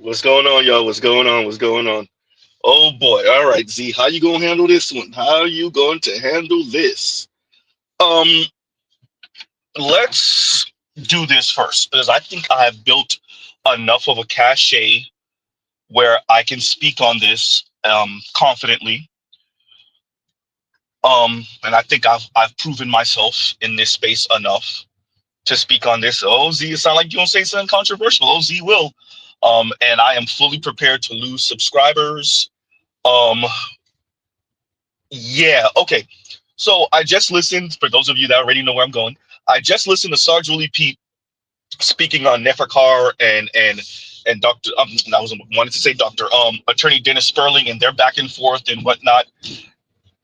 What's going on, y'all? What's going on? What's going on? Oh boy. All right, Z, how you gonna handle this one? How you going to handle this? Um, let's do this first because I think I have built enough of a cachet where I can speak on this confidently. And I think I've proven myself in this space enough to speak on this. Oh, Z, it sounds like you don't say something controversial. Oh, Z will. And I am fully prepared to lose subscribers. Um, Yeah, okay. So I just listened, for those of you that already know where I'm going, I just listened to Sarge Willie Pete speaking on Neferkar and Dr. I was wanted to say Dr. Attorney Dennis Sperling and their back and forth and whatnot.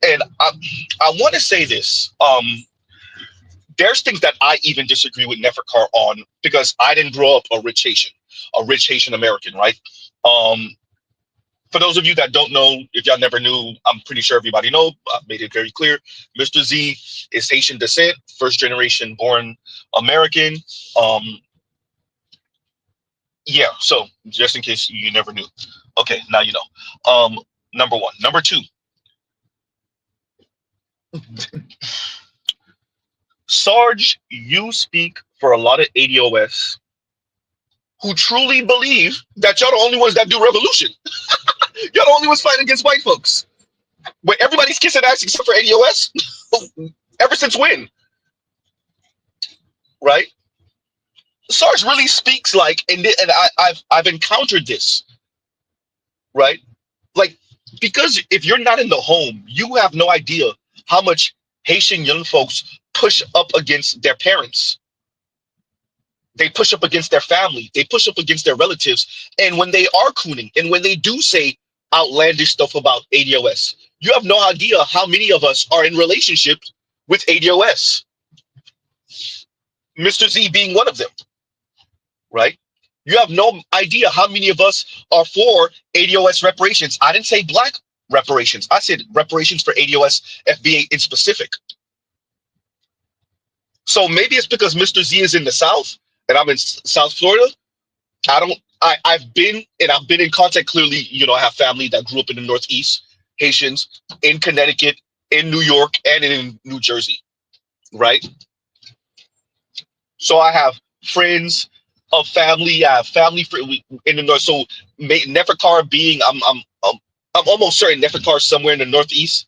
And I want to say this. There's things that I even disagree with Neferkar on because I didn't grow up a rich Haitian American, right? Um, for those of you that don't know, if y'all never knew, I'm pretty sure everybody know. I've made it very clear. Mr. Z is Haitian descent, first generation born American. Um, yeah, so just in case you never knew. Okay, now you know. Number one. Number two, Sarge, you speak for a lot of ADOS who truly believe that y'all the only ones that do revolution. Y'all the only ones fighting against white folks. Where everybody's kissing ass except for ADOS? Ever since when? Right? Sarge really speaks like, I've encountered this, right? Like, because if you're not in the home, you have no idea how much Haitian young folks push up against their parents. They push up against their family. They push up against their relatives. And when they are cooning, and when they do say outlandish stuff about ADOS, you have no idea how many of us are in relationships with ADOS. Mr. Z being one of them, right? You have no idea how many of us are for ADOS reparations. I didn't say black reparations. I said reparations for ADOS FBA in specific. So maybe it's because Mr. Z is in the South and I'm in South Florida. I don't. I've been in contact. Clearly, I have family that grew up in the Northeast, Haitians in Connecticut, in New York, and in New Jersey, right? So I have friends of family. I have family in the north. So Neferkar being, I'm almost certain Neferkar somewhere in the Northeast.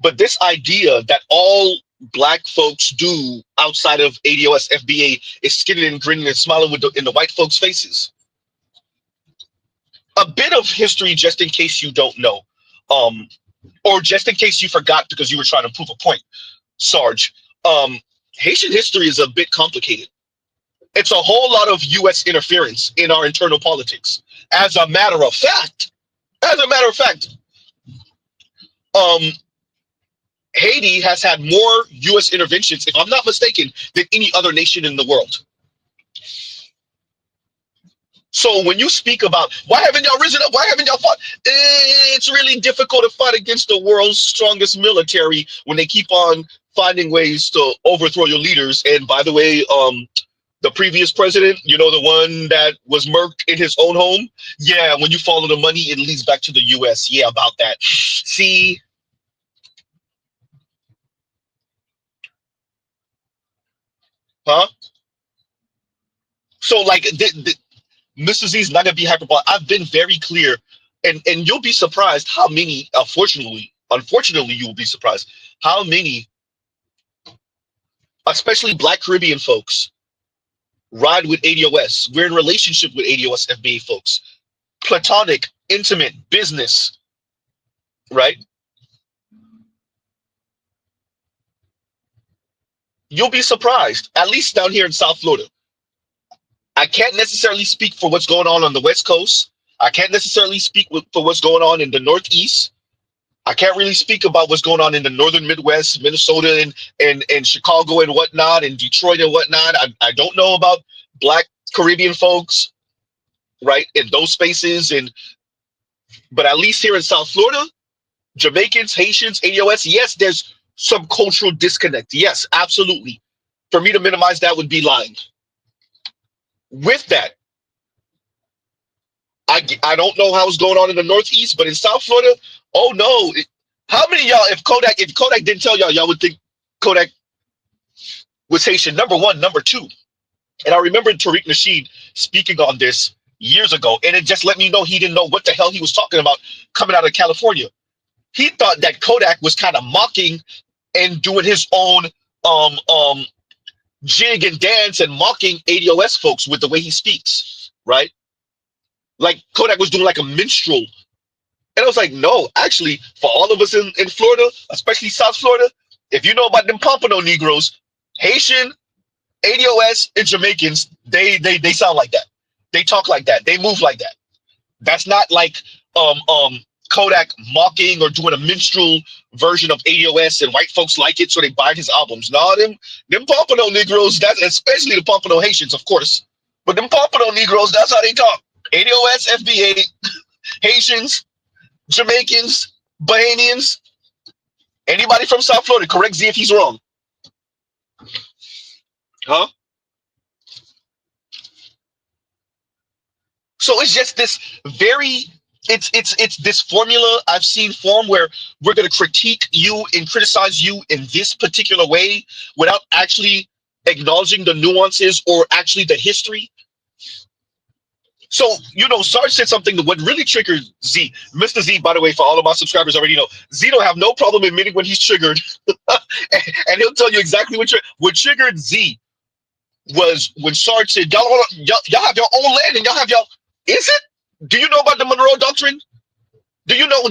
But this idea that all black folks do outside of ADOS FBA is skinning and grinning and smiling in the white folks' faces. A bit of history, just in case you don't know, um, or just in case you forgot because you were trying to prove a point, Sarge. Um, Haitian history is a bit complicated. It's a whole lot of U.S. interference in our internal politics. As a matter of fact, as a matter of fact, um, Haiti has had more U.S. interventions, if I'm not mistaken, than any other nation in the world. So when you speak about why haven't y'all risen up, why haven't y'all fought? It's really difficult to fight against the world's strongest military when they keep on finding ways to overthrow your leaders. And by the way, the previous president, the one that was murked in his own home. Yeah, when you follow the money, it leads back to the US. Yeah, about that. See, huh? So like, Mr. Z is not gonna be hyperbolic. I've been very clear, and you'll be surprised how many. Unfortunately, you will be surprised how many, especially Black Caribbean folks, ride with ADOS. We're in relationship with ADOS FBA folks. Platonic, intimate, business, right? You'll be surprised, at least down here in South Florida. I can't necessarily speak for what's going on the West Coast. I can't necessarily speak for what's going on in the Northeast. I can't really speak about what's going on in the Northern Midwest, Minnesota and Chicago and whatnot, and Detroit and whatnot. I don't know about Black Caribbean folks, right, in those spaces. But at least here in South Florida, Jamaicans, Haitians, ADOS, yes, there's some cultural disconnect. Yes, absolutely. For me to minimize that would be lying. With that, I don't know how it's going on in the Northeast, but in South Florida, oh no. How many of y'all, if Kodak didn't tell y'all, y'all would think Kodak was Haitian? Number one, number two. And I remember Tariq Nasheed speaking on this years ago, and it just let me know he didn't know what the hell he was talking about coming out of California. He thought that Kodak was kind of mocking and doing his own um um jig and dance and mocking ADOS folks with the way he speaks, right? Like Kodak was doing like a minstrel. And I was like, no, actually, for all of us in Florida, especially South Florida, if you know about them Pompano Negroes, Haitian, ADOS, and Jamaicans, they sound like that. They talk like that. They move like that. That's not like Kodak mocking or doing a minstrel version of ADOS and white folks like it, so they buy his albums. No, them Pompano Negroes, that's especially the Pompano Haitians, of course. But them Pompano Negroes, that's how they talk. ADOS, FBA, Haitians, Jamaicans, Bahamians, anybody from South Florida, correct Z if he's wrong. Huh? So it's just this very it's this formula I've seen form where we're gonna critique you and criticize you in this particular way without actually acknowledging the nuances or actually the history. So, Sarge said something that what really triggered Z. Mr. Z, by the way, for all of my subscribers already know, Z don't have no problem admitting when he's triggered. And he'll tell you exactly what triggered Z was when Sarge said, y'all have your own land and y'all have y'all. Is it? Do you know about the Monroe Doctrine? Do you know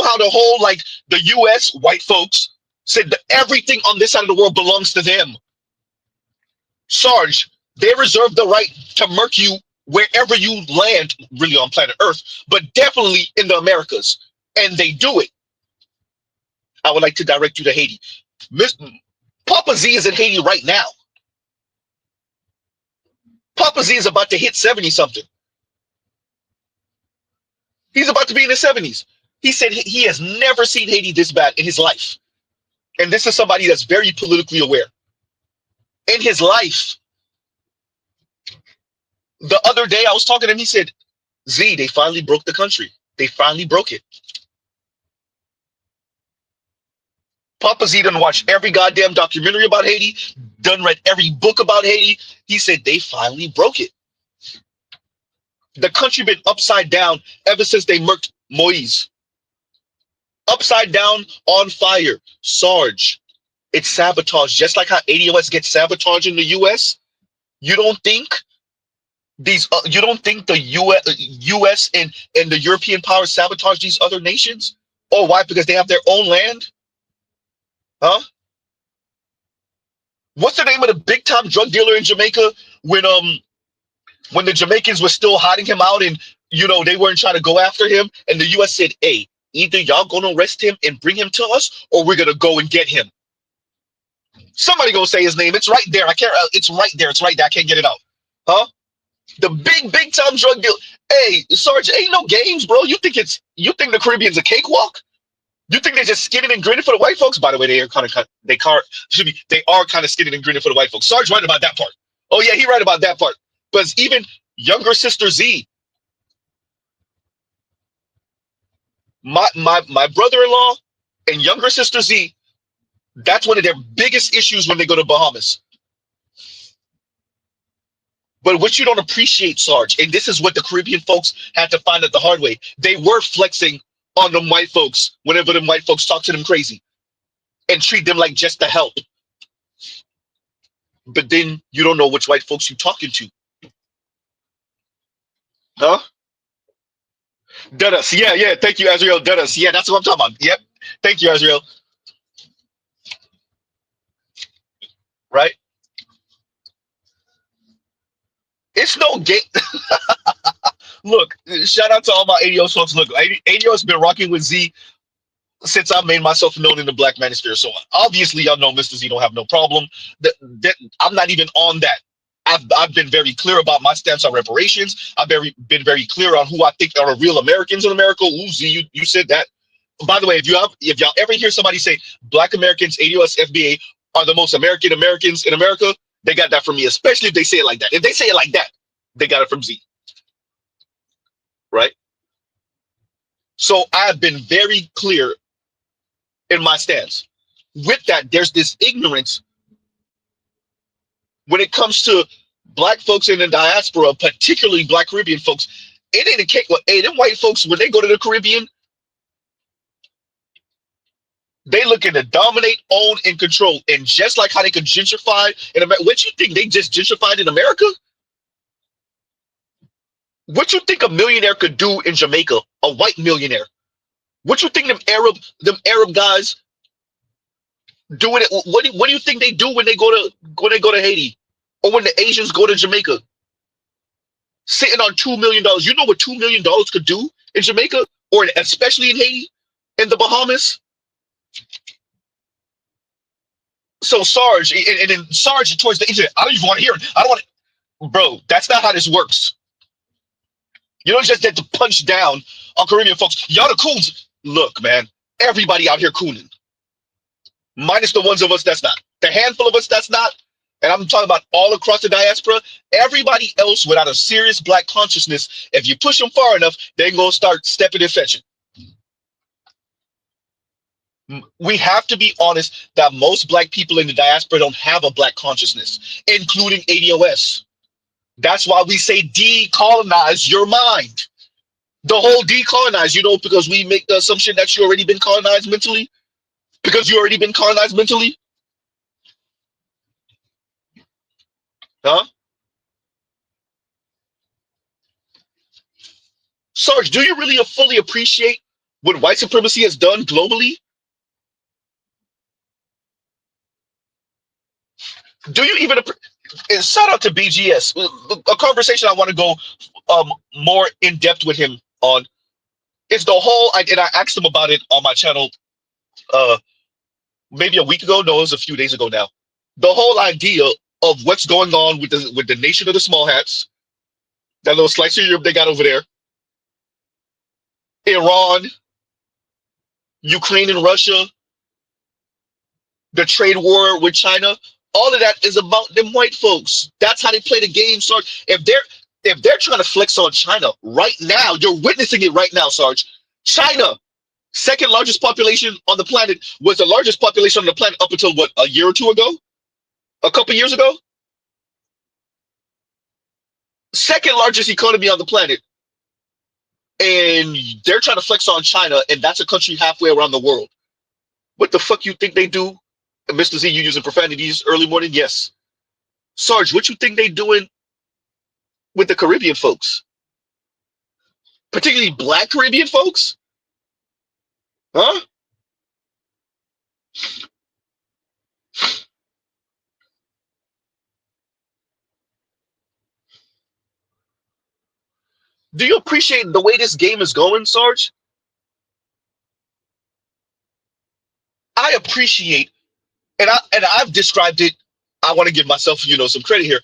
how the whole, like, the U.S. white folks said that everything on this side of the world belongs to them? Sarge, they reserve the right to murk you wherever you land, really on planet Earth, but definitely in the Americas. And they do it. I would like to direct you to Haiti. Papa Z is in Haiti right now. Papa Z is about to hit 70-something. He's about to be in his 70s. He said he has never seen Haiti this bad in his life. And this is somebody that's very politically aware. In his life, the other day I was talking to him, he said, Z, they finally broke the country. They finally broke it. Papa Z done watched every goddamn documentary about Haiti, done read every book about Haiti. He said they finally broke it. The country been upside down ever since they murked Moise. Upside down, on fire. Sarge, it's sabotage. Just like how ADOS gets sabotaged in the US. You don't think the US and the European powers sabotage these other nations? Oh, why? Because they have their own land? Huh? What's the name of the big time drug dealer in Jamaica when the Jamaicans were still hiding him out and they weren't trying to go after him, and the US said, hey, either y'all gonna arrest him and bring him to us, or we're gonna go and get him. Somebody gonna say his name. It's right there. I can't. It's right there. It's right there. I can't get it out. Huh? The big time drug deal. Hey, Sarge, ain't no games, bro. You think the Caribbean's a cakewalk? You think they're just skinning and grinning for the white folks? By the way, they are kind of skinning and grinning for the white folks. Sarge right about that part. Oh yeah, he right about that part. But even younger sister Z, my brother-in-law and younger sister Z, that's one of their biggest issues when they go to Bahamas. But what you don't appreciate, Sarge, and this is what the Caribbean folks had to find out the hard way, they were flexing on them white folks whenever them white folks talk to them crazy and treat them like just the help. But then you don't know which white folks you're talking to. Huh? Dennis. Yeah. Thank you, Azrael. Dennis. Yeah, that's what I'm talking about. Yep. Thank you, Azrael. Right? It's no game. Look, shout out to all my ADO folks. Look, ADO has been rocking with Z since I made myself known in the Black Manosphere. So obviously, y'all know Mr. Z don't have no problem. I'm not even on that. I've been very clear about my stance on reparations. I've been very clear on who I think are real Americans in America. Ooh, Z, you said that. By the way, if y'all ever hear somebody say Black Americans, ADOS, FBA are the most American Americans in America, they got that from me, especially if they say it like that. If they say it like that, they got it from Z. right? So I've been very clear in my stance. With that, there's this ignorance when it comes to black folks in the diaspora, particularly black Caribbean folks. It ain't a cake. Hey, them white folks, when they go to the Caribbean, they looking to dominate, own, and control. And just like how they could gentrify in America, what you think they just gentrified in America? What you think a millionaire could do in Jamaica? A white millionaire. What you think them Arab guys doing it? What do you think they do when they go to Haiti, or when the Asians go to Jamaica? Sitting on $2 million. You know what $2 million could do in Jamaica, or especially in Haiti, in the Bahamas. So Sarge, and then Sarge towards the internet. I don't even want to hear it. I don't want to, bro. That's not how this works. You don't just get to punch down on Caribbean folks. Y'all the coons. Look, man. Everybody out here cooning, minus the ones of us that's not. The handful of us that's not, and I'm talking about all across the diaspora. Everybody else without a serious black consciousness, if you push them far enough, they're gonna start stepping and fetching. We have to be honest that most black people in the diaspora don't have a black consciousness, including ADOS. That's why we say decolonize your mind. The whole decolonize, because we make the assumption that you already been colonized mentally, because you already been colonized mentally, huh? Sarge, do you really fully appreciate what white supremacy has done globally? Do you even? And shout out to BGS. A conversation I want to go more in depth with him on. It's the whole, and I asked him about it on my channel uh, maybe a week ago. No, it was a few days ago now. The whole idea of what's going on with the nation of the small hats, that little slice of Europe they got over there, Iran, Ukraine, and Russia, the trade war with China. All of that is about them white folks. That's how they play the game, Sarge. If they're trying to flex on China right now, you're witnessing it right now, Sarge. China, second largest population on the planet, was the largest population on the planet up until what, a year or two ago? A couple years ago? Second largest economy on the planet. And they're trying to flex on China, and that's a country halfway around the world. What the fuck you think they do? Mr. Z, you using profanities early morning? Yes. Sarge, what you think they doing with the Caribbean folks? Particularly black Caribbean folks? Huh? Do you appreciate the way this game is going, Sarge? I appreciate, and I've described it. I want to give myself, some credit here.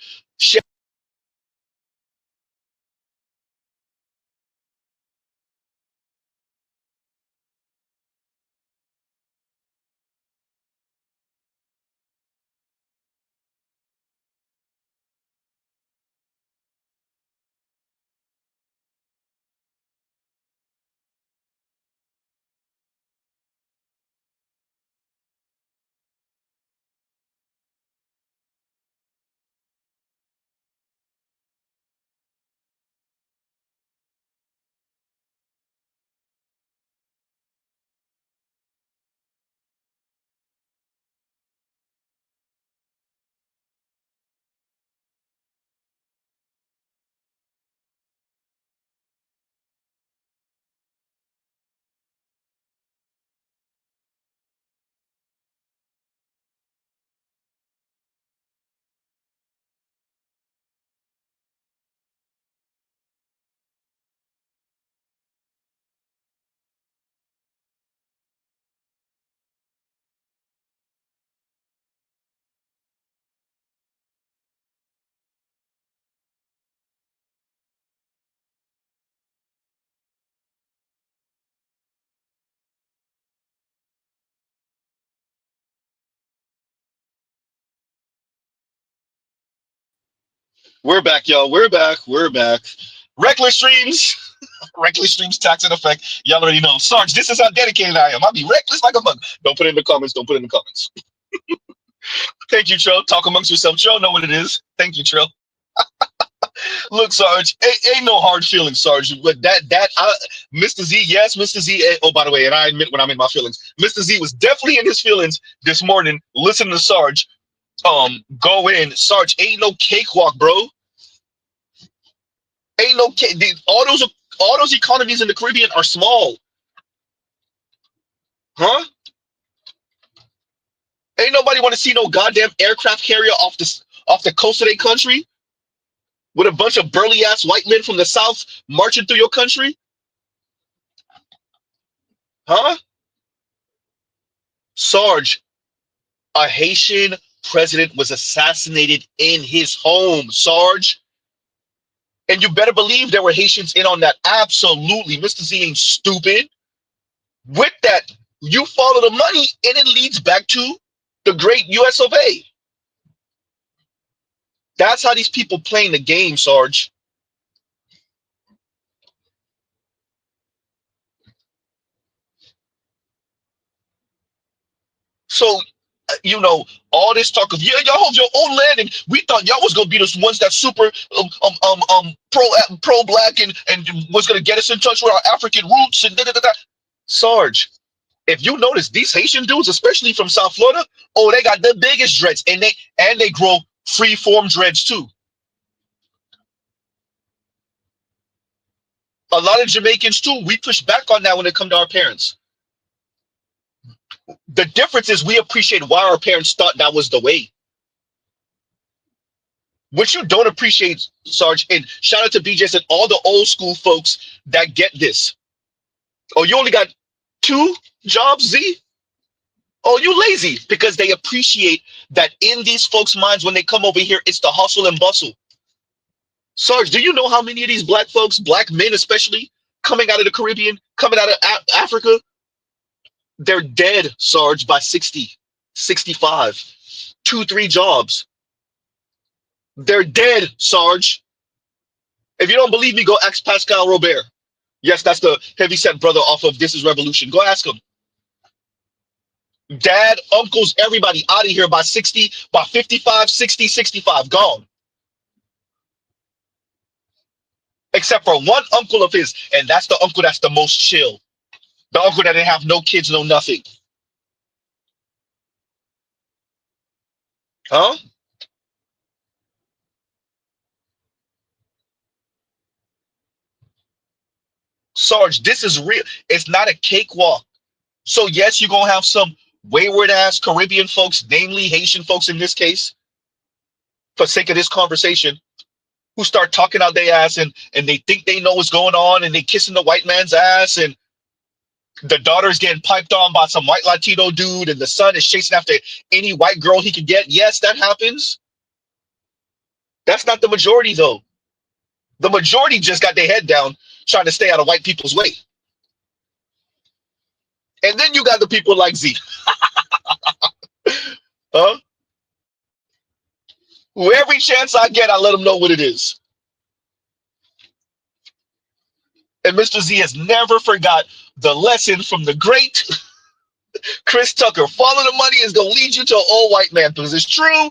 We're back, y'all. We're back. We're back. Reckless streams. Reckless streams tax in effect. Y'all already know. Sarge, this is how dedicated I am. I'll be reckless like a mug. Don't put it in the comments. Don't put it in the comments. Thank you, Trill. Talk amongst yourself. Trill know what it is. Thank you, Trill. Look, Sarge, ain't no hard feelings, Sarge. But Mr. Z, yes, Mr. Z. Oh, by the way, and I admit when I'm in my feelings, Mr. Z was definitely in his feelings this morning. Listening to Sarge, go in. Sarge, ain't no cakewalk, bro. Ain't no cake. All those economies in the Caribbean are small, huh? Ain't nobody want to see no goddamn aircraft carrier off the coast of their country with a bunch of burly ass white men from the south marching through your country, huh? Sarge, a Haitian president was assassinated in his home, Sarge. And you better believe there were Haitians in on that. Absolutely. Mr. Z ain't stupid. With that, you follow the money and it leads back to the great US of A. That's how these people playing the game, Sarge. So, all this talk of, yeah, y'all have your own land, and we thought y'all was gonna be the ones that super pro black and was gonna get us in touch with our African roots and da da da da. Sarge, if you notice, these Haitian dudes, especially from South Florida, oh, they got the biggest dreads, and they grow free form dreads too. A lot of Jamaicans too. We push back on that when it comes to our parents. The difference is we appreciate why our parents thought that was the way. What you don't appreciate, Sarge, and shout out to BJS and all the old school folks that get this. Oh, you only got 2 jobs, Z? Oh, you lazy, because they appreciate that in these folks' minds when they come over here, it's the hustle and bustle. Sarge, do you know how many of these black folks, black men especially, coming out of the Caribbean, coming out of Africa, they're dead, Sarge, by 60, 65, 2, 3 jobs. They're dead, Sarge. If you don't believe me, go ask Pascal Robert. Yes, that's the heavyset brother off of This Is Revolution. Go ask him. Dad, uncles, everybody out of here by 60, by 55, 60, 65, gone. Except for one uncle of his, and that's the uncle that's the most chill. The uncle that didn't have no kids, no nothing. Huh? Sarge, this is real. It's not a cakewalk. So yes, you're gonna have some wayward ass Caribbean folks, namely Haitian folks in this case, for sake of this conversation, who start talking out their ass and they think they know what's going on and they kissing the white man's ass and the daughter's getting piped on by some white Latino dude and the son is chasing after any white girl he can get. Yes, that happens. That's not the majority though. The majority just got their head down trying to stay out of white people's way. And then you got the people like Z. Huh? Who every chance I get, I let them know what it is. And Mr. Z has never forgot the lesson from the great Chris Tucker. Follow the money is going to lead you to an old white man, because it's true.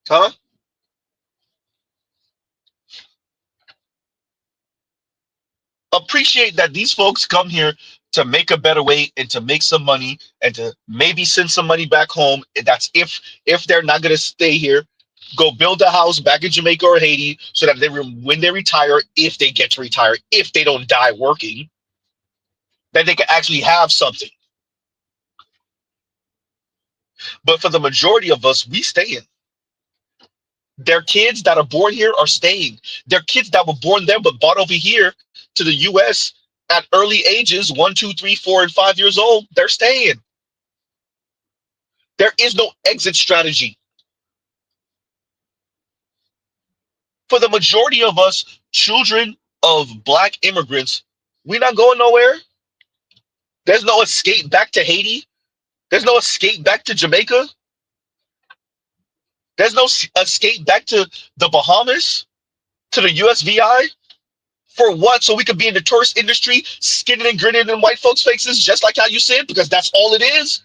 Huh? Appreciate that these folks come here to make a better way and to make some money and to maybe send some money back home. That's if they're not going to stay here, go build a house back in Jamaica or Haiti so that when they retire, if they get to retire, if they don't die working, that they can actually have something. But for the majority of us, we stay in. Their kids that are born here are staying. Their kids that were born there but brought over here to the US at early ages, 1, 2, 3, 4, and 5 years old, they're staying. There is no exit strategy. For the majority of us, children of black immigrants, we're not going nowhere. There's no escape back to Haiti. There's no escape back to Jamaica. There's no escape back to the Bahamas. to the USVI? For what? So we could be in the tourist industry, skinning and grinning in white folks' faces, just like how you said, because that's all it is.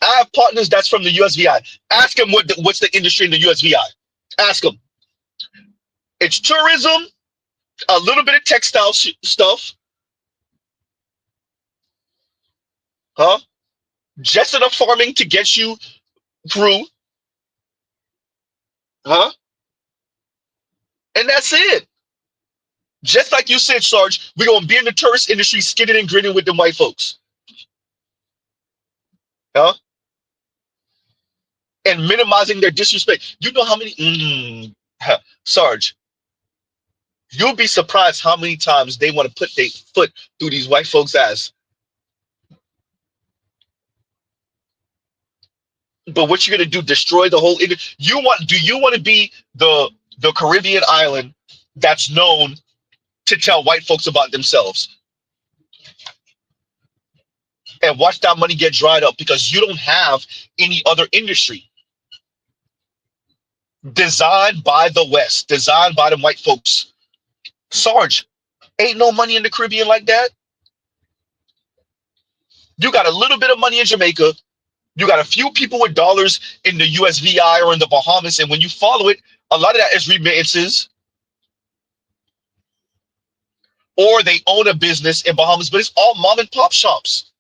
I have partners that's from the USVI. Ask them what's the industry in the USVI. Ask them. It's tourism, a little bit of textile stuff, huh? Just enough farming to get you through, huh? And that's it. Just like you said, Sarge, we're gonna be in the tourist industry, skinning and grinning with them white folks, huh? And minimizing their disrespect. You know how many, Sarge, you'll be surprised how many times they want to put their foot through these white folks' ass. But what you're gonna do? Destroy the whole? You want? Do you want to be the Caribbean island that's known to tell white folks about themselves and watch that money get dried up because you don't have any other industry designed by the West, designed by the white folks? Sarge, ain't no money in the Caribbean like that. You got a little bit of money in Jamaica. You got a few people with dollars in the USVI or in the Bahamas, and when you follow it, a lot of that is remittances, or they own a business in Bahamas, but it's all mom and pop shops.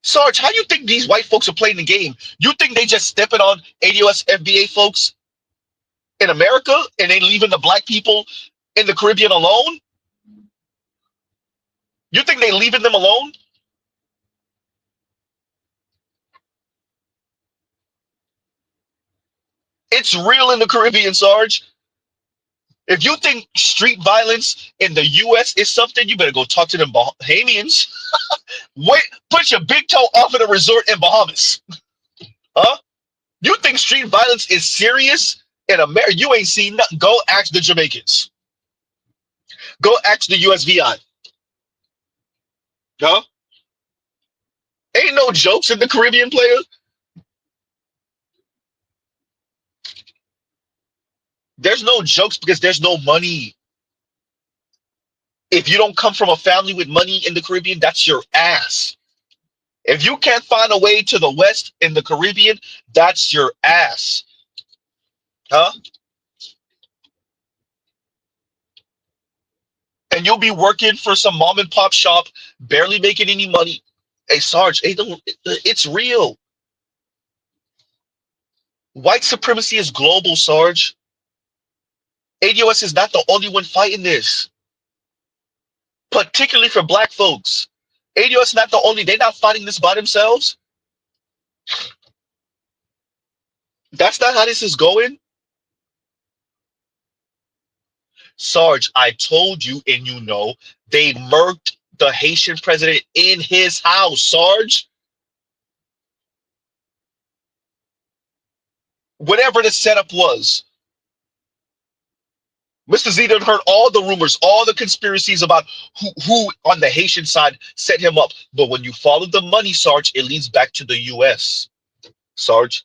Sarge, how you think these white folks are playing the game? You think they just stepping on ADOS FBA folks in America and they leaving the black people in the Caribbean alone? You think they leaving them alone? It's real in the Caribbean, Sarge. If you think street violence in the US is something, you better go talk to them Bahamians. Wait, put your big toe off at a resort in Bahamas. Huh? You think street violence is serious in America? You ain't seen nothing. Go ask the Jamaicans. Go ask the USVI. Huh? Ain't no jokes in the Caribbean, player. There's no jokes because there's no money. If you don't come from a family with money in the Caribbean, that's your ass. If you can't find a way to the West in the Caribbean, that's your ass. Huh? And you'll be working for some mom and pop shop, barely making any money. Hey, Sarge, hey, it's real. White supremacy is global, Sarge. ADOS is not the only one fighting this, particularly for black folks. ADOS is not the only, they're not fighting this by themselves. That's not how this is going. Sarge, I told you, and you know, they murked the Haitian president in his house, Sarge. Whatever the setup was. Mr. Z done heard all the rumors, all the conspiracies about who on the Haitian side set him up. But when you follow the money, Sarge, it leads back to the US. Sarge.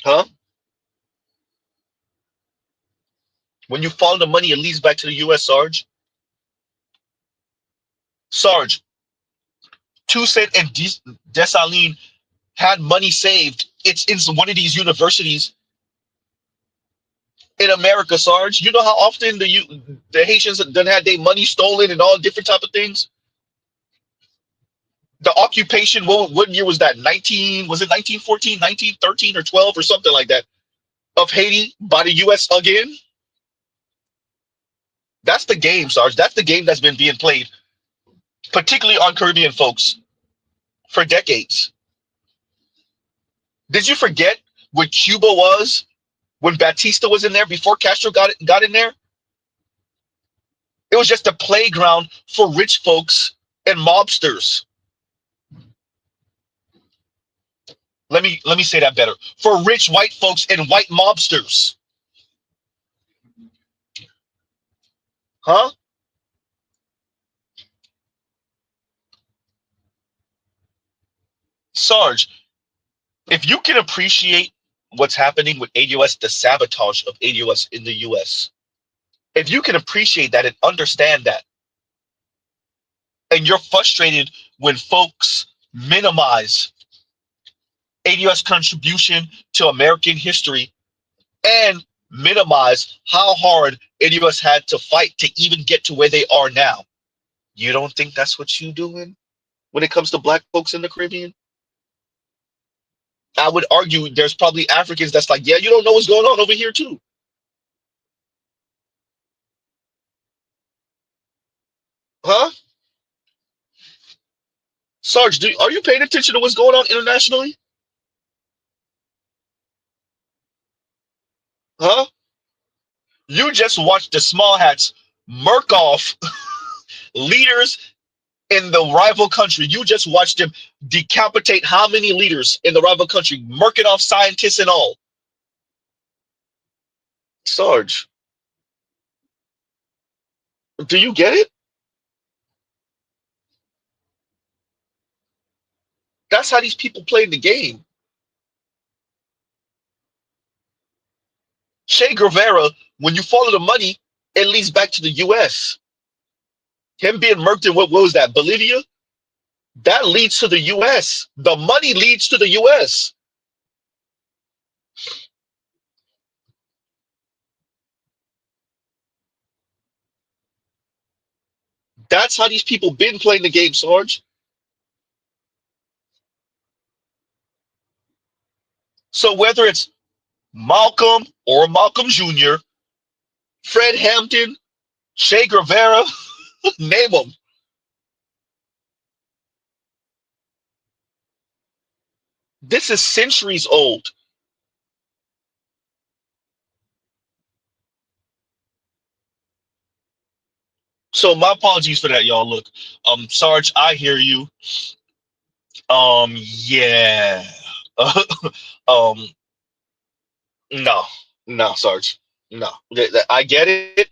Huh? When you follow the money, it leads back to the US, Sarge. Sarge, Toussaint and Dessalines had money saved. It's in one of these universities in America, Sarge. You know how often the Haitians done had their money stolen and all different type of things? The occupation, what year was that? 19, was it 1914, 1913 or 12 or something like that of Haiti by the US again? That's the game, Sarge. That's the game that's been being played, particularly on Caribbean folks for decades. Did you forget what Cuba was when Batista was in there before Castro got in there? It was just a playground for rich folks and mobsters. Let me say that better. For rich white folks and white mobsters. Huh? Sarge, if you can appreciate what's happening with ADOS, the sabotage of ADOS in the US, if you can appreciate that and understand that, and you're frustrated when folks minimize ADOS contribution to American history and minimize how hard ADOS had to fight to even get to where they are now, you don't think that's what you doing when it comes to black folks in the Caribbean? I would argue there's probably Africans that's like, yeah, you don't know what's going on over here too. Huh? Sarge, are you paying attention to what's going on internationally? Huh? You just watched the small hats murk off leaders in the rival country. You just watched them decapitate how many leaders in the rival country, murking off scientists and all. Sarge, do you get it? That's how these people play the game. Che Guevara, when you follow the money, it leads back to the US. Him being murked in what was that, Bolivia? That leads to the US. The money leads to the US. That's how these people been playing the game, Sarge. So whether it's Malcolm or Malcolm Jr., Fred Hampton, Che Guevara, name them. This is centuries old. So my apologies for that, y'all. Look, Sarge, I hear you. Yeah. um, no, no, Sarge, no. I get it.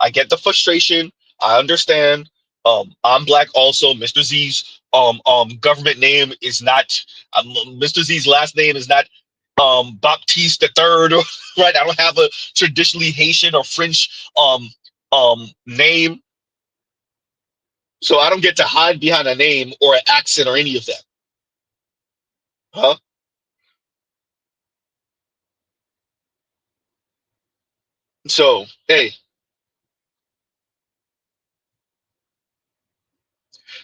I get the frustration. I understand. I'm black also. Mr. Z's government name is not Mr. Z's last name is not Baptiste the Third, right? I don't have a traditionally Haitian or French name, so I don't get to hide behind a name or an accent or any of that. Huh? So hey,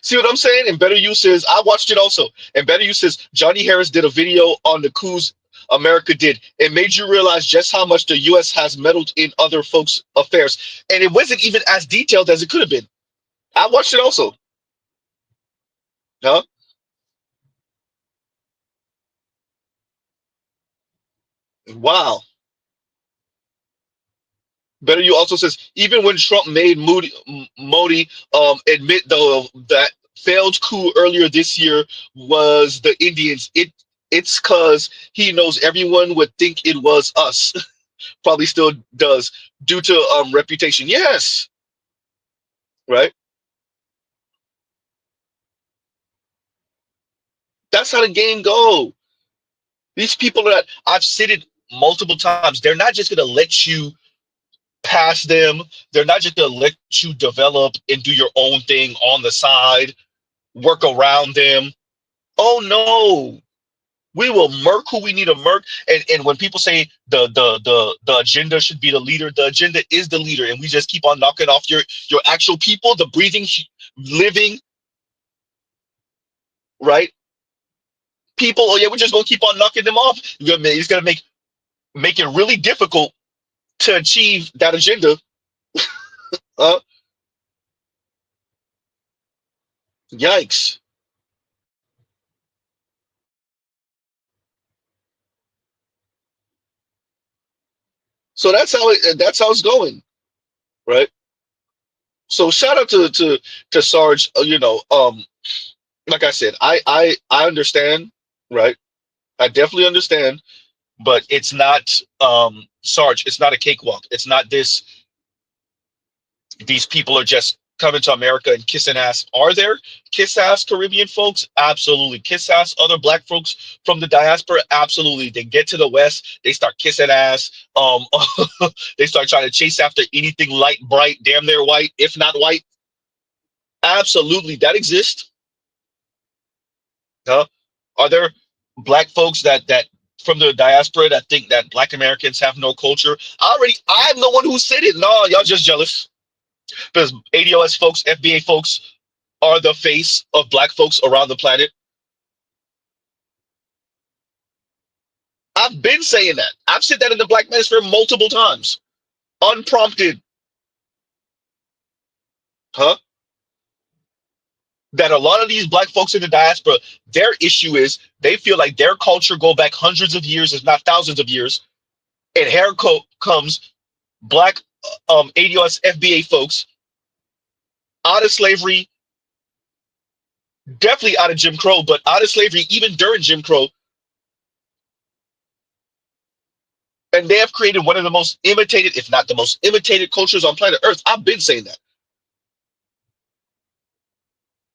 see what I'm saying? And Better Use says, I watched it also. And Better Use says, Johnny Harris did a video on the coups America did. It made you realize just how much the US has meddled in other folks' affairs. And it wasn't even as detailed as it could have been. I watched it also. Huh? Wow. Better You also says, even when Trump made Modi admit though that failed coup earlier this year was the Indians, it's because he knows everyone would think it was us. Probably still does due to reputation. Yes, right. That's how the game go. These people that I've said it multiple times, they're not just gonna let you pass them. They're not just gonna let you develop and do your own thing on the side, work around them. Oh no. We will murk who we need to murk. And when people say the agenda should be the leader, the agenda is the leader, and we just keep on knocking off your actual people, the breathing, living, right? People, oh yeah, we're just gonna keep on knocking them off. It's gonna make it really difficult to achieve that agenda. Uh, Yikes. So that's how it's going, right? So shout out to Sarge. Like I said, I understand, right? I definitely understand, but it's not Sarge. It's not a cakewalk. It's not this. These people are just coming to America and kissing ass. Are there kiss ass Caribbean folks? Absolutely. Kiss ass other black folks from the diaspora? Absolutely. They get to the West, they start kissing ass. They start trying to chase after anything light, bright, damn near white, if not white. Absolutely, that exists. Huh? Are there black folks that from the diaspora that think that black Americans have no culture? I'm the one who said it. No, y'all just jealous because ADOS folks, FBA folks are the face of black folks around the planet. I've been saying that. I've said that in the Black Manosphere multiple times, unprompted. Huh? That a lot of these black folks in the diaspora, their issue is they feel like their culture go back hundreds of years, if not thousands of years, and here comes black ADOS FBA folks out of slavery, definitely out of Jim Crow, but out of slavery even during Jim Crow, and they have created one of the most imitated, if not the most imitated cultures on planet Earth. I've been saying that.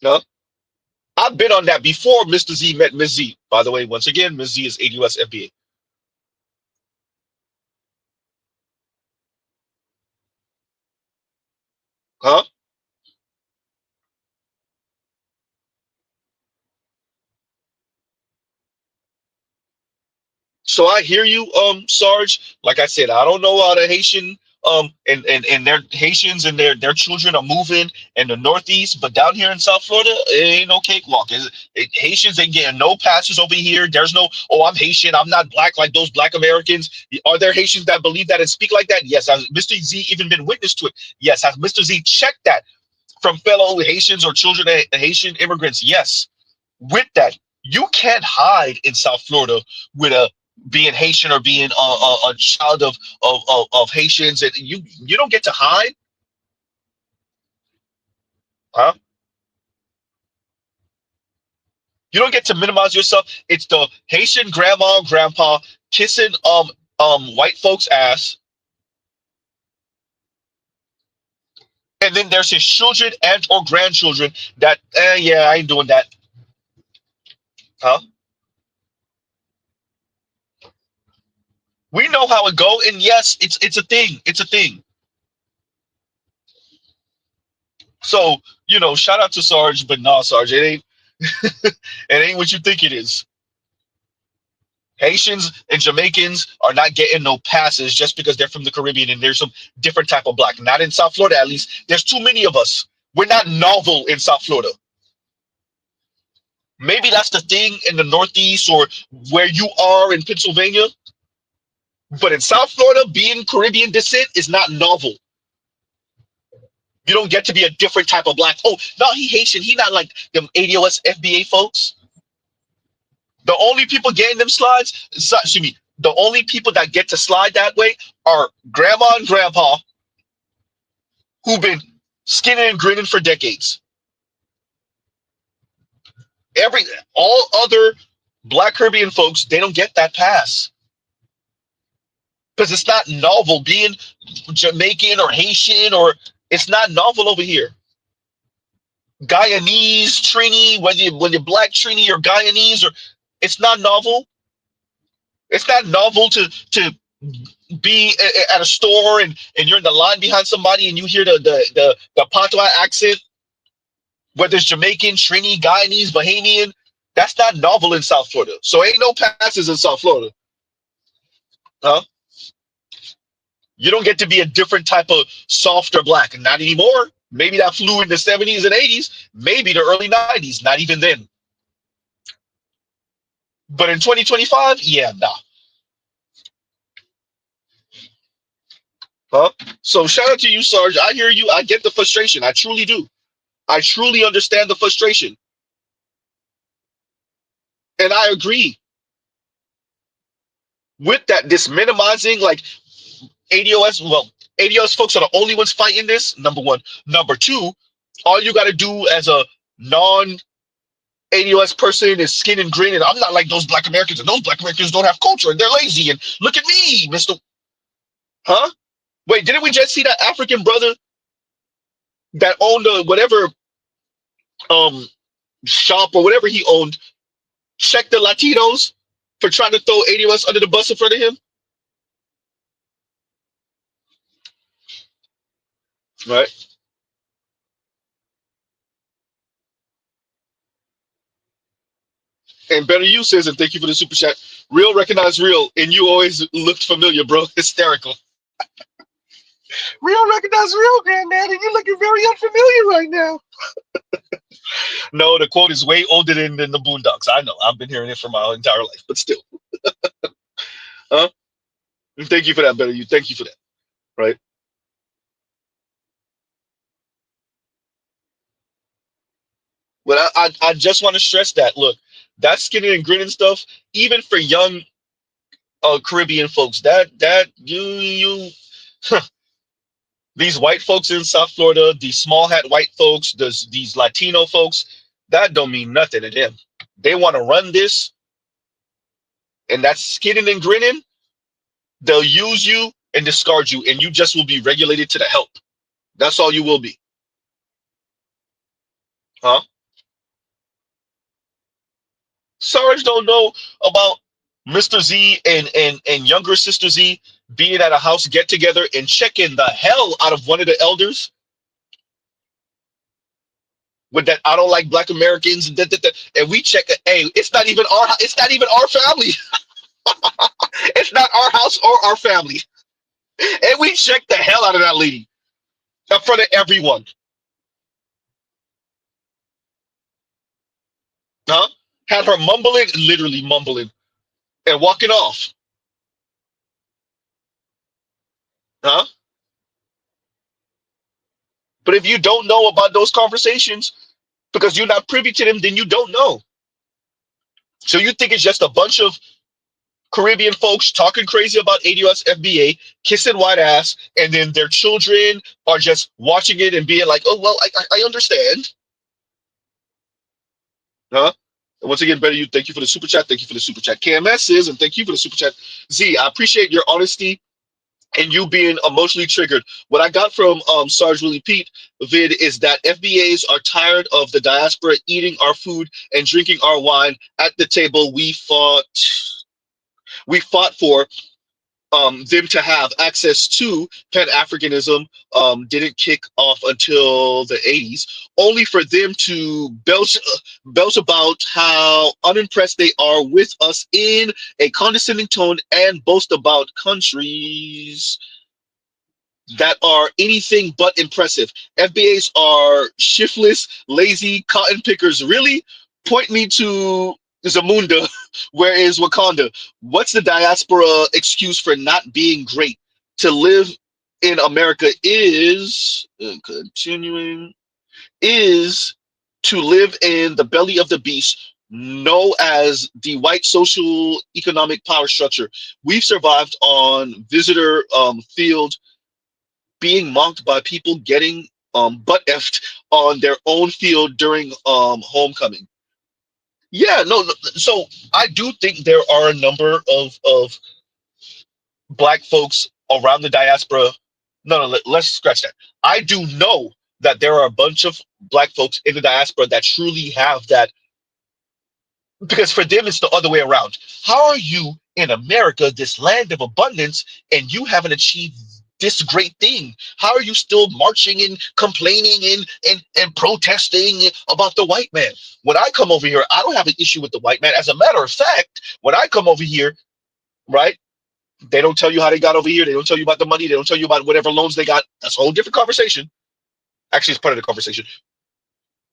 No, I've been on that before Mr. Z met Ms. Z. By the way, once again, Ms. Z is ADOS FBA. Huh? So I hear you, Sarge. Like I said, I don't know how the Haitian, and their Haitians and their children are moving in the Northeast, but down here in South Florida, it ain't no cakewalk. Haitians ain't getting no passes over here. There's no, oh, I'm Haitian, I'm not black like those black Americans. Are there Haitians that believe that and speak like that? Yes. Has Mr. Z even been witness to it? Yes. Has Mr. Z checked that from fellow Haitians or children of Haitian immigrants? Yes. With that, you can't hide in South Florida with a being Haitian or being a child of Haitians, and you don't get to hide, huh? You don't get to minimize yourself. It's the Haitian grandma and grandpa kissing white folks' ass, and then there's his children and or grandchildren that yeah, I ain't doing that, huh? We know how it go, and yes, it's a thing. It's a thing. So, shout out to Sarge, but nah, Sarge, it ain't what you think it is. Haitians and Jamaicans are not getting no passes just because they're from the Caribbean and there's some different type of black. Not in South Florida, at least. There's too many of us. We're not novel in South Florida. Maybe that's the thing in the Northeast or where you are in Pennsylvania. But in South Florida, being Caribbean descent is not novel. You don't get to be a different type of black. Oh, no, he Haitian. He not like them ADOS FBA folks. The only people getting them slides, excuse me, the only people that get to slide that way are grandma and grandpa who've been skinning and grinning for decades. Every all other black Caribbean folks, they don't get that pass. Because it's not novel being Jamaican or Haitian, or it's not novel over here. Guyanese, Trini, whether you're black Trini or Guyanese, or it's not novel. It's not novel to be at a store and you're in the line behind somebody and you hear the patois accent, whether it's Jamaican, Trini, Guyanese, Bahamian. That's not novel in South Florida. So ain't no passes in South Florida. Huh? You don't get to be a different type of softer black. Not anymore. Maybe that flew in the 70s and 80s, maybe the early 90s, not even then. But in 2025, yeah, nah. Huh? So shout out to you, Sarge. I hear you. I get the frustration. I truly do. I truly understand the frustration. And I agree with that. This minimizing, like ADOS, well, ADOS folks are the only ones fighting this, number one. Number two, all you got to do as a non ADOS person is skin and grin. And I'm not like those black Americans, and those black Americans don't have culture and they're lazy. And look at me, Mr. Huh? Wait, didn't we just see that African brother that owned whatever um shop or whatever he owned check the Latinos for trying to throw 80 of us under the bus in front of him, right? And Better You says, and thank you for the super chat. Real recognize real, and you always looked familiar, bro. Hysterical. Real recognize real, granddad, and you're looking very unfamiliar right now. No, the quote is way older than the Boondocks. I know. I've been hearing it for my entire life, but still. Huh? And thank you for that, Better You. Thank you for that. Right. But I just want to stress that. Look, that skinny and grinning stuff, even for young Caribbean folks, that you these white folks in South Florida, these small hat white folks, these Latino folks, that don't mean nothing to them. They want to run this, and that's skinning and grinning. They'll use you and discard you, and you just will be regulated to the help. That's all you will be. Huh? Sarge don't know about Mr. Z and younger sister Z being at a house get together and checking the hell out of one of the elders with that I don't like black Americans and we check it. Hey, it's not even our family. It's not our house or our family. And we check the hell out of that lady in front of everyone. Huh? Had her mumbling, literally mumbling, and walking off. Huh? But if you don't know about those conversations because you're not privy to them, then you don't know. So you think it's just a bunch of Caribbean folks talking crazy about ADOS FBA, kissing white ass, and then their children are just watching it and being like, "Oh well, I understand." Huh? And once again, Better You, thank you for the super chat. Thank you for the super chat. KMS is, and thank you for the super chat. Z, I appreciate your honesty and you being emotionally triggered. What I got from Sarge Willie Pete vid is that FBAs are tired of the diaspora eating our food and drinking our wine at the table we fought for them to have access to. Pan-Africanism didn't kick off until the 80s, only for them to belch about how unimpressed they are with us in a condescending tone and boast about countries that are anything but impressive. FBAs are shiftless, lazy cotton pickers. Really? Point me to Zamunda. Where is Wakanda? What's the diaspora excuse for not being great? To live in America is continuing is to live in the belly of the beast, know as the white social economic power structure. We've survived on visitor field, being mocked by people getting butt effed on their own field during homecoming. Yeah, no, no, so I do think there are a number of black folks around the diaspora. No, no, let's scratch that. I do know that there are a bunch of black folks in the diaspora that truly have that, because for them it's the other way around. How are you in America, this land of abundance, and you haven't achieved this great thing? How are you still marching and complaining and protesting about the white man? When I come over here, I don't have an issue with the white man. As a matter of fact, when I come over here, right, they don't tell you how they got over here. They don't tell you about the money. They don't tell you about whatever loans they got. That's a whole different conversation. Actually, it's part of the conversation.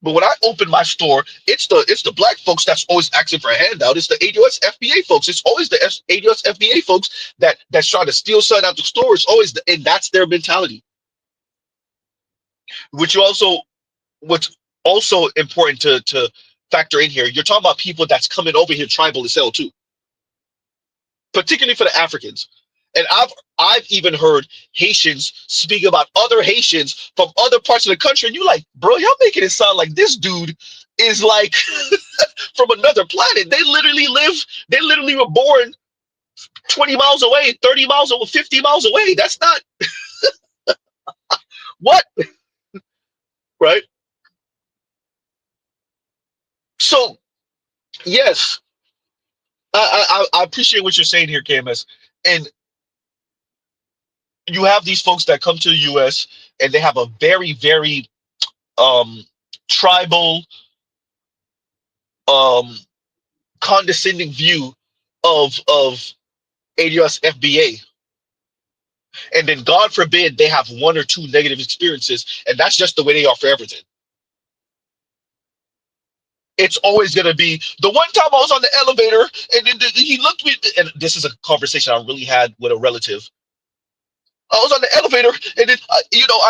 But when I open my store, it's the black folks that's always asking for a handout. It's the ADOS FBA folks. It's always the ADOS FBA folks that's trying to steal something out the store. It's always and that's their mentality. Which you also what's also important to factor in here. You're talking about people that's coming over here tribal as hell too, particularly for the Africans. And I've even heard Haitians speak about other Haitians from other parts of the country, and you like, bro, y'all making it sound like this dude is like from another planet. They literally were born 20 miles away, 30 miles away, 50 miles away. That's not what? right? So yes, I appreciate what you're saying here, KMS. And you have these folks that come to the US and they have a very, very um tribal, um condescending view of ADOS FBA. And then God forbid they have one or two negative experiences, and that's just the way they are for everything. It's always gonna be the one time I was on the elevator and then he looked me, and this is a conversation I really had with a relative. I was on the elevator, and then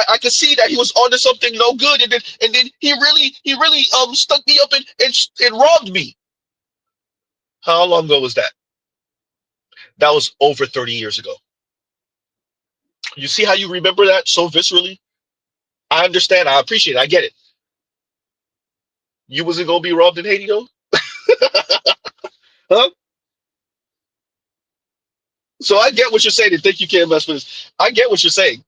I could see that he was onto something no good, and then he really stuck me up and robbed me. How long ago was that? That was over 30 years ago. You see how you remember that so viscerally? I understand. I appreciate it. I get it. You wasn't gonna be robbed in Haiti though, huh? So I get what you're saying, and thank you, KMS, for this. I get what you're saying.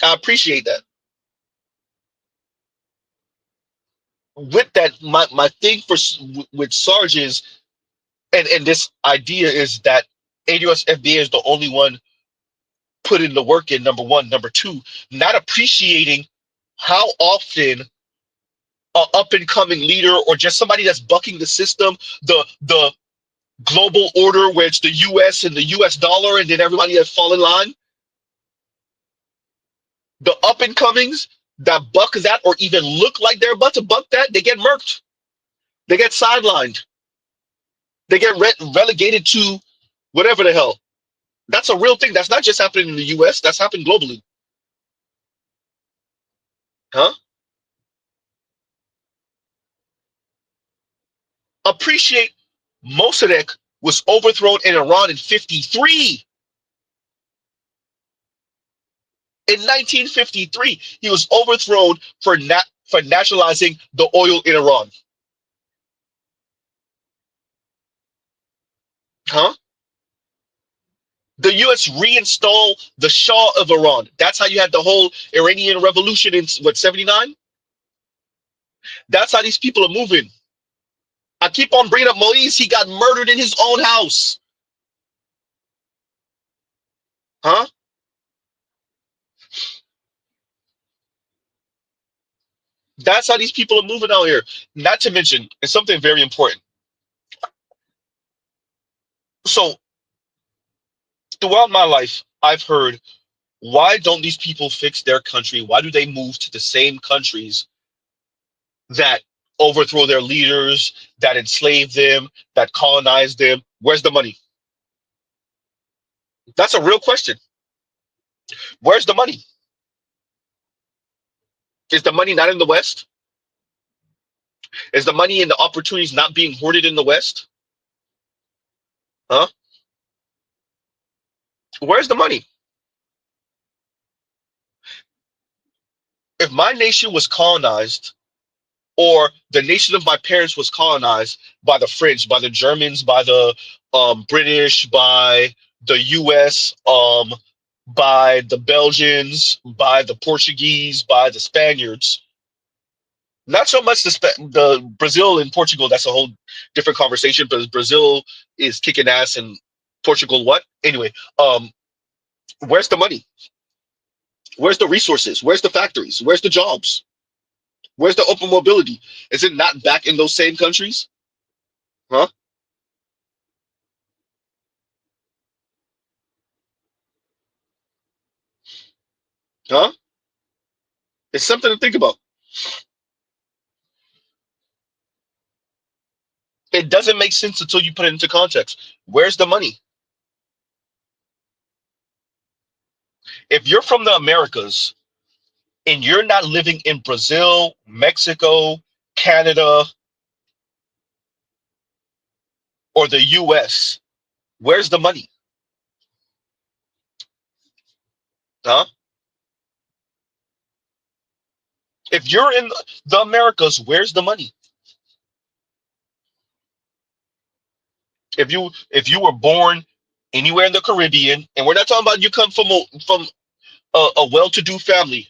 I appreciate that. With that, my thing with Sarge is, and this idea is that ADOS FBA is the only one putting the work in. Number one, number two, not appreciating how often a up and coming leader or just somebody that's bucking the system, the global order where it's the US and the US dollar, and then everybody that fall in line, the up and comings that buck that or even look like they're about to buck that, they get murked. They get sidelined. They get relegated to whatever the hell. That's a real thing. That's not just happening in the US, that's happened globally. Huh? Appreciate Mossadegh was overthrown in Iran in 53. In 1953, he was overthrown for nationalizing the oil in Iran. Huh? The US reinstalled the Shah of Iran. That's how you had the whole Iranian Revolution in what, 79? That's how these people are moving. I keep on bringing up Moise. He got murdered in his own house. Huh? That's how these people are moving out here. Not to mention, it's something very important. So throughout my life, I've heard, why don't these people fix their country? Why do they move to the same countries that overthrow their leaders, that enslave them, that colonize them? Where's the money? That's a real question. Where's the money? Is the money not in the West? Is the money and the opportunities not being hoarded in the West? Huh? Where's the money? If my nation was colonized, or the nation of my parents was colonized by the French, by the Germans, by the British, by the US, by the Belgians, by the Portuguese, by the Spaniards. Not so much the Brazil and Portugal. That's a whole different conversation. But Brazil is kicking ass, and Portugal what? Anyway, where's the money? Where's the resources? Where's the factories? Where's the jobs? Where's the open mobility? Is it not back in those same countries? Huh? Huh? It's something to think about. It doesn't make sense until you put it into context. Where's the money? If you're from the Americas and you're not living in Brazil, Mexico, Canada, or the US, where's the money? Huh? If you're in the Americas, where's the money? If you were born anywhere in the Caribbean, and we're not talking about you come from a well-to-do family,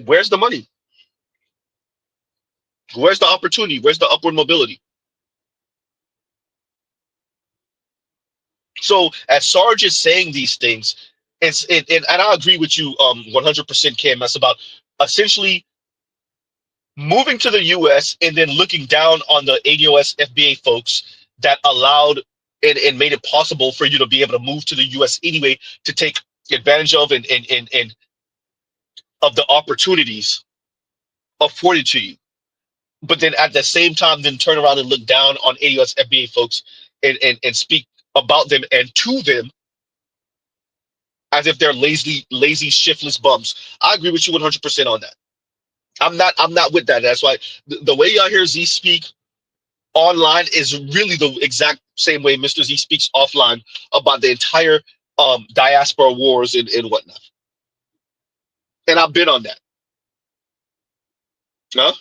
Where's the money? Where's the opportunity? Where's the upward mobility? So as Sarge is saying these things, and I agree with you 100% KMS about essentially moving to the US and then looking down on the ADOS FBA folks that allowed and made it possible for you to be able to move to the US anyway to take advantage of and of the opportunities afforded to you. But then at the same time, then turn around and look down on ADOS FBA folks and speak about them and to them as if they're lazy, shiftless bums. I agree with you 100% on that. I'm not with that. That's why the way y'all hear Z speak online is really the exact same way Mr. Z speaks offline about the entire diaspora wars and whatnot. And I've been on that. Huh?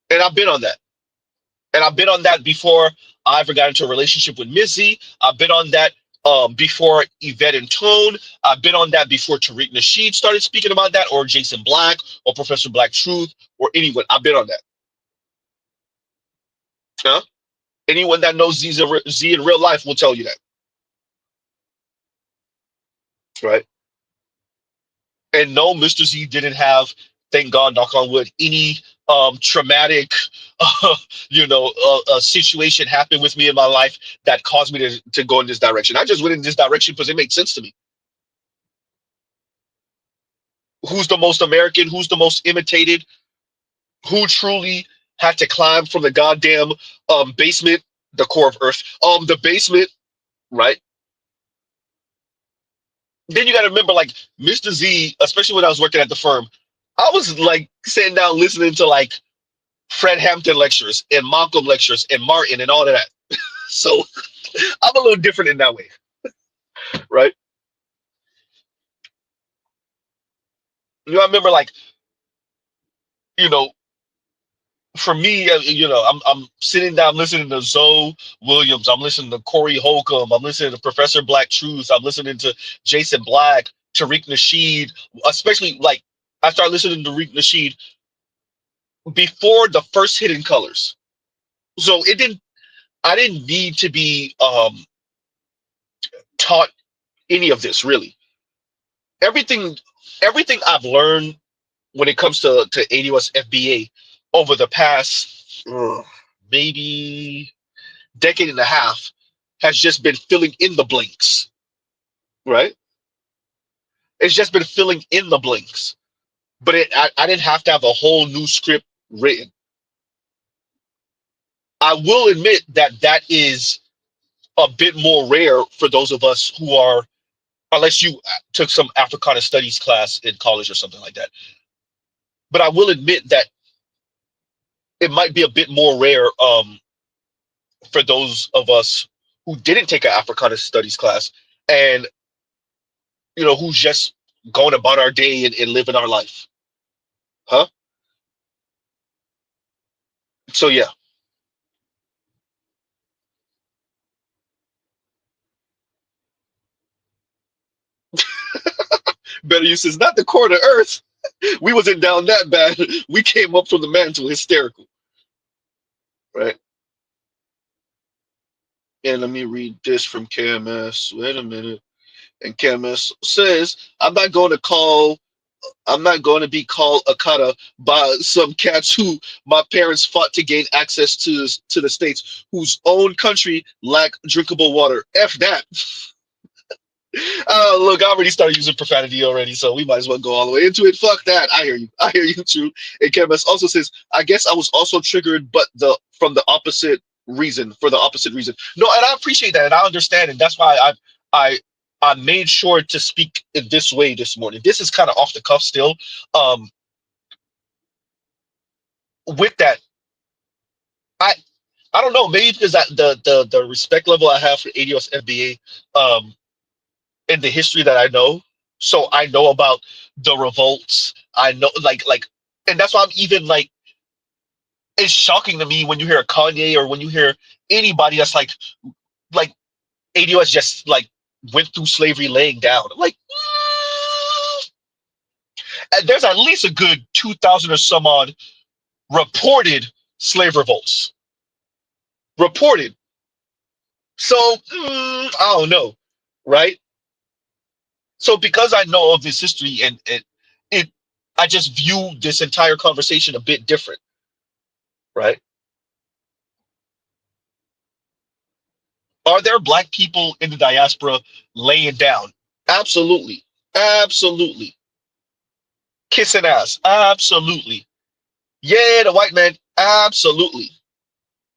And I've been on that. And I've been on that before I ever got into a relationship with Missy. I've been on that before Yvette and Tone. I've been on that before Tariq Nasheed started speaking about that, or Jason Black, or Professor Black Truth, or anyone. I've been on that. Huh? Anyone that knows Z in real life will tell you that. Right? And no, Mr. Z didn't have, thank God, knock on wood, any traumatic, situation happen with me in my life that caused me to go in this direction. I just went in this direction because it made sense to me. Who's the most American? Who's the most imitated? Who truly had to climb from the goddamn basement, the core of Earth, the basement, right? Then you got to remember, like Mr. Z, especially when I was working at the firm, I was like sitting down listening to like Fred Hampton lectures and Malcolm lectures and Martin and all of that. So I'm a little different in that way, right? I remember like, you know, for me, I'm sitting down listening to Zoe Williams. I'm listening to Corey Holcomb. I'm listening to Professor Black Truth. I'm listening to Jason Black, Tariq Nasheed, especially like I started listening to Tariq Nasheed before the first Hidden Colors. So I didn't need to be taught any of this really. Everything everything I've learned when it comes to ADOS FBA over the past maybe decade and a half has just been filling in the blanks, right? It's just been filling in the blanks. But I didn't have to have a whole new script written. I will admit that that is a bit more rare for those of us who are, unless you took some Africana studies class in college or something like that. But I will admit that it might be a bit more rare for those of us who didn't take an Africana studies class and who's just going about our day and living our life, huh? So yeah, better use is not the core of Earth. We wasn't down that bad. We came up from the mantle, hysterical, right? And let me read this from KMS. Wait a minute. And KMS says, I'm not going to be called a cutter by some cats who my parents fought to gain access to the states whose own country lack drinkable water. F that. Look, I already started using profanity already, so we might as well go all the way into it. Fuck that. I hear you. I hear you too. And KMS also says, I guess I was also triggered, but from the opposite reason, for the opposite reason. No, and I appreciate that, and I understand, and that's why I I made sure to speak in this way this morning. This is kind of off the cuff still. Um, with that, I I don't know, maybe because the respect level I have for ADOS FBA, and the history that I know. So I know about the revolts. I know and that's why I'm even like, it's shocking to me when you hear a Kanye or when you hear anybody that's like ADOS just like went through slavery laying down. I'm like, And there's at least a good 2,000 or some odd reported slave revolts. Reported. So I don't know, right? So because I know of this history and it I just view this entire conversation a bit different, right? Are there black people in the diaspora laying down? Absolutely. Absolutely. Kissing ass. Absolutely. Yeah, the white man. Absolutely.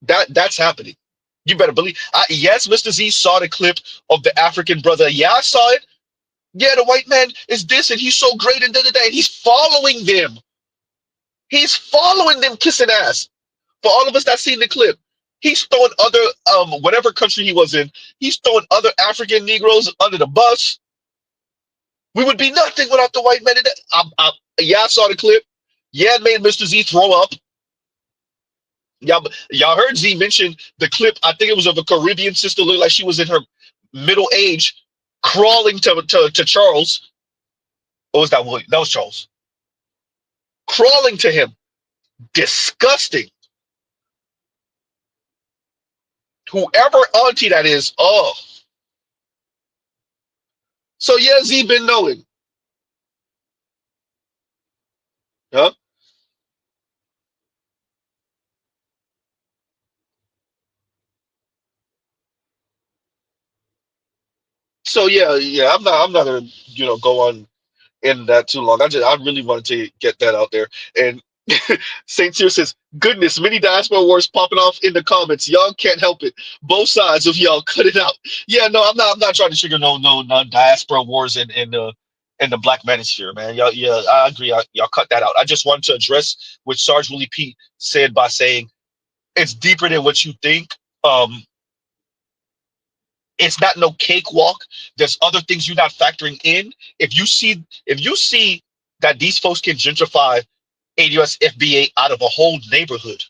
That's happening. You better believe. Yes, Mr. Z saw the clip of the African brother. Yeah, I saw it. Yeah, the white man is this and he's so great and da da da. And he's following them. He's following them kissing ass. For all of us that seen the clip, he's throwing other whatever country he was in, he's throwing other African Negroes under the bus. We would be nothing without the white man. Yeah, I saw the clip. Yeah, it made Mr. Z throw up. Y'all heard Z mention the clip. I think it was of a Caribbean sister, looked like she was in her middle age, crawling to Charles. Or was that William? That was Charles. Crawling to him. Disgusting. Whoever auntie that is, oh. So yeah, Z been knowing. Huh? So yeah, I'm not gonna, go on in that too long. I really wanted to get that out there. And Saint Cyr says, goodness, many diaspora wars popping off in the comments. Y'all can't help it. Both sides of y'all cut it out. Yeah, no, I'm not trying to trigger no diaspora wars in the black manosphere, man. Y'all, yeah, I agree. Y'all cut that out. I just wanted to address what Sarge Willie Pete said by saying it's deeper than what you think. Um, it's not no cakewalk. There's other things you're not factoring in. If you see that these folks can gentrify ADUS FBA out of a whole neighborhood,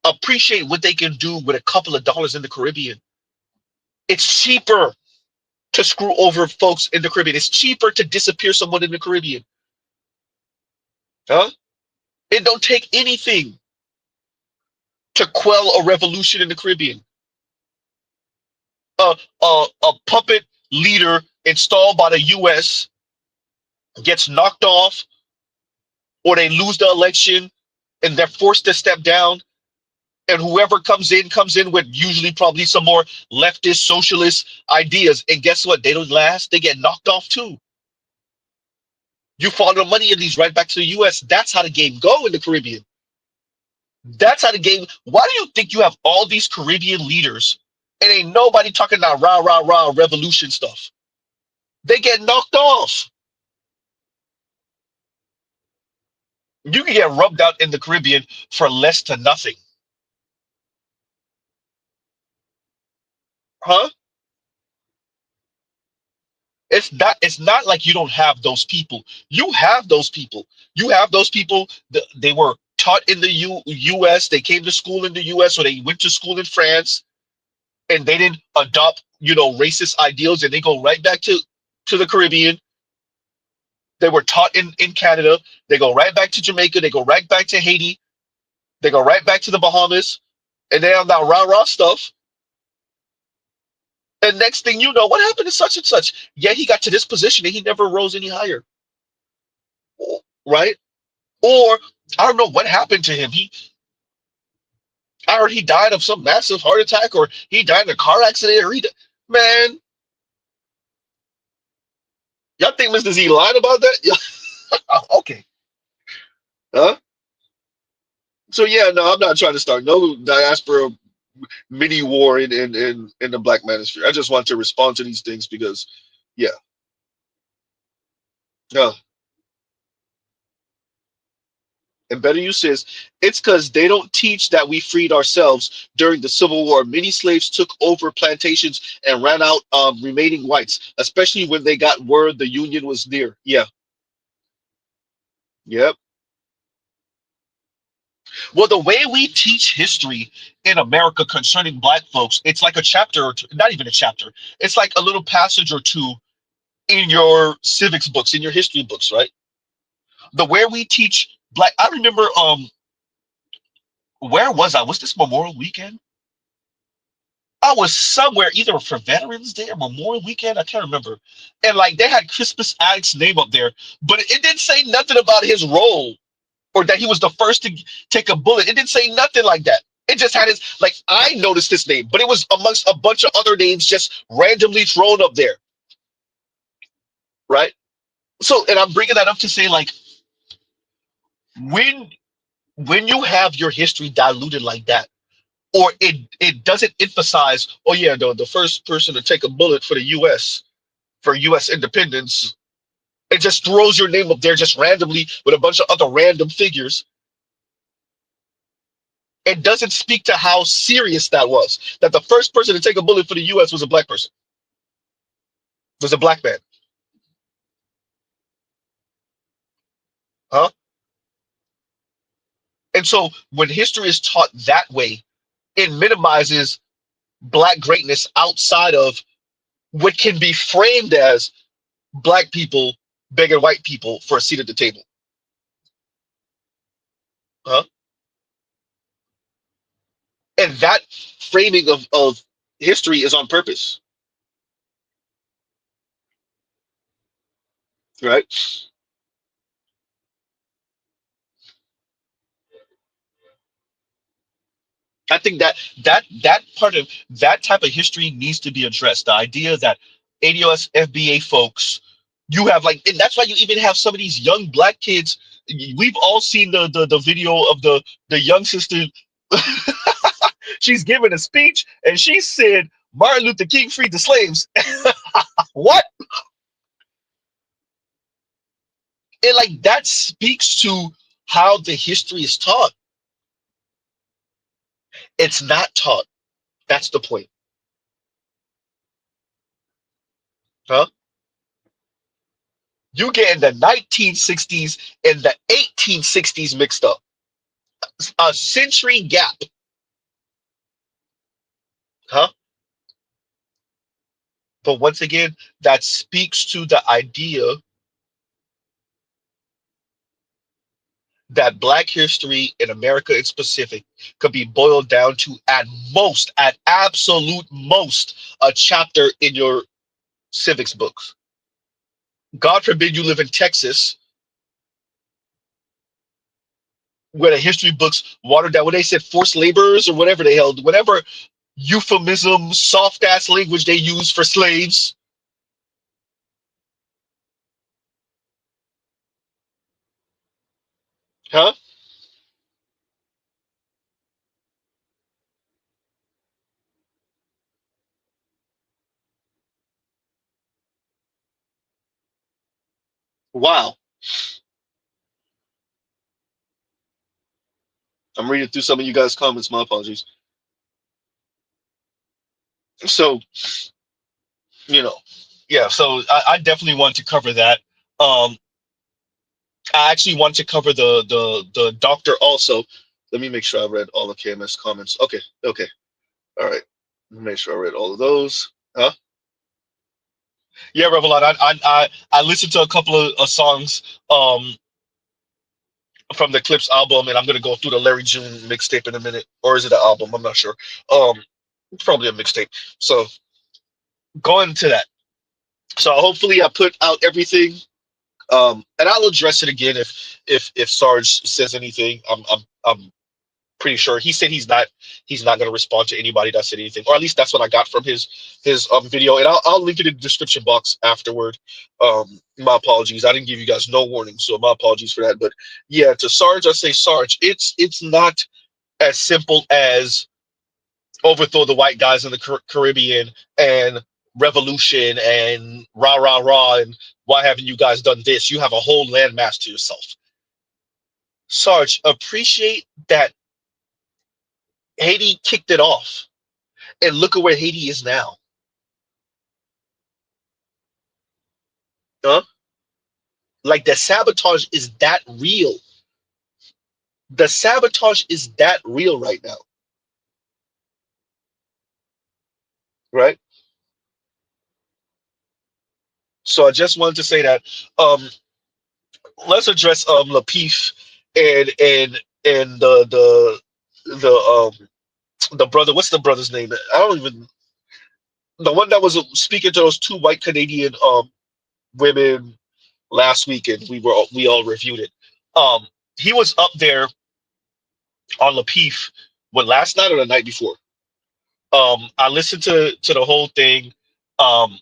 appreciate what they can do with a couple of dollars in the Caribbean. It's cheaper to screw over folks in the Caribbean. It's cheaper to disappear someone in the Caribbean. Huh? It don't take anything to quell a revolution in the Caribbean. A puppet leader installed by the US gets knocked off, or they lose the election and they're forced to step down, and whoever comes in with usually probably some more leftist socialist ideas, and guess what, they don't last, they get knocked off too. You follow the money and these right back to the US. That's how the game go in the Caribbean. That's how the game. Why do you think you have all these Caribbean leaders and ain't nobody talking about rah rah rah revolution stuff? They get knocked off. You can get rubbed out in the Caribbean for less to nothing. Huh? It's not like you don't have those people. You have those people. You have those people. They were taught in the US. They came to school in the US, or they went to school in France, and they didn't adopt, racist ideals, and they go right back to the Caribbean. They were taught in Canada. They go right back to Jamaica. They go right back to Haiti. They go right back to the Bahamas, and they have that rah rah stuff. And next thing you know, what happened to such and such? Yeah, he got to this position and he never rose any higher, right? Or I don't know what happened to him. I heard he died of some massive heart attack, or he died in a car accident, or man, y'all think Mr. Z lied about that? Okay. Huh? So yeah, no, I'm not trying to start no diaspora mini war in the black manosphere. I just want to respond to these things because, yeah, yeah. And Better You says it's because they don't teach that we freed ourselves during the Civil War. Many slaves took over plantations and ran out remaining whites, especially when they got word the Union was near. Yeah, yep. Well, the way we teach history in America concerning black folks, it's like a chapter or two, not even a chapter. It's like a little passage or two in your civics books, in your history books, right? The where we teach black. I remember where was I? Was this Memorial Weekend? I was somewhere either for Veterans Day or Memorial Weekend. I can't remember. And like they had Crispus Attucks' name up there, but it didn't say nothing about his role or that he was the first to take a bullet. It didn't say nothing like that. It just had his, like, I noticed his name, but it was amongst a bunch of other names just randomly thrown up there, right? So, and I'm bringing that up to say, like, when when you have your history diluted like that, or it doesn't emphasize, oh yeah, the first person to take a bullet for the U.S. for U.S. independence, it just throws your name up there just randomly with a bunch of other random figures. It doesn't speak to how serious that was. That the first person to take a bullet for the U.S. was a black person, was a black man, huh? And so when history is taught that way, it minimizes black greatness outside of what can be framed as black people begging white people for a seat at the table, huh? And that framing of history is on purpose, right? I think that part of that type of history needs to be addressed. The idea that ADOS FBA folks, you have like, and that's why you even have some of these young black kids. We've all seen the video of the young sister. She's giving a speech and she said Martin Luther King freed the slaves. What? And like that speaks to how the history is taught. It's not taught. That's the point, huh? You getting the 1960s and the 1860s mixed up. A century gap, huh? But once again, that speaks to the idea that Black history in America in specific could be boiled down to at most, at absolute most, a chapter in your civics books. God forbid you live in Texas where the history books watered down, when they said forced laborers or whatever they held, whatever euphemism, soft ass language they use for slaves, huh? Wow. I'm reading through some of you guys' comments. My apologies. So, you know, yeah. So I definitely want to cover that. Um, I actually want to cover the doctor also. Let me make sure I read all the KMS comments. Okay, okay, all right. Let me make sure I read all of those. Huh? Yeah, Revelon. I listened to a couple of songs from the Clips album, and I'm gonna go through the Larry June mixtape in a minute, or is it an album? I'm not sure. It's probably a mixtape. So going to that. So hopefully I put out everything. And I'll address it again if Sarge says anything. I'm pretty sure he said he's not going to respond to anybody that said anything, or at least that's what I got from his video. And I'll link it in the description box afterward. My apologies, I didn't give you guys no warning, so my apologies for that. But yeah, to Sarge, I say Sarge, it's not as simple as overthrow the white guys in the Caribbean and revolution and rah rah rah and why haven't you guys done this? You have a whole landmass to yourself. Sarge, appreciate that Haiti kicked it off, and look at where Haiti is now. Huh? Like the sabotage is that real. The sabotage is that real right now, right? So I just wanted to say that um, let's address Lapeef and the brother. What's the brother's name? I don't even, the one that was speaking to those two white Canadian women last weekend. We all reviewed it. Um, he was up there on Lapeef, what, last night or the night before. I listened to the whole thing. Um,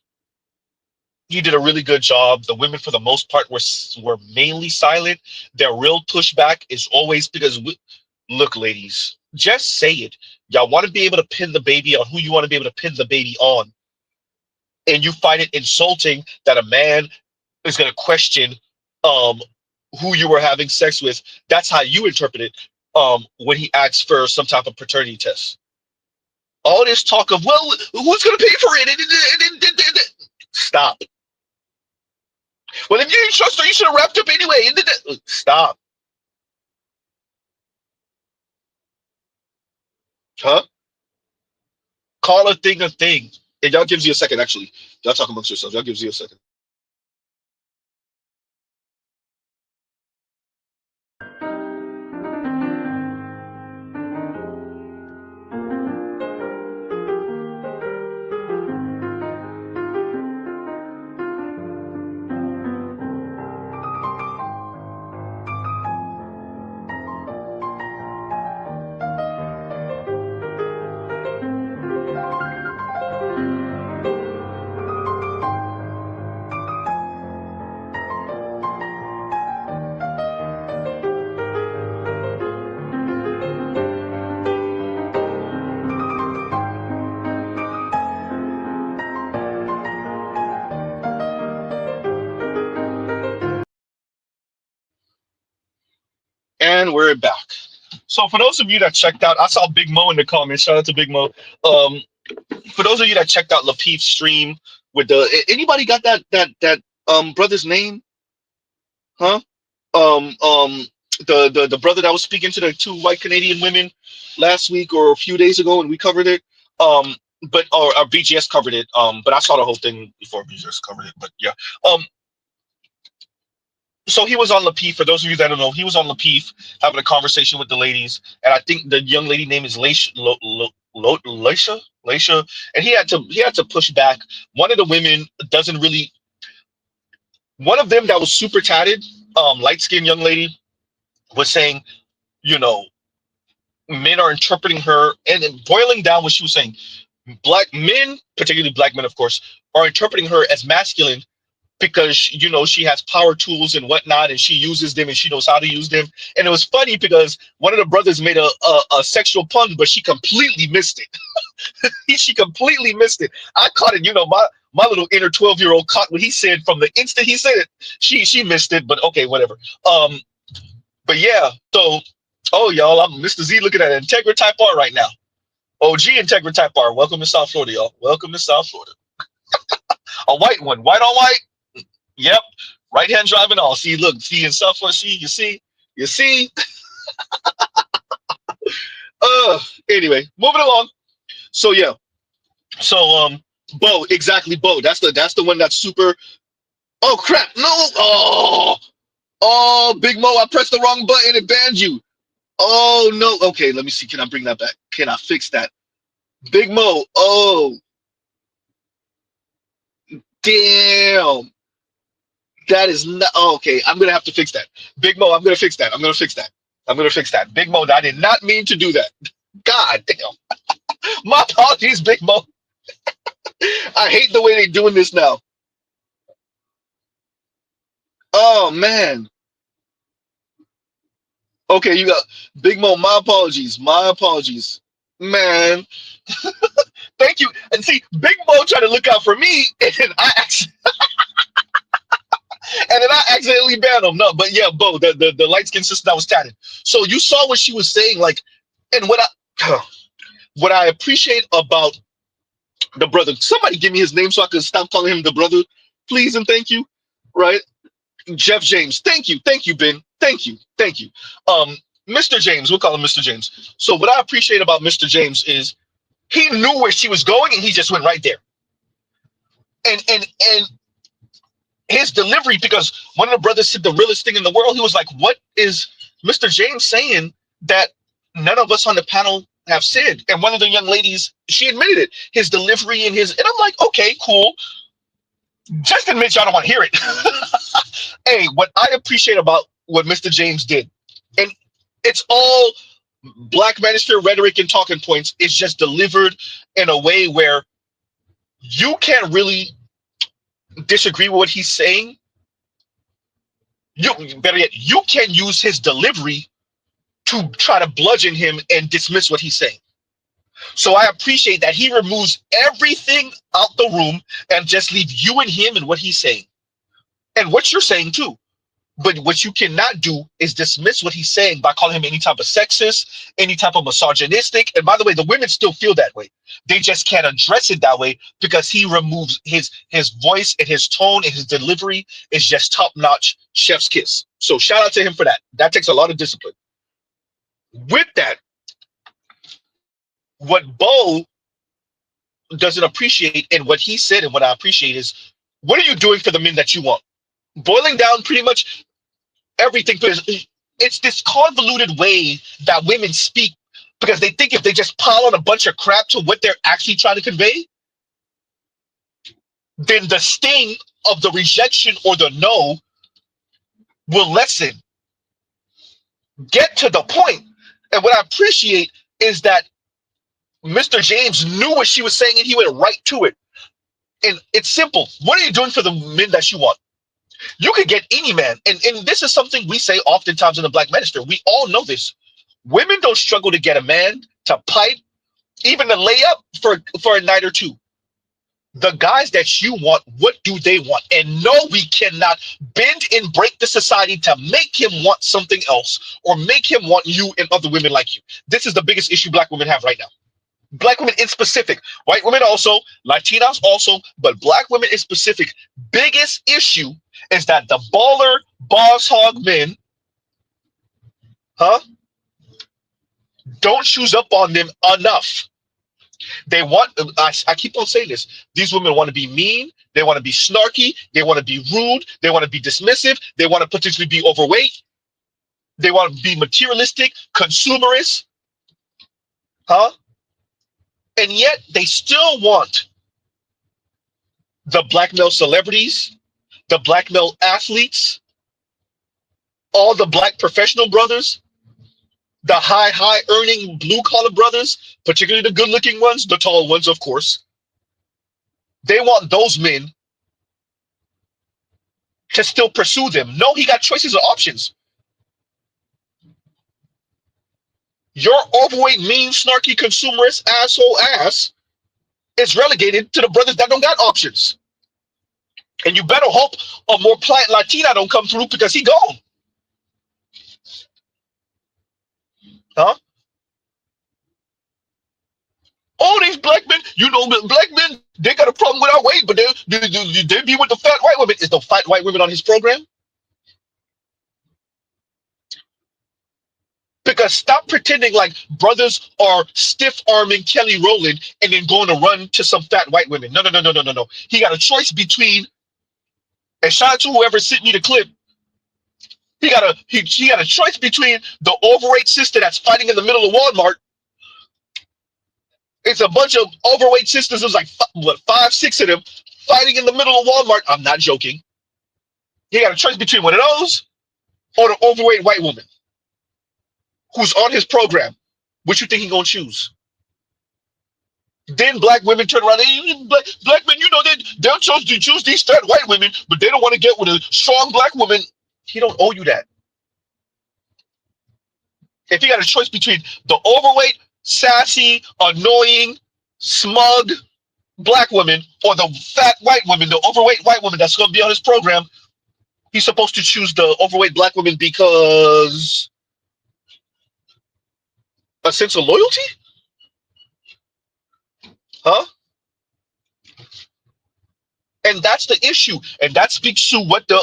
he did a really good job. The women, for the most part, were mainly silent. Their real pushback is always because, look, ladies, just say it. Y'all want to be able to pin the baby on who you want to be able to pin the baby on, and you find it insulting that a man is going to question um, who you were having sex with. That's how you interpret it when he asks for some type of paternity test. All this talk of, well, who's going to pay for it? Stop. Well, if you didn't trust her, you should have wrapped up anyway. Stop. Huh? Call a thing a thing. And y'all gives you a second, actually. Y'all talk amongst yourselves. Y'all gives you a second. And we're back. So for those of you that checked out, I saw Big Mo in the comments. Shout out to Big Mo. Um, for those of you that checked out Lapeef's stream with anybody got that brother's name? Huh? The brother that was speaking to the two white Canadian women last week or a few days ago, and we covered it. But or BGS covered it. But I saw the whole thing before BGS covered it. But yeah. Um, so he was on Lapeef. For those of you that don't know, he was on Lapeef having a conversation with the ladies, and I think the young lady name is Laisha, and he had to push back. One of the women doesn't really. One of them that was super tatted, light skinned young lady was saying, you know, men are interpreting her, and then boiling down what she was saying, black men, particularly black men, of course, are interpreting her as masculine because she has power tools and whatnot, and she uses them and she knows how to use them. And it was funny because one of the brothers made a sexual pun, but she completely missed it. She completely missed it. I caught it. My little inner 12-year-old caught what he said from the instant he said it. She missed it, but okay, whatever. But yeah, so, oh, y'all, I'm Mr. Z looking at Integra Type R right now. OG Integra Type R. Welcome to South Florida, y'all. Welcome to South Florida. A white one, white on white. Yep, right hand driving all. See, look, see in South Florida. See, you see. Anyway, moving along. So yeah, so Bo, exactly, Bo. That's the one that's super. Oh crap! No! Oh, Big Mo, I pressed the wrong button. It banned you. Oh no. Okay, let me see. Can I bring that back? Can I fix that? Big Mo. Oh, damn. That is not okay. I'm gonna have to fix that. Big Mo, I'm gonna fix that. I'm gonna fix that. I'm gonna fix that. Big Mo, I did not mean to do that. God damn. My apologies, Big Mo. I hate the way they're doing this now. Oh man. Okay, you got Big Mo. My apologies. My apologies. Man. Thank you. And see, Big Mo trying to look out for me, and then I accidentally banned him. No, but yeah, Bo, the light skinned sister that was tatted. So you saw what she was saying, like, and what I appreciate about the brother. Somebody give me his name so I can stop calling him the brother, please and thank you. Right, Jeff James. Thank you, Ben. Thank you. Mr. James, we'll call him Mr. James. So what I appreciate about Mr. James is he knew where she was going and he just went right there. And his delivery, because one of the brothers said the realest thing in the world. He was like, "What is Mr. James saying that none of us on the panel have said?" And one of the young ladies, she admitted it. His delivery and his, and I'm like, okay, cool. Just admit y'all don't want to hear it. Hey, what I appreciate about what Mr. James did, and it's all Black manosphere rhetoric and talking points, is just delivered in a way where you can't really disagree with what he's saying. You better yet, you can use his delivery to try to bludgeon him and dismiss what he's saying. So I appreciate that he removes everything out the room and just leave you and him and what he's saying and what you're saying too. But what you cannot do is dismiss what he's saying by calling him any type of sexist, any type of misogynistic. And by the way, the women still feel that way. They just can't address it that way because he removes his voice and his tone and his delivery is just top notch, chef's kiss. So shout out to him for that. That takes a lot of discipline. With that, what Bo doesn't appreciate, and what he said and what I appreciate, is what are you doing for the men that you want? Boiling down pretty much everything, because it's this convoluted way that women speak, because they think if they just pile on a bunch of crap to what they're actually trying to convey, then the sting of the rejection or the no will lessen. Get to the point. And what I appreciate is that Mr. James knew what she was saying and he went right to it. And it's simple. What are you doing for the men that you want? You could get any man. And this is something we say oftentimes in the Black Minister. We all know this. Women don't struggle to get a man to pipe, even to lay up for a night or two. The guys that you want, what do they want? And no, we cannot bend and break the society to make him want something else or make him want you and other women like you. This is the biggest issue Black women have right now. Black women in specific, white women also, Latinas also, but Black women in specific, biggest issue is that the baller, boss hog men, don't choose up on them enough. They want, I keep on saying this, these women want to be mean, they want to be snarky, they want to be rude, they want to be dismissive, they want to potentially be overweight, they want to be materialistic, consumerist, and yet they still want the Black male celebrities, the Black male athletes, all the Black professional brothers, the high earning blue collar brothers, particularly the good looking ones, the tall ones, of course. They want those men to still pursue them. No, he got choices of options. Your overweight, mean, snarky, consumerist, asshole ass is relegated to the brothers that don't got options. And you better hope a more pliant Latina don't come through, because he gone. All these Black men, Black men, they got a problem with our weight, but they be with the fat white women. Is the fat white women on his program? Because stop pretending like brothers are stiff-arming Kelly Rowland and then going to run to some fat white women. No. He got a choice between, and shout out to whoever sent me the clip, he got a choice between the overweight sister that's fighting in the middle of Walmart. It's a bunch of overweight sisters. It was like, what, 5, 6 of them fighting in the middle of Walmart. I'm not joking. He got a choice between one of those or the overweight white woman who's on his program. Which you think he gonna choose? Then Black women turn around. Black men, they'll choose these fat white women, but they don't want to get with a strong Black woman. He don't owe you that. If you got a choice between the overweight, sassy, annoying, smug Black woman or the fat white woman, the overweight white woman that's going to be on his program, he's supposed to choose the overweight Black woman because a sense of loyalty? And that's the issue. And that speaks to what the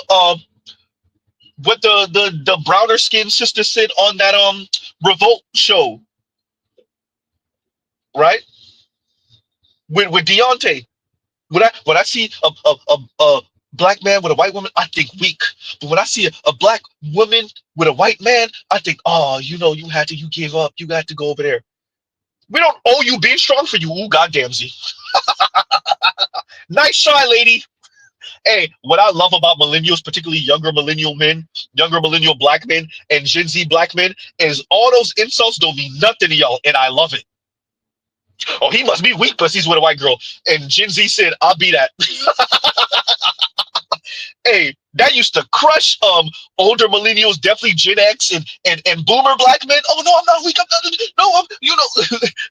browner skinned sister said on that Revolt show, right? With Deontay. When I see a black man with a white woman, I think weak. But when I see a black woman with a white man, I think, oh, you gave up. You got to go over there. We don't owe you being strong for you. Ooh, goddamn Z. Nice try, lady. Hey, what I love about millennials, particularly younger millennial men, younger millennial black men, and Gen Z black men, is all those insults don't mean nothing to y'all, and I love it. Oh, he must be weak because he's with a white girl. And Gen Z said, I'll be that. Hey, that used to crush older millennials, definitely Gen X and boomer black men. Oh no, I'm not weak. I'm not. No,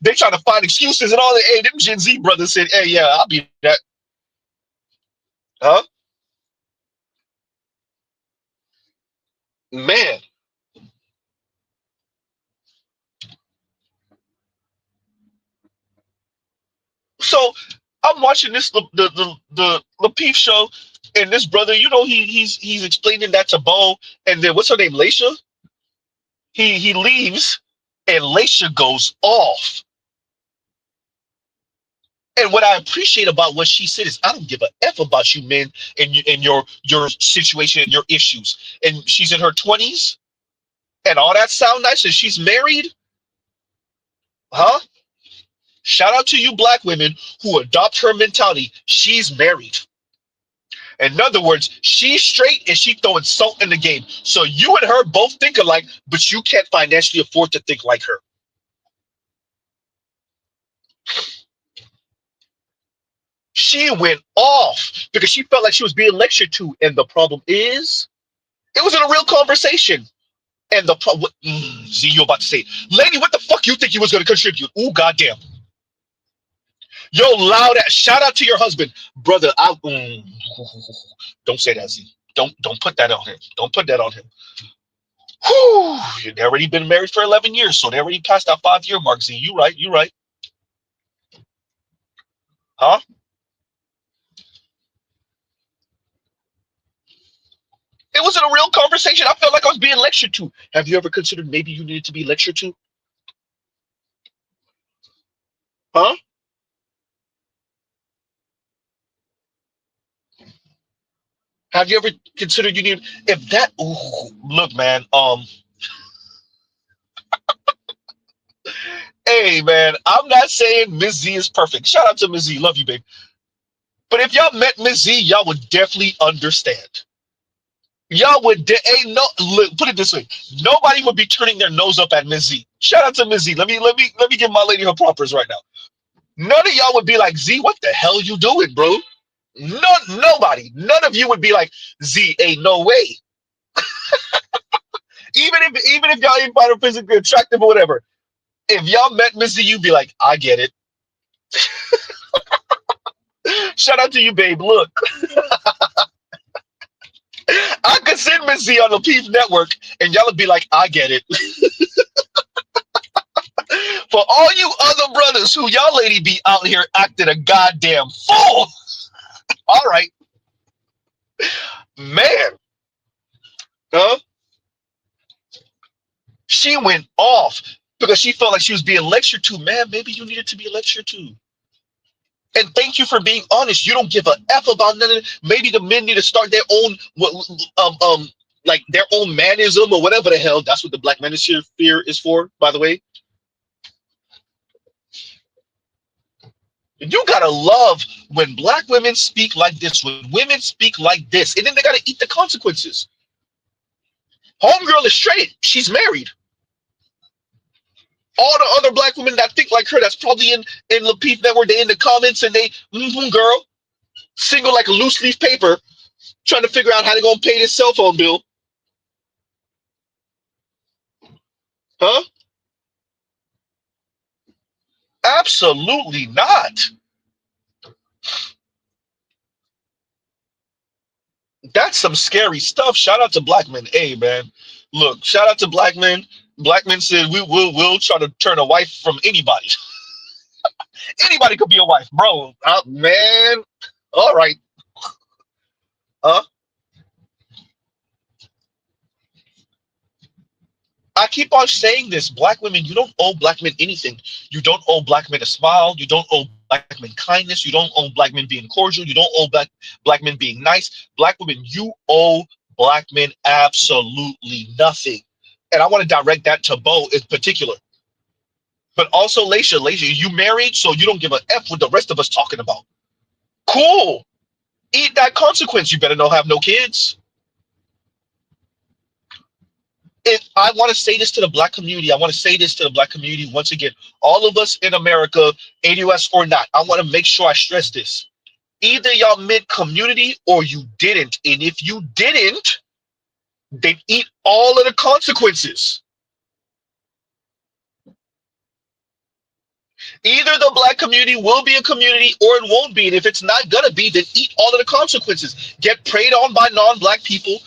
they trying to find excuses and all that. Hey, them Gen Z brothers said, hey, yeah, I'll be that. Huh? Man. So I'm watching this the Lapeef show, and this brother, he's explaining that to Bo, and then what's her name, Laisha? He leaves, and Laisha goes off. And what I appreciate about what she said is, I don't give a f about you men and your situation and your issues. And she's in her 20s, and all that sound nice, and she's married, huh? Shout out to you black women who adopt her mentality. She's married. In other words, she's straight and she throwing salt in the game. So you and her both think alike, but you can't financially afford to think like her. She went off because she felt like she was being lectured to. And the problem is, it wasn't a real conversation. And the problem, see, you about to say, lady, what the fuck you think you was going to contribute? Ooh, goddamn. Yo, loud ass, shout out to your husband. Brother, don't say that, Z. Don't put that on him. Don't put that on him. Whew, you'd already been married for 11 years, so they already passed that 5-year mark, Z. You right, you right. Huh? It wasn't a real conversation. I felt like I was being lectured to. Have you ever considered maybe you needed to be lectured to? Huh? Have you ever considered you need if that look, man, hey man, I'm not saying Miss Z is perfect. Shout out to Miss Z, love you, babe. But if y'all met Miss Z, y'all would definitely understand. Y'all would ain't no look, put it this way. Nobody would be turning their nose up at Miss Z. Shout out to Miss Z. Let me give my lady her propers right now. None of y'all would be like, Z, what the hell you doing, bro? Nobody. None of you would be like, Z, ain't no way. Even if y'all ain't find her physically attractive or whatever. If y'all met Miss Z, you'd be like, I get it. Shout out to you, babe. Look, I could send Miss Z on the Peace Network, and y'all would be like, I get it. For all you other brothers who y'all lady be out here acting a goddamn fool. All right, man. Huh? She went off because she felt like she was being lectured to. Man, maybe you needed to be lectured to. And thank you for being honest. You don't give a f about nothing. Maybe the men need to start their own, like their own manism or whatever the hell. That's what the Black Manosphere is for, by the way. You gotta love when black women speak like this, when women speak like this, and then they gotta eat the consequences. Homegirl is straight. She's married. All the other black women that think like her, that's probably in Lapeef Network, they in the comments and they, girl, single like a loose leaf paper, trying to figure out how they're gonna pay this cell phone bill. Huh? Absolutely not. That's some scary stuff. Shout out to black men. Hey man, look, shout out to black men. Black men said we'll try to turn a wife from anybody. Anybody could be a wife, bro. Man. All right. Huh? I keep on saying this. Black women, you don't owe black men anything. You don't owe black men a smile. You don't owe black men kindness. You don't owe black men being cordial. You don't owe black men being nice. Black women, you owe black men absolutely nothing. And I want to direct that to Bo in particular. But also Laisha, you married, so you don't give a F what the rest of us talking about. Cool. Eat that consequence. You better not have no kids. If I want to say this to the black community, I want to say this to the black community once again. All of us in America, ADOS or not, I want to make sure I stress this. Either y'all meant community or you didn't. And if you didn't, then eat all of the consequences. Either the black community will be a community or it won't be. And if it's not going to be, then eat all of the consequences. Get preyed on by non-black people.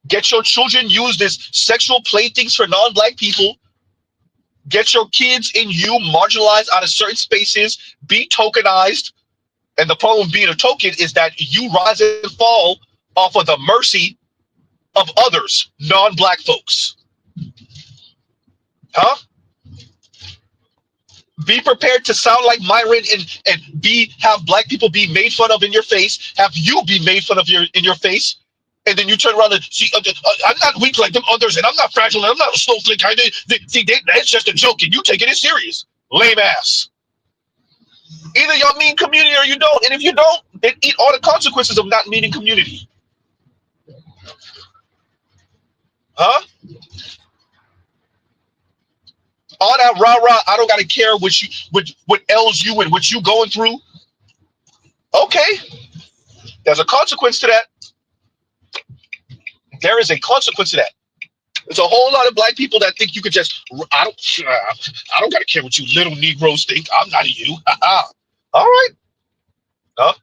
Get your children used as sexual playthings for non-black people. Get your kids and you marginalized out of certain spaces. Be tokenized. And the problem with being a token is that you rise and fall off of the mercy of others, non-black folks. Huh? Be prepared to sound like Myron and have black people be made fun of in your face, have you be made fun of in your face, and then you turn around and see, I'm not weak like them others, and I'm not fragile, and I'm not a snowflake. It's just a joke, and you taking it serious. Lame ass. Either y'all mean community or you don't, and if you don't, then eat all the consequences of not meaning community. Huh? All that rah-rah, I don't gotta care what ails you and what you going through. Okay. There's a consequence to that. There is a consequence to that. There's a whole lot of black people that think you could just, I don't gotta care what you little Negroes think. I'm not a you. All right. Huh?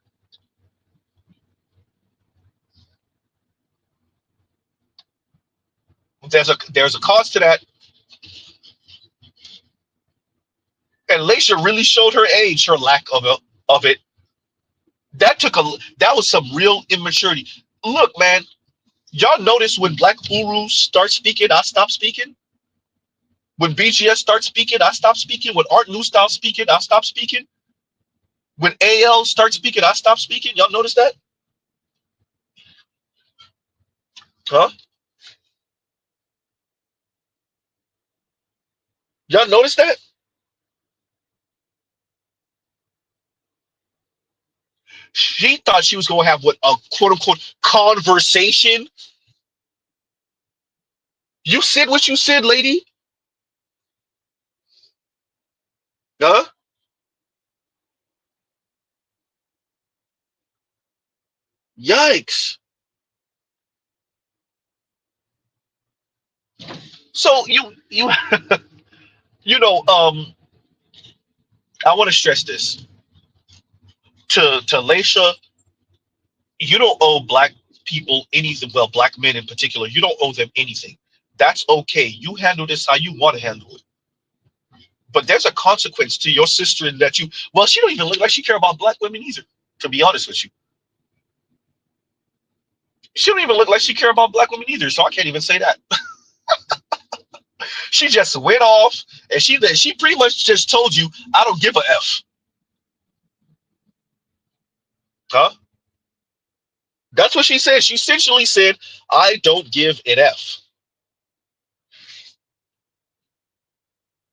There's a cost to that. And Laisha really showed her age, her lack of it. That was some real immaturity. Look, man, y'all notice when Black Gurus start speaking, I stop speaking. When BGS starts speaking, I stop speaking. When Art New Style speaking, I stop speaking. When AL starts speaking, I stop speaking. Y'all notice that? Huh? Y'all notice that? She thought she was going to have what a quote unquote conversation. You said what you said, lady. Huh? Yikes. So you you know, I want to stress this to Laisha. You don't owe black people anything. Well, black men in particular, you don't owe them anything. That's okay. You handle this how you want to handle it. But there's a consequence to your sister in that well, she don't even look like she care about black women either, to be honest with you. She don't even look like she care about black women either, so I can't even say that. She just went off and she pretty much just told you, I don't give a F. Huh? That's what she said. She essentially said, I don't give an F.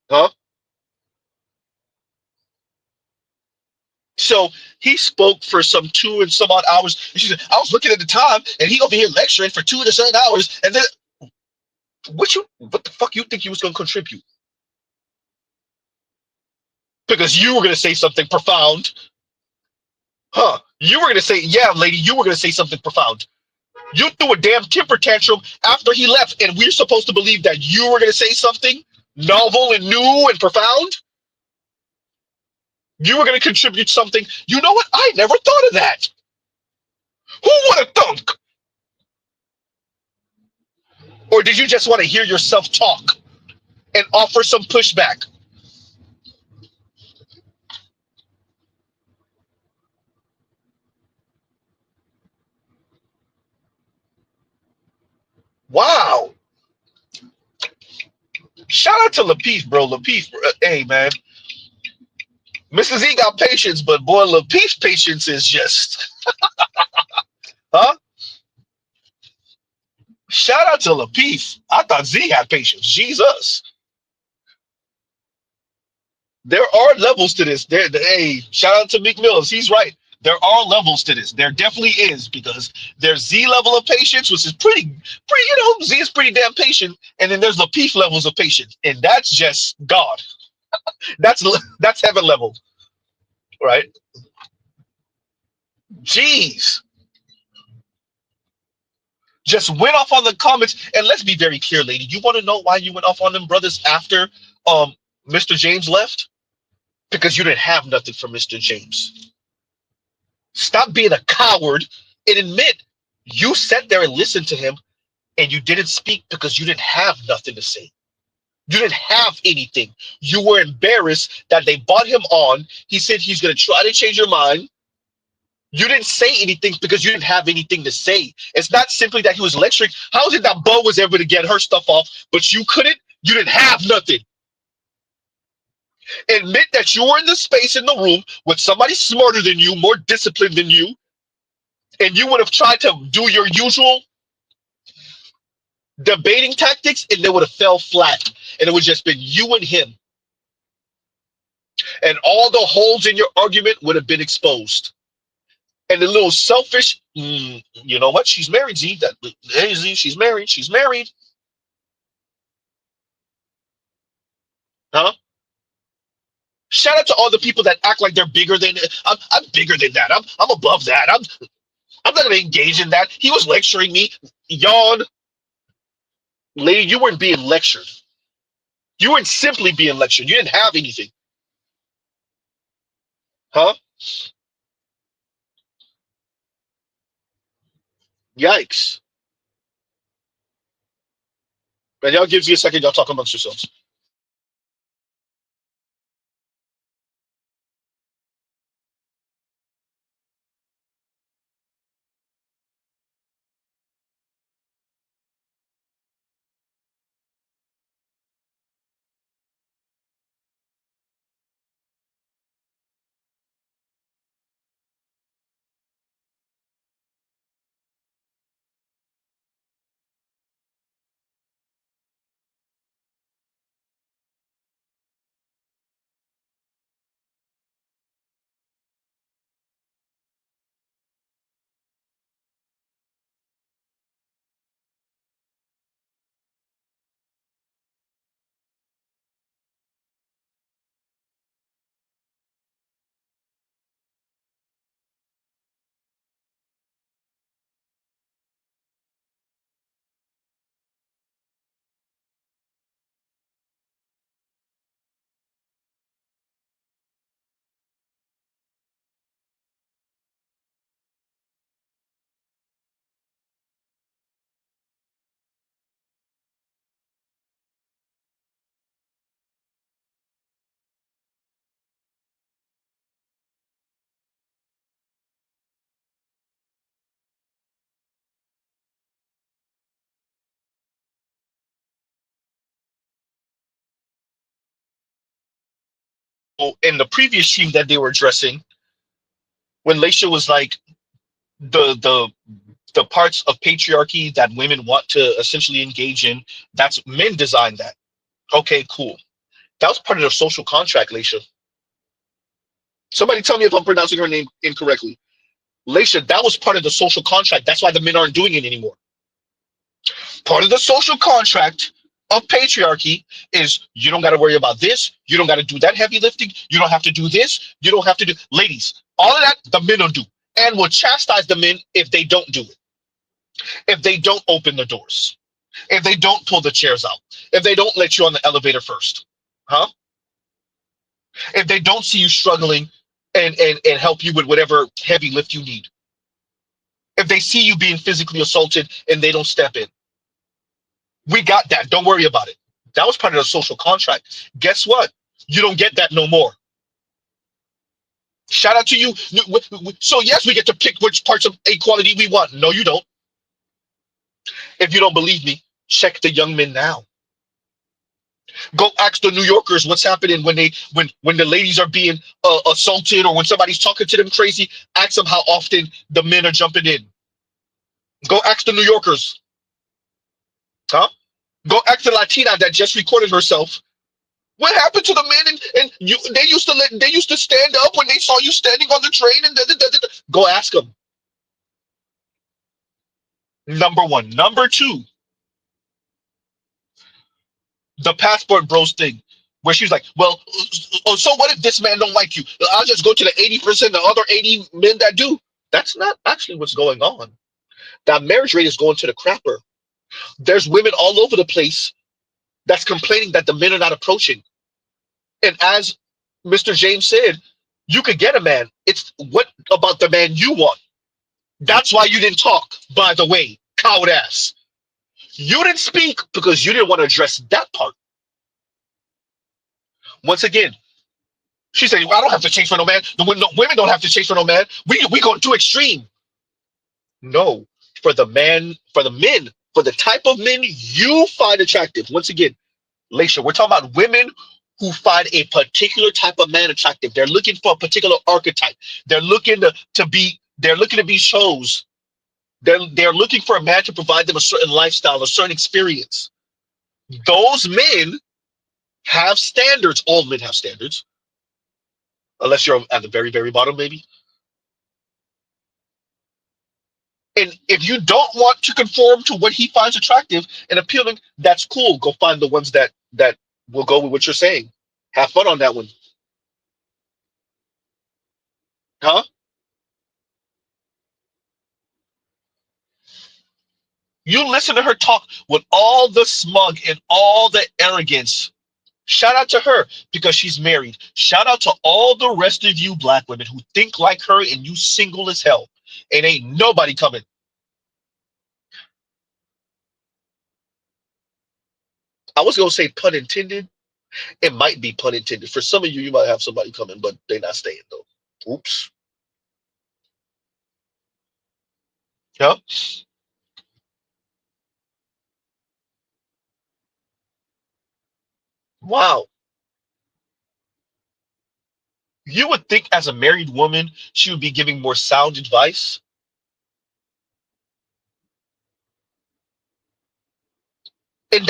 Huh? So he spoke for some 2 and some odd hours. And she said, I was looking at the time and he over here lecturing for 2 to 7 hours. And then what the fuck you think you was gonna contribute? Because you were gonna say something profound. Huh? You were gonna say, yeah, lady, you were gonna say something profound. You threw a damn temper tantrum after he left, and we're supposed to believe that you were gonna say something novel and new and profound? You were gonna contribute something. You know what? I never thought of that. Who would have thunk? Or did you just want to hear yourself talk and offer some pushback? Wow. Shout out to Lapeef, bro. Lapeef, hey, man. Mr. Z got patience, but boy, Lapeef's patience is just, huh? Shout out to Lapeef. I thought Z had patience. Jesus. There are levels to this. Hey, shout out to Meek Mills. He's right. There are levels to this. There definitely is, because there's Z level of patience, which is pretty. Z is pretty damn patient, and then there's the Lapeef levels of patience, and that's just God. That's heaven level, right? Jeez, just went off on the comments, and let's be very clear, lady. You want to know why you went off on them brothers after um Mr. James left? Because you didn't have nothing from Mr. James. Stop being a coward and admit you sat there and listened to him and you didn't speak because you didn't have nothing to say. You didn't have anything. You were embarrassed that they bought him on. He said he's going to try to change your mind. You didn't say anything because you didn't have anything to say. It's not simply that he was lecturing. How is it that Bo was able to get her stuff off, but you couldn't? You didn't have nothing. Admit that you were in the space in the room with somebody smarter than you, more disciplined than you, and you would have tried to do your usual debating tactics, and they would have fell flat, and it would just been you and him, and all the holes in your argument would have been exposed. And the little selfish, you know what? She's married, Z. Hey, Z, she's married. She's married, huh? Shout out to all the people that act like they're bigger than. I'm bigger than that. I'm above that. I'm not gonna engage in that. He was lecturing me. Yawn, lady. You weren't being lectured. You weren't simply being lectured. You didn't have anything, huh? Yikes. And y'all gives you a second. Y'all talk amongst yourselves. So in the previous stream that they were addressing, when Leisha was like the the parts of patriarchy that women want to essentially engage in, that's men designed that. Okay, cool. That was part of the social contract, Leisha. Somebody tell me if I'm pronouncing her name incorrectly. Leisha, that was part of the social contract. That's why the men aren't doing it anymore. Part of the social contract of patriarchy is you don't got to worry about this. You don't got to do that heavy lifting. You don't have to do this. You don't have to do. Ladies, all of that the men will do, and will chastise the men if they don't do it, if they don't open the doors, if they don't pull the chairs out, if they don't let you on the elevator first, huh? If they don't see you struggling and help you with whatever heavy lift you need, if they see you being physically assaulted and they don't step in, we got that. Don't worry about it. That was part of the social contract. Guess what? You don't get that no more. Shout out to you. So yes, we get to pick which parts of equality we want. No, you don't. If you don't believe me, check the young men now. Go ask the New Yorkers what's happening when when the ladies are being assaulted, or when somebody's talking to them crazy. Ask them how often the men are jumping in. Go ask the New Yorkers, huh? Go ask the Latina that just recorded herself. What happened to the men? And you, they used to stand up when they saw you standing on the train. And go ask them. Number one. Number two, the passport bros thing, where she's like, well, oh, so what if this man don't like you? I'll just go to the 80%, the other 80 men that do. That's not actually what's going on. That marriage rate is going to the crapper. There's women all over the place that's complaining that the men are not approaching. And as Mr. James said, you could get a man. It's what about the man you want? That's why you didn't talk, by the way, coward ass. You didn't speak because you didn't want to address that part. Once again, she said, well, I don't have to chase for no man. The women don't have to chase for no man. We go too extreme. No, for the man, for the men, for the type of men you find attractive. Once again, Laisha, we're talking about women who find a particular type of man attractive. They're looking for a particular archetype. They're looking they're looking to be shows. They're looking for a man to provide them a certain lifestyle, a certain experience. Those men have standards. All men have standards, unless you're at the very, very bottom, maybe. And if you don't want to conform to what he finds attractive and appealing, that's cool. Go find the ones that will go with what you're saying. Have fun on that one, huh? You listen to her talk with all the smug and all the arrogance. Shout out to her because she's married. Shout out to all the rest of you black women who think like her and you single as hell. And ain't nobody coming. I was gonna say pun intended. It might be pun intended. For some of you, you might have somebody coming, but they're not staying though. Oops. Yep. Wow. You would think as a married woman, she would be giving more sound advice. And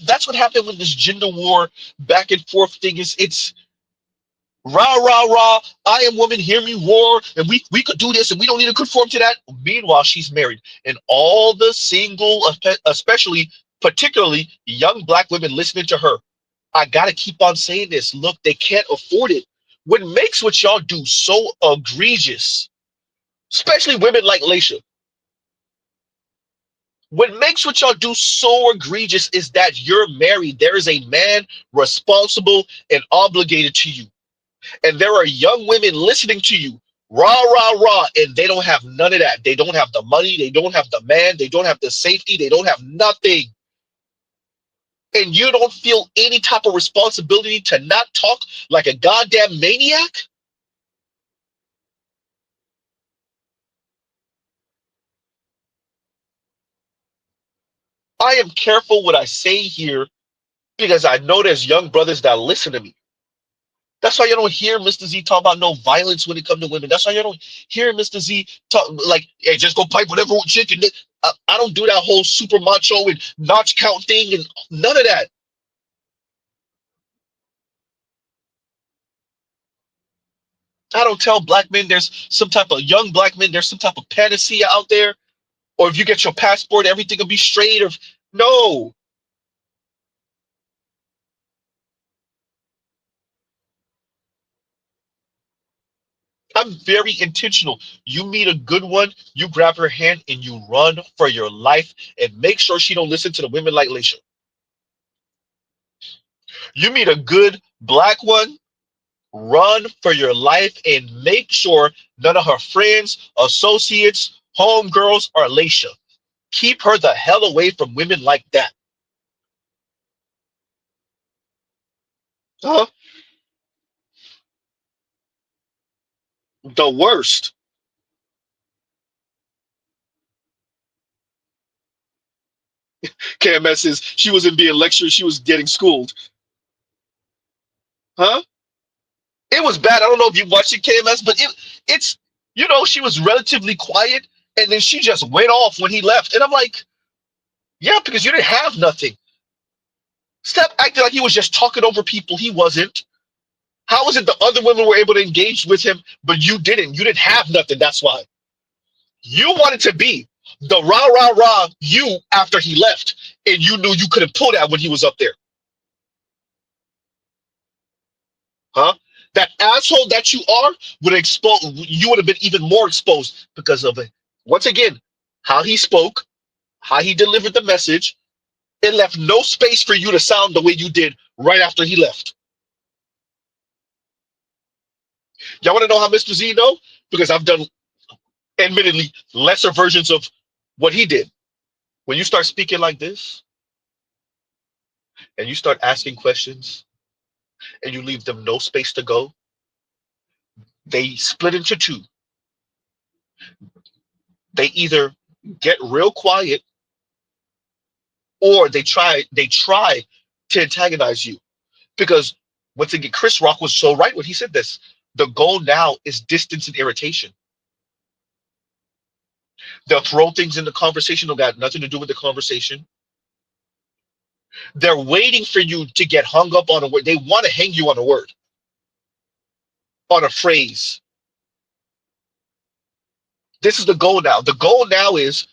that's what happened with this gender war back and forth thing. Is it's rah rah rah, I am woman, hear me roar, and we could do this and we don't need to conform to that. Meanwhile, she's married. And all the single, especially particularly young black women listening to her, I gotta keep on saying this. Look, they can't afford it. What makes what y'all do so egregious, especially women like Laisha, what makes what y'all do so egregious is that you're married. There is a man responsible and obligated to you. And there are young women listening to you, rah, rah, rah, and they don't have none of that. They don't have the money. They don't have the man. They don't have the safety. They don't have nothing. And you don't feel any type of responsibility to not talk like a goddamn maniac? I am careful what I say here because I know there's young brothers that listen to me. That's why you don't hear Mr. Z talk about no violence when it comes to women. That's why you don't hear Mr. Z talk like, hey, just go pipe whatever chick. And I don't do that whole super macho and notch count thing and none of that. I don't tell black men there's some type of young black men, there's some type of panacea out there. Or if you get your passport, everything will be straight. Or no, I'm very intentional. You meet a good one, you grab her hand and you run for your life and make sure she don't listen to the women like Leisha. You meet a good black one, run for your life and make sure none of her friends, associates, homegirls are Leisha. Keep her the hell away from women like that. Huh? The worst. KMS is she wasn't being lectured, she was getting schooled. Huh? It was bad. I don't know if you watched it, KMS, but it's she was relatively quiet, and then she just went off when he left, and I'm like, yeah, because you didn't have nothing. Step acted like he was just talking over people. He wasn't. How is it the other women were able to engage with him, but you didn't? You didn't have nothing. That's why you wanted to be the rah rah rah you after he left, and you knew you couldn't pull that when he was up there, huh? That asshole that you are would expose. You would have been even more exposed because of it. Once again, how he spoke, how he delivered the message. It left no space for you to sound the way you did right after he left. Y'all want to know how Mr. Z know? Because I've done, admittedly, lesser versions of what he did. When you start speaking like this and you start asking questions and you leave them no space to go, they split into two. They either get real quiet or they try to antagonize you. Because once again, Chris Rock was so right when he said this. The goal now is distance and irritation. They'll throw things in the conversation that got nothing to do with the conversation. They're waiting for you to get hung up on a word. They want to hang you on a word, on a phrase. This is the goal now. The goal now is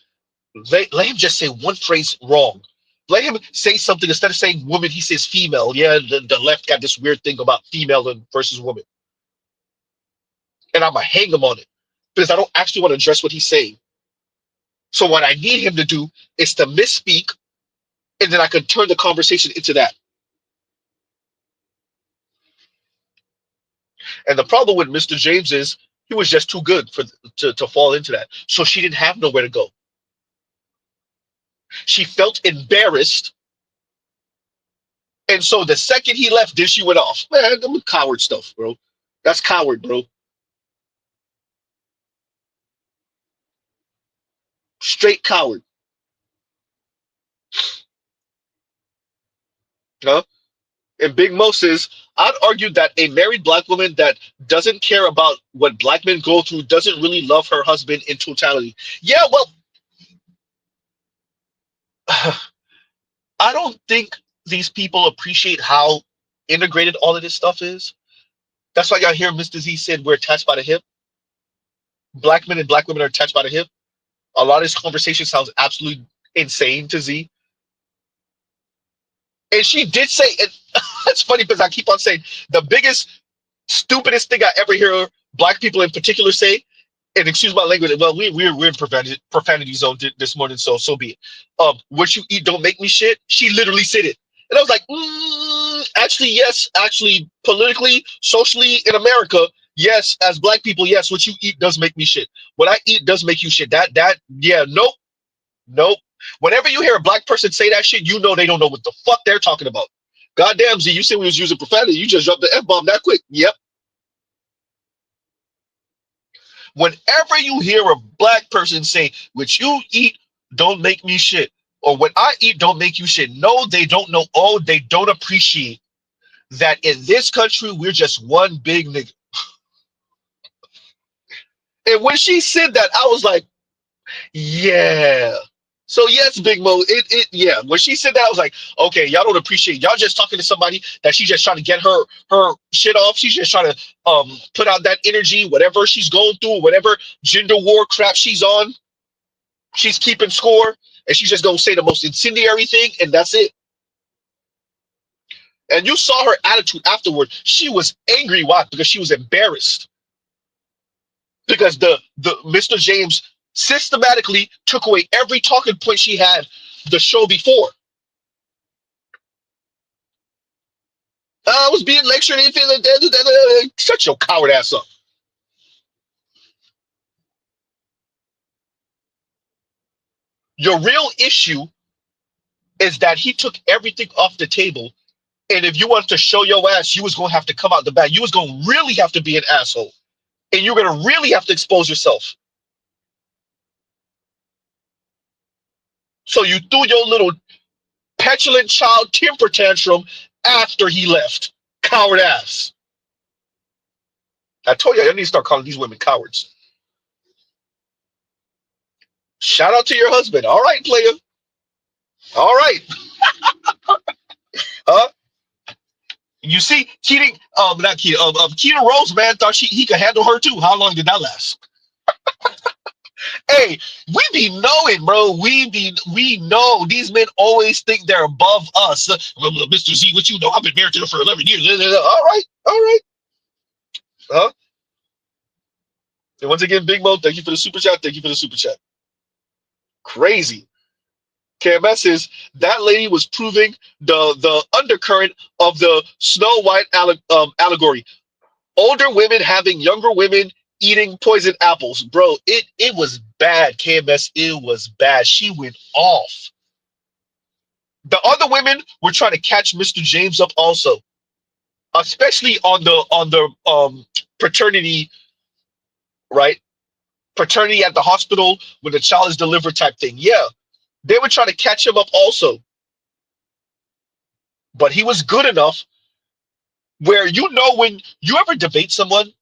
let him just say one phrase wrong. Let him say something instead of saying woman, he says female. Yeah, the left got this weird thing about female and versus woman. And I'm going to hang him on it because I don't actually want to address what he's saying. So what I need him to do is to misspeak, and then I can turn the conversation into that. And the problem with Mr. James is he was just too good to fall into that. So she didn't have nowhere to go. She felt embarrassed. And so the second he left, then she went off. Man, I'm coward stuff, bro. That's coward, bro. Straight coward. Huh? And Big Mo says, I'd argue that a married black woman that doesn't care about what black men go through doesn't really love her husband in totality. Yeah, well, I don't think these people appreciate how integrated all of this stuff is. That's why y'all hear Mr. Z said we're attached by the hip. Black men and black women are attached by the hip. A lot of this conversation sounds absolutely insane to Z. And she did say, and it's funny because I keep on saying the biggest, stupidest thing I ever hear black people in particular say, and excuse my language, well, we're in profanity zone this morning, so be it. What you eat don't make me shit. She literally said it. And I was like, actually, yes, actually, politically, socially in America, yes, as black people, yes, what you eat does make me shit. What I eat does make you shit. Yeah, nope, nope. Whenever you hear a black person say that shit, you know they don't know what the fuck they're talking about. Goddamn, Z, you said we was using profanity. You just dropped the F-bomb that quick. Yep. Whenever you hear a black person say, what you eat don't make me shit, or what I eat don't make you shit, no, they don't know. Oh, they don't appreciate that in this country, we're just one big nigga. And when she said that, I was like, yeah. So yes, Big Mo, yeah. When she said that, I was like, okay, y'all don't appreciate. Y'all just talking to somebody that she's just trying to get her shit off. She's just trying to put out that energy, whatever she's going through, whatever gender war crap she's on. She's keeping score, and she's just gonna say the most incendiary thing, and that's it. And you saw her attitude afterward. She was angry. Why? Because she was embarrassed. Because the Mr. James systematically took away every talking point she had the show before. I was being lectured. Anything like that. Shut your coward ass up. Your real issue is that he took everything off the table. And if you wanted to show your ass, you was gonna have to come out the back. You was gonna really have to be an asshole. And you're gonna really have to expose yourself. So you threw your little petulant child temper tantrum after he left. Coward ass. I told you I need to start calling these women cowards. Shout out to your husband. All right, player. All right. Huh? You see, Keating, not Keating, Keating Rose, man, thought he could handle her too. How long did that last? Hey, we be knowing, bro. We know these men always think they're above us. Well, Mr. Z, what you know? I've been married to her for 11 years. All right, all right. Huh? And once again, Big Mo, thank you for the super chat. Thank you for the super chat. Crazy. KMS says that lady was proving the undercurrent of the Snow White allegory. Older women having younger women eating poisoned apples. Bro, it was bad, KMS. It was bad. She went off. The other women were trying to catch Mr. James up also, especially on the paternity, right? Paternity at the hospital when the child is delivered type thing. Yeah, they were trying to catch him up also, but he was good enough where when you ever debate someone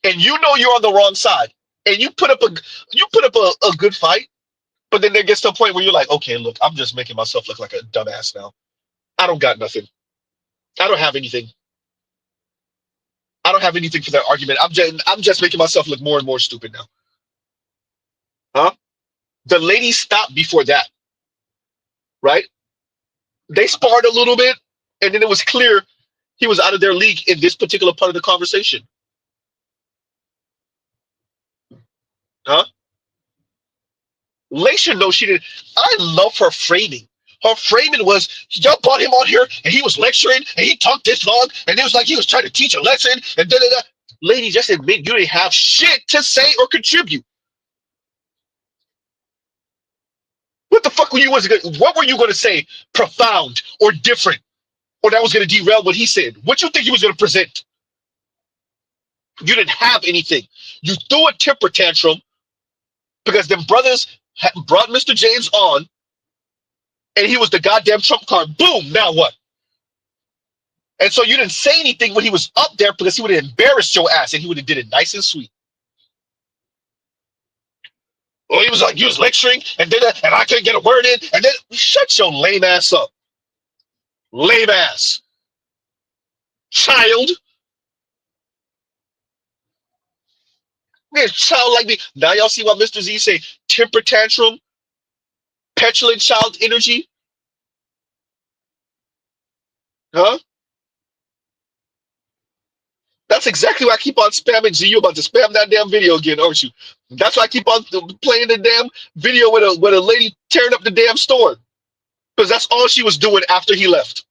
and you know you're on the wrong side and you put up a good fight, but then there gets to a point where you're like, okay, look, I'm just making myself look like a dumbass now. I don't got nothing. I don't have anything. I don't have anything for that argument. I'm just making myself look more and more stupid now. Huh? The lady stopped before that, right? They sparred a little bit, and then it was clear he was out of their league in this particular part of the conversation. Huh? Laisha knows she did. I love her framing. Her framing was y'all brought him on here and he was lecturing and he talked this long and it was like he was trying to teach a lesson and da da da. Lady, just admit you didn't have shit to say or contribute. What the fuck what were you gonna say profound or different or that was gonna derail what he said? What you think he was gonna present? You didn't have anything. You threw a temper tantrum because them brothers brought Mr. James on and he was the goddamn trump card. Boom, now what? And so you didn't say anything when he was up there because he would have embarrassed your ass and he would have did it nice and sweet. Well, he was like, he was lecturing and then and I couldn't get a word in. And then shut your lame ass up. Lame ass. Child. Man, child like me. Now y'all see what Mr. Z say, temper tantrum, petulant child energy. Huh? That's exactly why I keep on spamming Z. You about to spam that damn video again, aren't you? That's why I keep on playing the damn video with a lady tearing up the damn store. Because that's all she was doing after he left.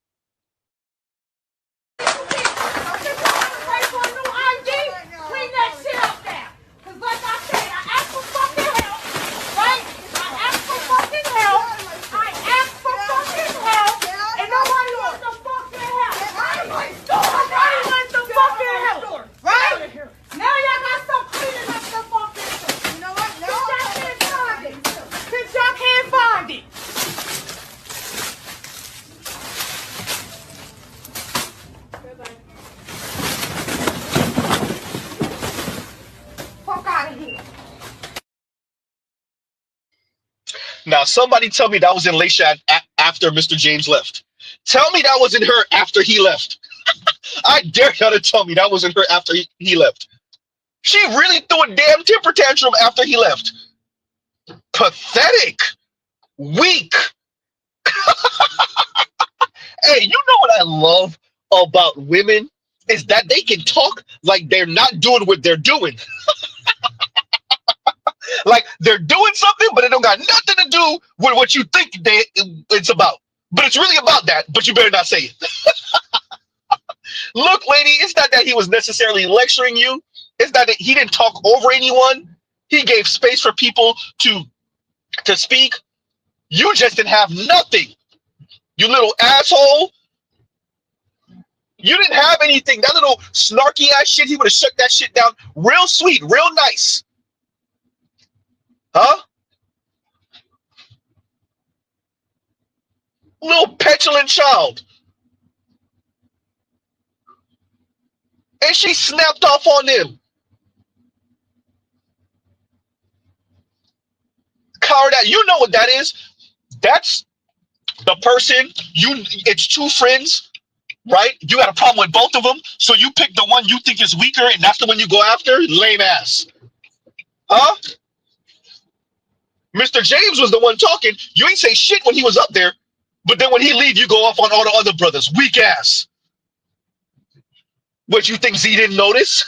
Now, somebody tell me that was in Laisha after Mr. James left. Tell me that wasn't her after he left. I dare y'all to tell me that wasn't her after he left. She really threw a damn temper tantrum after he left. Pathetic. Weak. Hey, you know what I love about women? Is that they can talk like they're not doing what they're doing. Like they're doing something, but it don't got nothing to do with what you think it's about. But it's really about that, but you better not say it. Look, lady, it's not that he was necessarily lecturing you. It's not that he didn't talk over anyone. He gave space for people to speak. You just didn't have nothing. You little asshole. You didn't have anything. That little snarky ass shit, he would have shut that shit down real sweet, real nice. Huh? Little petulant child. And she snapped off on him. Coward, you know what that is? That's the person, it's two friends, right? You got a problem with both of them, so you pick the one you think is weaker, and that's the one you go after? Lame ass. Huh? Mr. James was the one talking. You ain't say shit when he was up there, but then when he leave, you go off on all the other brothers. Weak ass. What, you think Z didn't notice?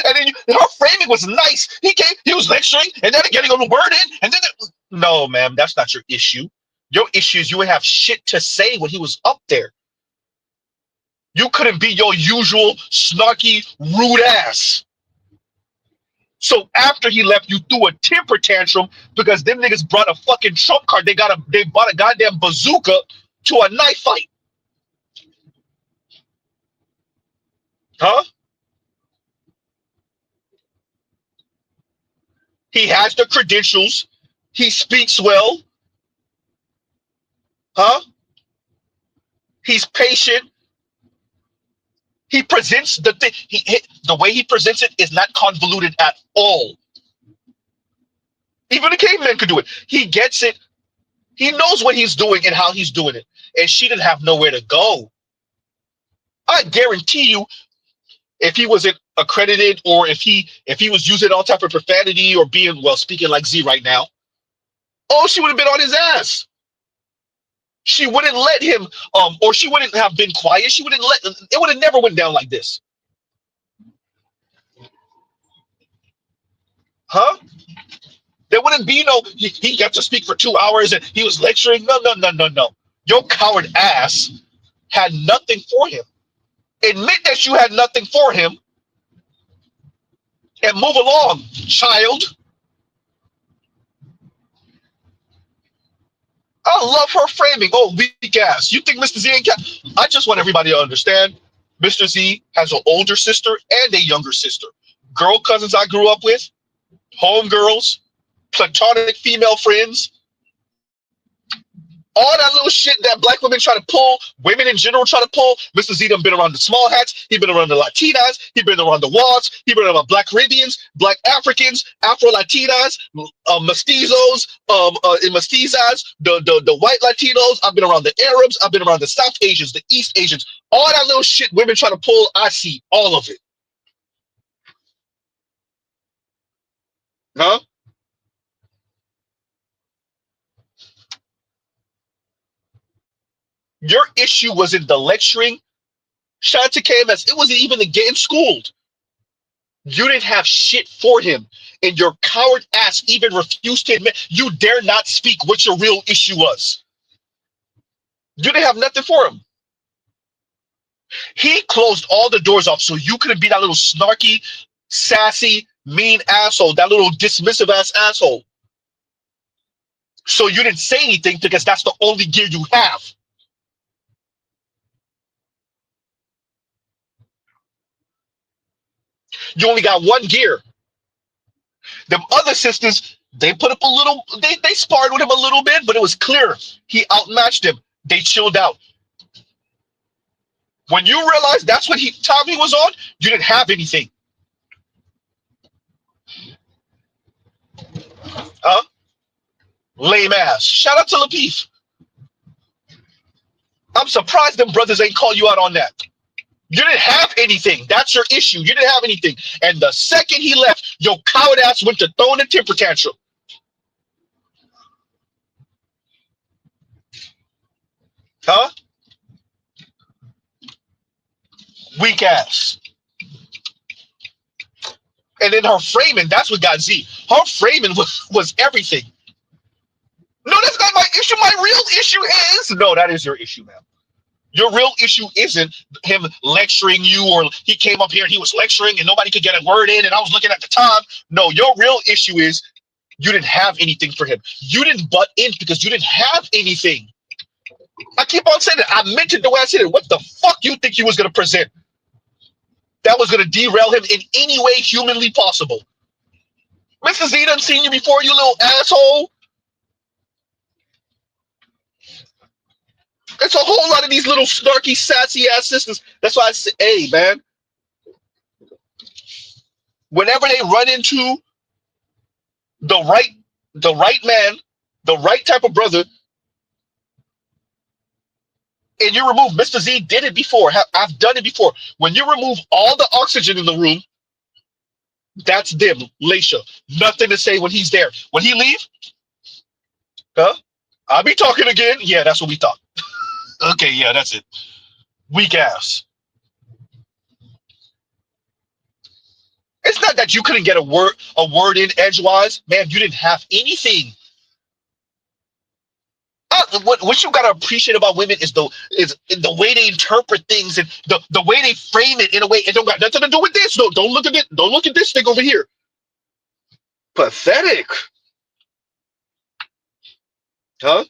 And then her framing was nice. He was lecturing, and then getting on the word in, and then no, ma'am, that's not your issue. Your issue is you would have shit to say when he was up there. You couldn't be your usual snarky, rude ass. So after he left, you threw a temper tantrum because them niggas brought a fucking trump card. They bought a goddamn bazooka to a knife fight. Huh? He has the credentials. He speaks well. Huh? He's patient. He presents the thing. The way he presents it is not convoluted at all. Even a caveman could do it. He gets it. He knows what he's doing and how he's doing it. And she didn't have nowhere to go. I guarantee you, if he wasn't accredited or if he was using all type of profanity or speaking like Z right now, oh, she would have been on his ass. She wouldn't let him, or she wouldn't have been quiet. She wouldn't it would have never went down like this. Huh? There wouldn't be no, he got to speak for 2 hours and he was lecturing. No, no, no, no, no. Your coward ass had nothing for him. Admit that you had nothing for him and move along, child. I love her framing. Oh, weak ass. You think Mr. Z ain't cat? I just want everybody to understand Mr. Z has an older sister and a younger sister. Girl cousins I grew up with, homegirls, platonic female friends, all that little shit that black women try to pull, women in general try to pull. Mr. Z done been around the small hats. He been around the Latinas. He been around the WASPs. He been around Black Caribbeans, Black Africans, Afro Latinas, mestizos, and mestizas, the white Latinos. I've been around the Arabs. I've been around the South Asians, the East Asians. All that little shit women try to pull, I see all of it. Huh? Your issue wasn't the lecturing. Shout out to KMS. It wasn't even the getting schooled. You didn't have shit for him, and your coward ass even refused to admit you dare not speak what your real issue was. You didn't have nothing for him. He closed all the doors off so you couldn't be that little snarky, sassy, mean asshole, that little dismissive ass asshole. So you didn't say anything because that's the only gear you have. You only got one gear. Them other sisters, they put up a little, they sparred with him a little bit, but it was clear he outmatched him. They chilled out. When you realized that's what time he was on, you didn't have anything. Huh? Lame ass. Shout out to Lapeef. I'm surprised them brothers ain't call you out on that. You didn't have anything. That's your issue. You didn't have anything. And the second he left, your coward ass went to throwing a temper tantrum. Huh? Weak ass. And then her framing, that's what got Z. Her framing was everything. No, that's not my issue. My real issue is... No, that is your issue, man. Your real issue isn't him lecturing you or he came up here and he was lecturing and nobody could get a word in and I was looking at the time. No, your real issue is you didn't have anything for him. You didn't butt in because you didn't have anything. I keep on saying it. I mentioned the way I said it. What the fuck you think he was going to present that was going to derail him in any way humanly possible? Mr. Z done seen you before, you little asshole. It's a whole lot of these little snarky, sassy ass sisters. That's why I say, hey, man, Whenever they run into the right the right man, the right type of brother, and you remove Mr. Z did it before. I've done it before. When you remove all the oxygen in the room, that's dim, Leisha. Nothing to say when he's there. When he leave, huh? I'll be talking again. Yeah, that's what we thought. Okay, yeah, that's it. Weak ass. It's not that you couldn't get a word in edgewise, man. You didn't have anything. What you gotta appreciate about women is the way they interpret things and the way they frame it in a way it don't got nothing to do with this. No, don't look at it. Don't look at this thing over here. Pathetic, huh?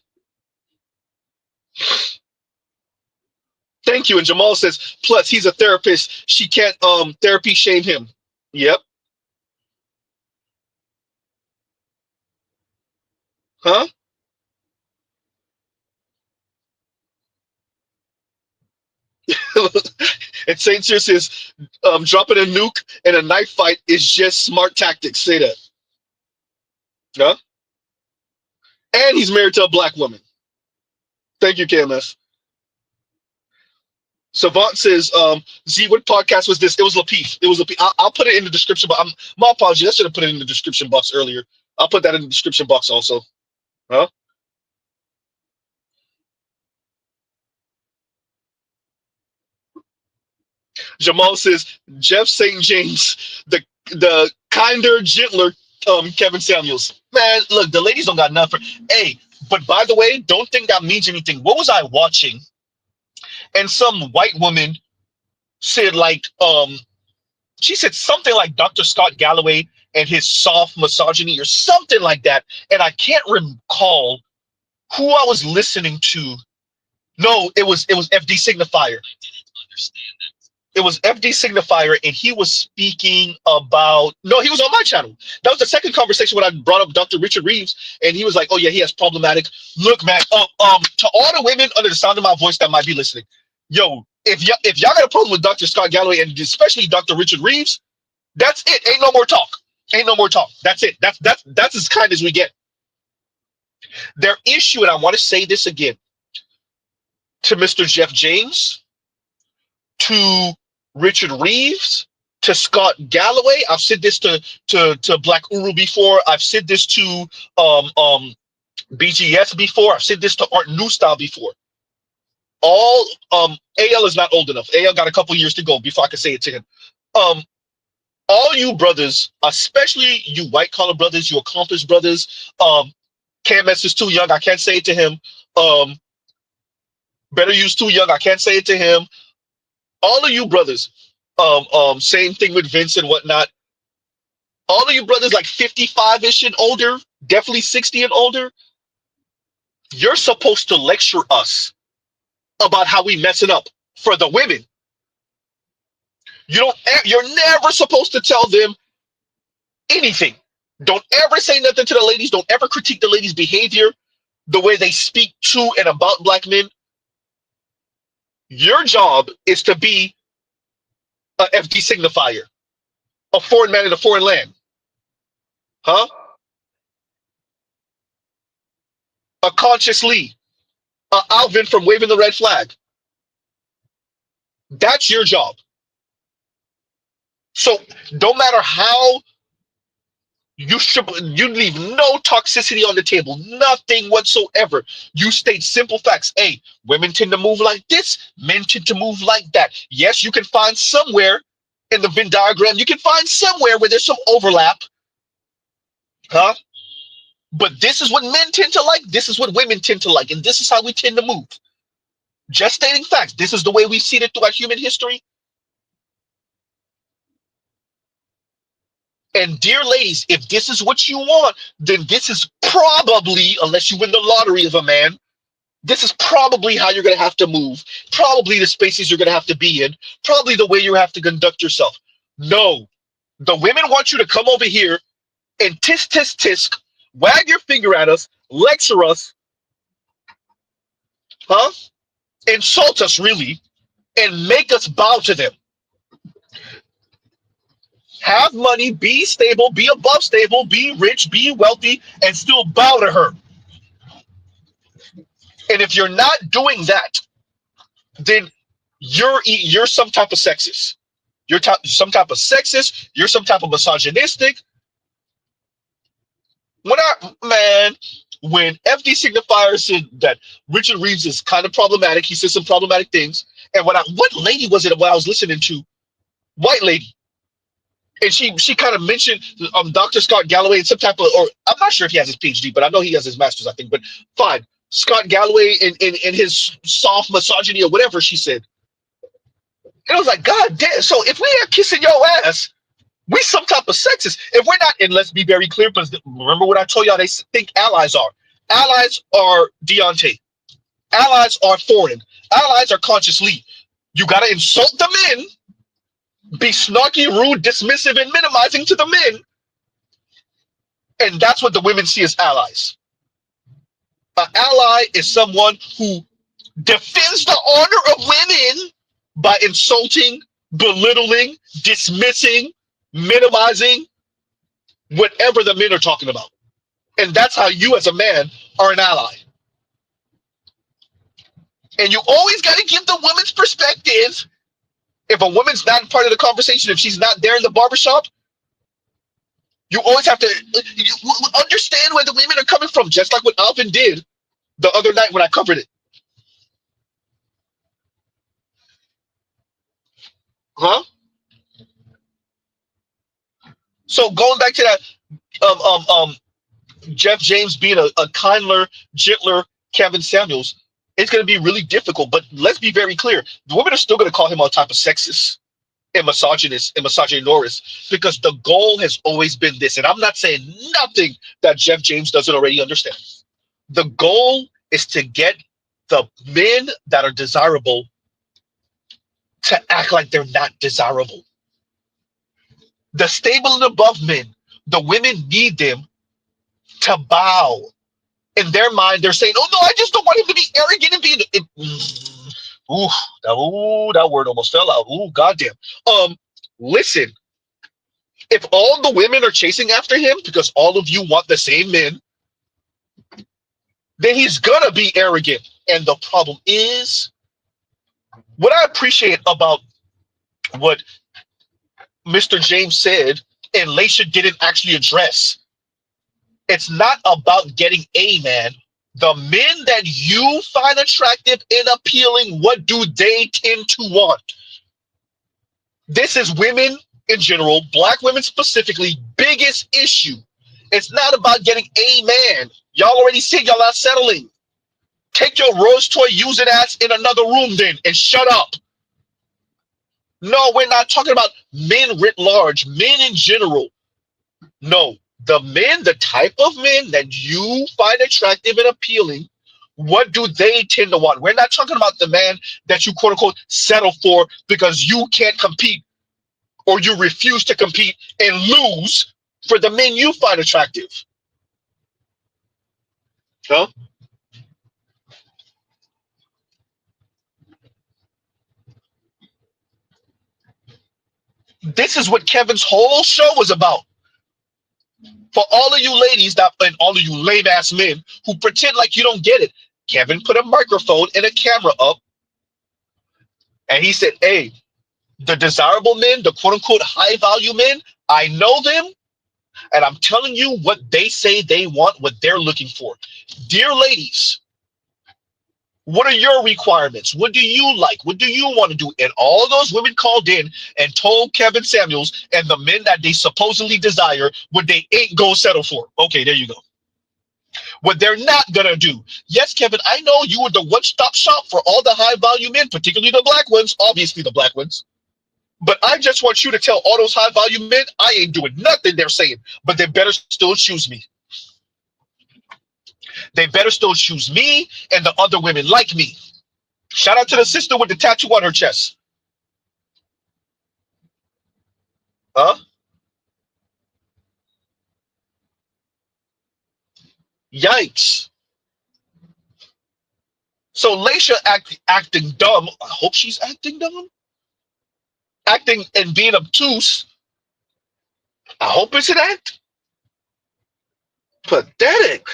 Thank you. And Jamal says, plus he's a therapist. She can't therapy shame him. Yep. Huh? And Saint Cyr says, dropping a nuke in a knife fight is just smart tactics. Say that. Huh? And he's married to a black woman. Thank you, KMS. Savant says, Z, what podcast was this? It was Lapeef. It was Lapeef. I'll put it in the description, but my apologies. I should have put it in the description box earlier. I'll put that in the description box also. Huh? Jamal says, Jeff St. James, the kinder, gentler Kevin Samuels. Man, look, the ladies don't got nothing. Hey, but by the way, don't think that means anything. What was I watching? And some white woman said she said something like Dr. Scott Galloway and his soft misogyny or something like that. And I can't recall who I was listening to. No, it was FD Signifier. It was FD Signifier, and he was speaking about. No, he was on my channel. That was the second conversation when I brought up Dr. Richard Reeves, and he was like, "Oh yeah, he has problematic." Look, man. To all the women under the sound of my voice that might be listening, yo, if y'all got a problem with Dr. Scott Galloway and especially Dr. Richard Reeves, that's it. Ain't no more talk. Ain't no more talk. That's it. That's as kind as we get. Their issue, and I want to say this again to Mr. Jeff James, to Richard Reeves, to Scott Galloway. I've said this to Black Uru before. I've said this to BGS before. I've said this to Art New Style before. All AL is not old enough. AL got a couple years to go before I can say it to him. All you brothers, especially you white collar brothers, you accomplished brothers. KMS is too young. I can't say it to him. Better Use too young. I can't say it to him. All of you brothers, same thing with Vince and whatnot. All of you brothers like 55-ish and older, definitely 60 and older, you're supposed to lecture us about how we messing up for the women. You're never supposed to tell them anything. Don't ever say nothing to the ladies. Don't ever critique the ladies' behavior, the way they speak to and about black men. Your job is to be a FD signifier, a foreign man in a foreign land. Huh? A Conscious Lee, a Alvin from Waving the Red Flag. That's your job. So no matter how you leave no toxicity on the table, nothing whatsoever. You state simple facts. Hey, women tend to move like this, men tend to move like that. Yes, you can find somewhere in the Venn diagram, you can find somewhere where there's some overlap. Huh? But this is what men tend to like, this is what women tend to like, and this is how we tend to move. Just stating facts. This is the way we've seen it throughout human history. And dear ladies, if this is what you want, then this is probably, unless you win the lottery of a man, this is probably how you're going to have to move. Probably the spaces you're going to have to be in. Probably the way you have to conduct yourself. No, the women want you to come over here and tisk, tisk, tisk, wag your finger at us, lecture us, huh? Insult us, really, and make us bow to them. Have money, be stable, be above stable, be rich, be wealthy, and still bow to her. And if you're not doing that, then you're some type of sexist. Some type of sexist. You're some type of misogynistic. When FD Signifier said that Richard Reeves is kind of problematic, he said some problematic things. And what lady was it when I was listening to? White lady. And she kind of mentioned Dr. Scott Galloway and some type of, or I'm not sure if he has his PhD, but I know he has his master's, I think. But fine, Scott Galloway in his soft misogyny or whatever she said. And I was like, God damn. So if we are kissing your ass, we some type of sexist. If we're not, and let's be very clear, because remember what I told y'all they think allies are. Allies are Deontay. Allies are foreign. Allies are consciously. You got to insult the men, be snarky, rude, dismissive, and minimizing to the men. And that's what the women see as allies. An ally is someone who defends the honor of women by insulting, belittling, dismissing, minimizing whatever the men are talking about. And that's how you as a man are an ally. And you always got to give the woman's perspective. If a woman's not part of the conversation, if she's not there in the barbershop, you always have to understand where the women are coming from, just like what Alvin did the other night when I covered it. Huh? So going back to that, Jeff James being a kinder, gentler Kevin Samuels, it's going to be really difficult. But let's be very clear: the women are still going to call him all type of sexist and misogynist and misogynorist, because the goal has always been this. And I'm not saying nothing that Jeff James doesn't already understand. The goal is to get the men that are desirable to act like they're not desirable. The stable and above men, the women need them to bow. In their mind, they're saying, "Oh no, I just don't want him to be arrogant and be." That word almost fell out. Ooh, goddamn. Listen, if all the women are chasing after him because all of you want the same men, then he's gonna be arrogant. And the problem is, what I appreciate about what Mr. James said and Laisha didn't actually address. It's not about getting a man. The men that you find attractive and appealing, what do they tend to want? This is women in general, black women specifically, biggest issue. It's not about getting a man. Y'all already said y'all not settling. Take your rose toy using ass in another room then and shut up. No, we're not talking about men writ large, men in general. No, the men, the type of men that you find attractive and appealing, what do they tend to want? We're not talking about the man that you quote unquote settle for because you can't compete or you refuse to compete and lose for the men you find attractive. Huh? This is what Kevin's whole show was about. For all of you ladies that and all of you lame ass men who pretend like you don't get it, Kevin put a microphone and a camera up and he said, "Hey, the desirable men, the quote unquote high value men, I know them, and I'm telling you what they say they want, what they're looking for. Dear ladies, what are your requirements? What do you like? What do you want to do?" And all those women called in and told Kevin Samuels and the men that they supposedly desire what they ain't gonna settle for. Okay, there you go. What they're not gonna do. Yes, Kevin, I know you were the one-stop shop for all the high-value men, particularly the black ones, obviously the black ones. But I just want you to tell all those high-value men, I ain't doing nothing they're saying, but they better still choose me. They better still choose me and the other women like me. Shout out to the sister with the tattoo on her chest. Huh? Yikes. So Laisha acting dumb. I hope she's acting dumb. Acting and being obtuse I hope it's an act. Pathetic.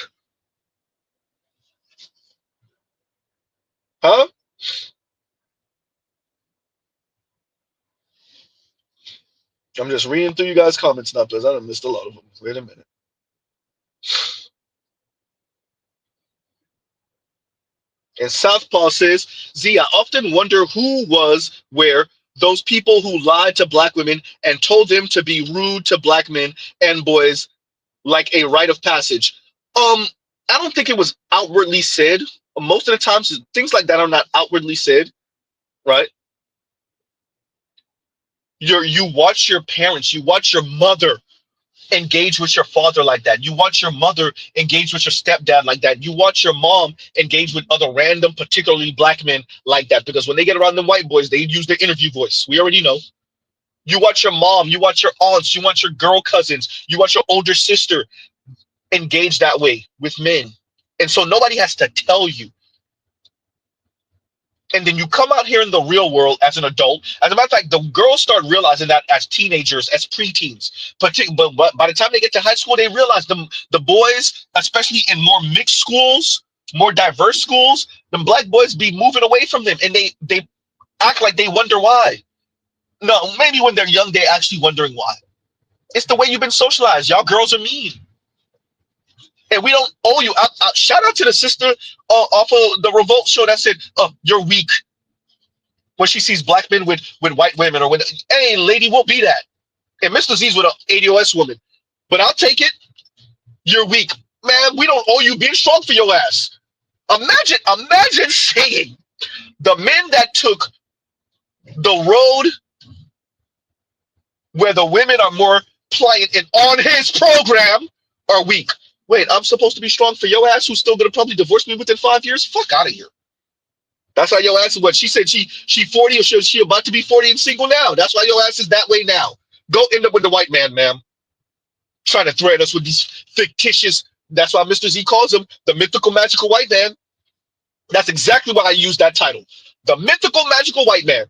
Huh? I'm just reading through you guys' comments now because I done missed a lot of them. Wait a minute. And Southpaw says, Z, I often wonder who was where those people who lied to black women and told them to be rude to black men and boys like a rite of passage. I don't think it was outwardly said. Most of the times, things like that are not outwardly said, right? You watch your parents, you watch your mother engage with your father like that. You watch your mother engage with your stepdad like that. You watch your mom engage with other random, particularly black men like that. Because when they get around them white boys, they use their interview voice. We already know. You watch your mom, you watch your aunts, you watch your girl cousins, you watch your older sister engage that way with men. And so nobody has to tell you. And then you come out here in the real world as an adult. As a matter of fact, the girls start realizing that as teenagers, as preteens. But by the time they get to high school, they realize the boys, especially in more mixed schools, more diverse schools, the black boys be moving away from them, and they act like they wonder why. No, maybe when they're young, they're actually wondering why. It's the way you've been socialized. Y'all girls are mean, and we don't owe you. Shout out to the sister off of the Revolt show that said, "Oh, you're weak." When she sees black men with white women, or when hey lady, we'll be that. And Mr. Z's with an ADOS woman, but I'll take it. You're weak, man. We don't owe you being strong for your ass. Imagine saying the men that took the road where the women are more pliant and on his program are weak. Wait, I'm supposed to be strong for your ass, who's still gonna probably divorce me within 5 years? Fuck out of here. That's why your ass is what she said. She 40, or she about to be 40 and single now. That's why your ass is that way now. Go end up with the white man, ma'am. Trying to threaten us with these fictitious. That's why Mr. Z calls him the mythical magical white man. That's exactly why I use that title, the mythical magical white man.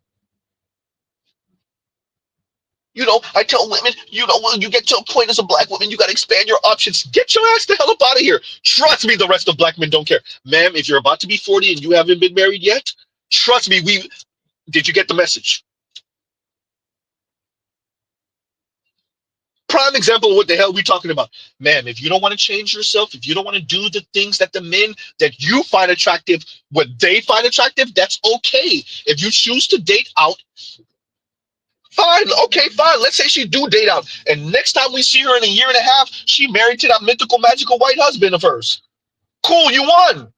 You know, I tell women, you know, when you get to a point as a black woman, you got to expand your options. Get your ass the hell up out of here. Trust me, the rest of black men don't care. Ma'am, if you're about to be 40 and you haven't been married yet, trust me, did you get the message? Prime example of what the hell we talking about. Ma'am, if you don't want to change yourself, if you don't want to do the things that the men that you find attractive, what they find attractive, that's okay. If you choose to date out, fine, okay, fine. Let's say she do date out, and next time we see her in a year and a half, she married to that mythical, magical white husband of hers. Cool, you won.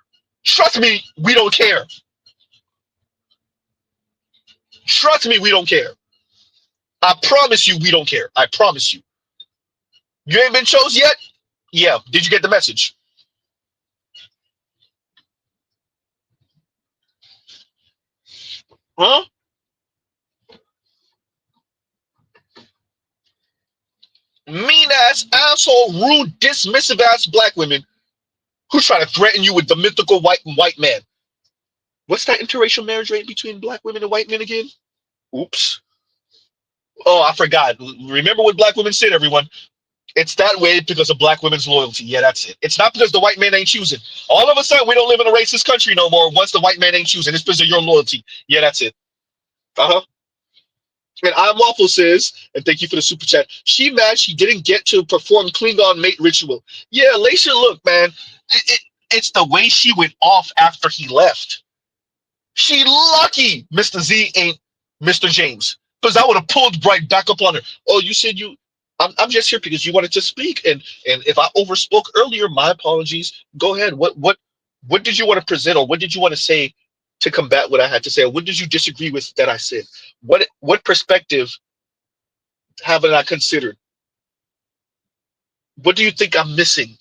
Trust me, we don't care. Trust me, we don't care. I promise you, we don't care. I promise you. You ain't been chose yet? Yeah. Did you get the message? Huh? Mean ass, asshole, rude, dismissive ass black women who try to threaten you with the mythical white man. What's that interracial marriage rate between black women and white men again? Oops. Oh, I forgot. Remember what black women said, everyone. It's that way because of black women's loyalty. Yeah, that's it. It's not because the white man ain't choosing. All of a sudden, we don't live in a racist country no more once the white man ain't choosing. It's because of your loyalty. Yeah, that's it. Uh-huh. And I'm Waffle says, and thank you for the super chat, she mad she didn't get to perform Klingon mate ritual. Yeah, Laisha, look, man, it's the way she went off after he left. She lucky Mr. Z ain't Mr. James, because I would have pulled right back up on her. Oh, you said you. I'm just here because you wanted to speak, and if I overspoke earlier, my apologies. Go ahead. What did you want to present, or what did you want to say to combat what I had to say? Or what did you disagree with that I said? What perspective haven't I considered? What do you think I'm missing?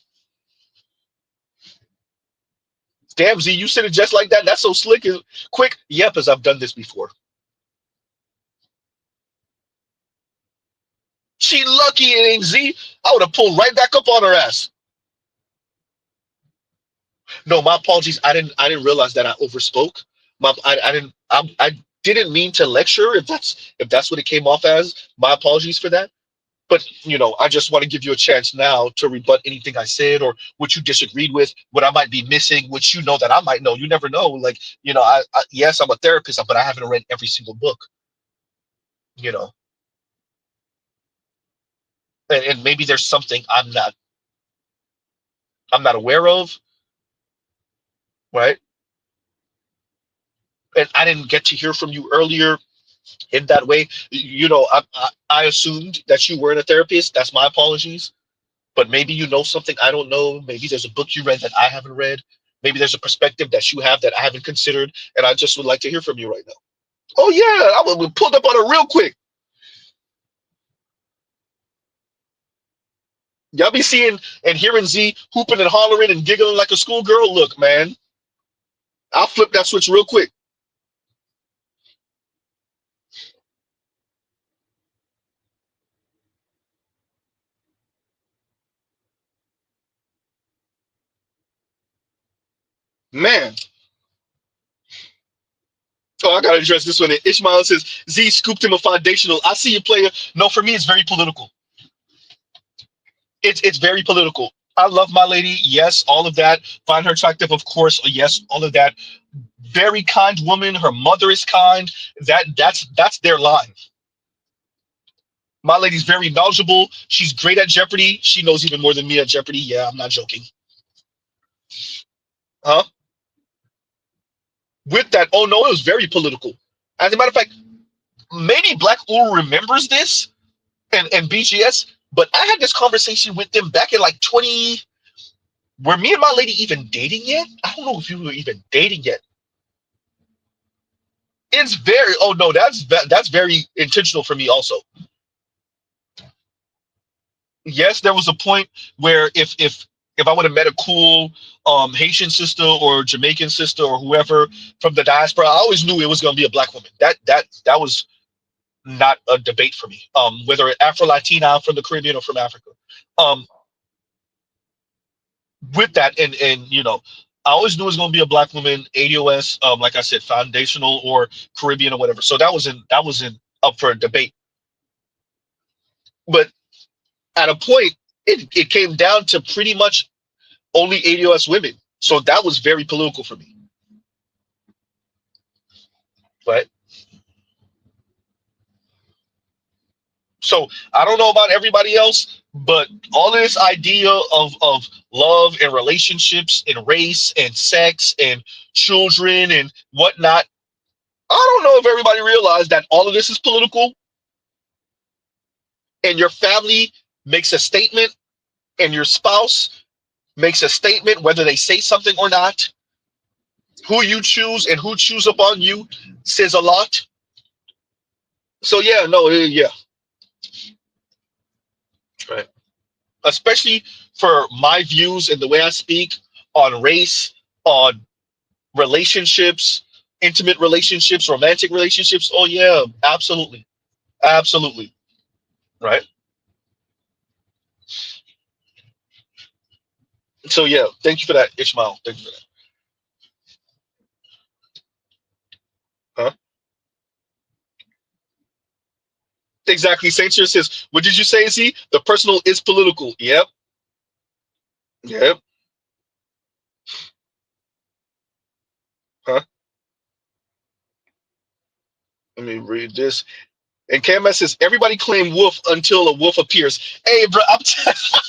Damn, Z, you said it just like that. That's so slick and quick. Yep, as I've done this before. She lucky it ain't Z. I would have pulled right back up on her ass. No, my apologies. I didn't realize that I overspoke. I didn't mean to lecture. If that's what it came off as, my apologies for that. But I just want to give you a chance now to rebut anything I said or what you disagreed with, what I might be missing, which that I might know. You never know. Like, yes, I'm a therapist, but I haven't read every single book, you know, and maybe there's something I'm not aware of, right? And I didn't get to hear from you earlier in that way. I assumed that you weren't a therapist. That's my apologies. But maybe you know something I don't know. Maybe there's a book you read that I haven't read. Maybe there's a perspective that you have that I haven't considered, and I just would like to hear from you right now. Oh yeah, we pulled up on it real quick. Y'all be seeing and hearing Z hooping and hollering and giggling like a schoolgirl. Look, man, I'll flip that switch real quick. Man. Oh, I gotta address this one. Ishmael says Z scooped him a foundational. I see you, player. No, for me, it's very political. It's very political. I love my lady. Yes, all of that. Find her attractive, of course. Yes, all of that. Very kind woman. Her mother is kind. That's their line. My lady's very knowledgeable. She's great at Jeopardy. She knows even more than me at Jeopardy. Yeah, I'm not joking. Huh? With that, oh no, it was very political. As a matter of fact, maybe Black Uru remembers this and BGS, but I had this conversation with them back in like 20. Were me and my lady even dating yet? I don't know if you were even dating yet. It's very, oh no, that's very intentional for me also. Yes, there was a point where if I would have met a cool Haitian sister or Jamaican sister or whoever from the diaspora, I always knew it was going to be a Black woman. That was not a debate for me. Whether Afro Latina from the Caribbean or from Africa. Um, with that, and I always knew it was going to be a Black woman, ADOS, like I said, foundational or Caribbean or whatever. So that wasn't up for a debate. But at a point, it came down to pretty much only ADOS women. So that was very political for me. Right. So I don't know about everybody else, but all of this idea of love and relationships and race and sex and children and whatnot, I don't know if everybody realized that all of this is political, and your family makes a statement and your spouse makes a statement, whether they say something or not. Who you choose and who choose upon you says a lot. So yeah, no, yeah, right. Especially for my views and the way I speak on race, on relationships, intimate relationships, romantic relationships. Oh yeah, absolutely, absolutely, right. So yeah, thank you for that, Ishmael. Thank you for that. Huh? Exactly. Saint Cyr says, "What did you say? Z? The personal is political." Yep, yep. Huh? Let me read this. And KMS says, everybody claim wolf until a wolf appears. Hey, bro,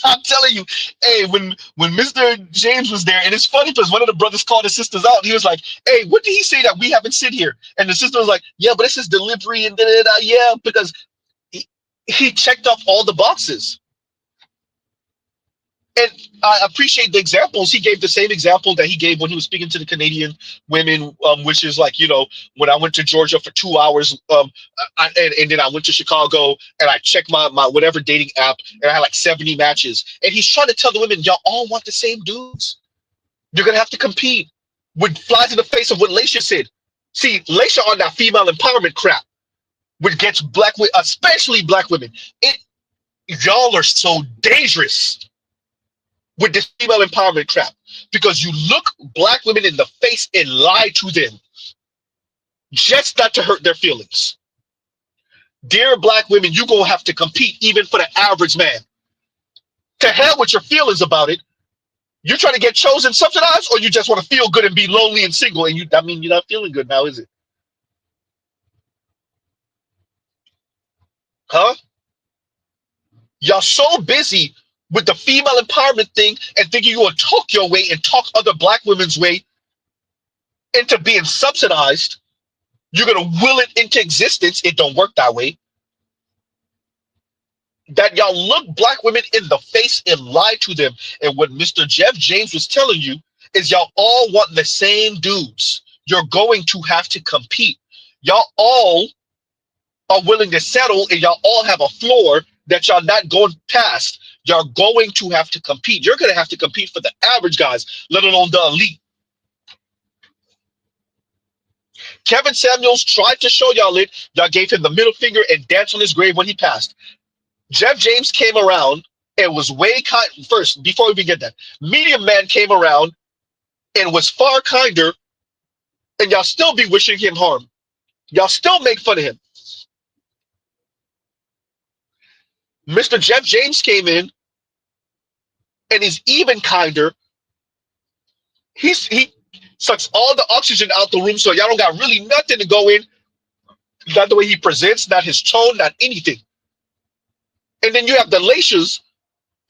I'm telling you, hey, when Mr. James was there, and it's funny because one of the brothers called his sisters out. He was like, hey, what did he say that we haven't said here? And the sister was like, yeah, but this is delivery and da da da. Yeah, because he checked off all the boxes. And I appreciate the examples. He gave the same example that he gave when he was speaking to the Canadian women, which is like, when I went to Georgia for 2 hours, and then I went to Chicago and I checked my whatever dating app and I had like 70 matches. And he's trying to tell the women, y'all all want the same dudes. You're going to have to compete. Which flies in the face of what Laisha said. See, Laisha on that female empowerment crap, which gets black women, especially black women. Y'all are so dangerous with this female empowerment crap because you look black women in the face and lie to them just not to hurt their feelings. Dear black women, you gonna have to compete even for the average man. To hell with your feelings about it. You're trying to get chosen subsidized, or you just want to feel good and be lonely and single, and I mean, you're not feeling good now, is it? Huh? Y'all so busy with the female empowerment thing and thinking you will talk your way and talk other black women's way into being subsidized. You're gonna will it into existence. It don't work that way. That y'all look black women in the face and lie to them. And what Mr. Jeff James was telling you is y'all all want the same dudes. You're going to have to compete. Y'all all are willing to settle, and y'all all have a floor that y'all not going past. You're going to have to compete. You're going to have to compete for the average guys, let alone the elite. Kevin Samuels tried to show y'all it. Y'all gave him the middle finger and danced on his grave when he passed. Jeff James came around and was way kind. First, before we even get that, Medium Man came around and was far kinder, and y'all still be wishing him harm. Y'all still make fun of him. Mr. Jeff James came in and is even kinder. He sucks all the oxygen out the room, so y'all don't got really nothing to go in. Not the way he presents, not his tone, not anything. And then you have the Lacias,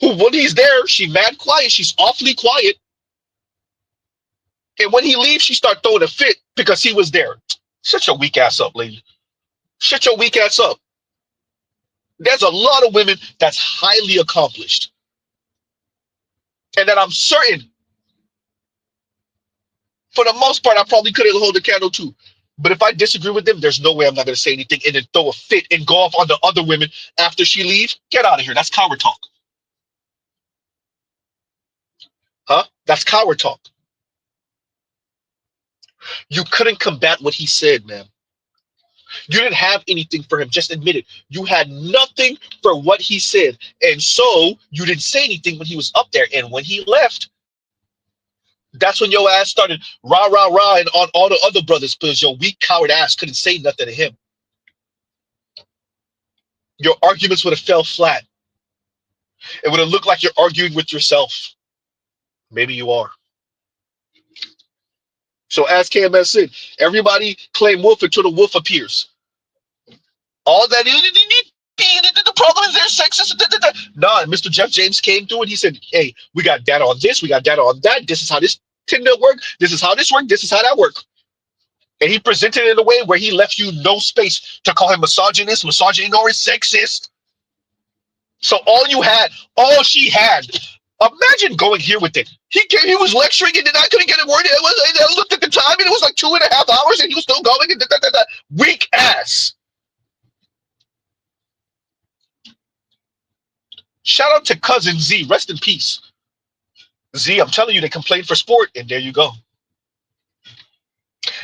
who when he's there, she mad quiet. She's awfully quiet. And when he leaves, she start throwing a fit because he was there. Shut your weak ass up, lady. Shut your weak ass up. There's a lot of women that's highly accomplished. And that I'm certain, for the most part, I probably couldn't hold a candle to. But if I disagree with them, there's no way I'm not going to say anything and then throw a fit and go off on the other women after she leaves. Get out of here. That's coward talk. Huh? That's coward talk. You couldn't combat what he said, man. You didn't have anything for him. Just admit it. You had nothing for what he said. And so you didn't say anything when he was up there. And when he left, that's when your ass started rah, rah, rah, and on all the other brothers because your weak, coward ass couldn't say nothing to him. Your arguments would have fell flat. It would have looked like you're arguing with yourself. Maybe you are. So as KMS said, everybody claim wolf until the wolf appears. All that the problem is they're sexist. Nah, Mr. Jeff James came through and he said, hey, we got data on this, we got data on that. This is how this Tinder work. This is how this work. This is how that work. And he presented it in a way where he left you no space to call him misogynist, misogyny, or sexist. So all she had, imagine going here with it. He was lecturing and then I couldn't get a word in. I looked at the time and it was like 2.5 hours and he was still going. And weak ass. Shout out to Cousin Z. Rest in peace. Z, I'm telling you, they complained for sport, and there you go.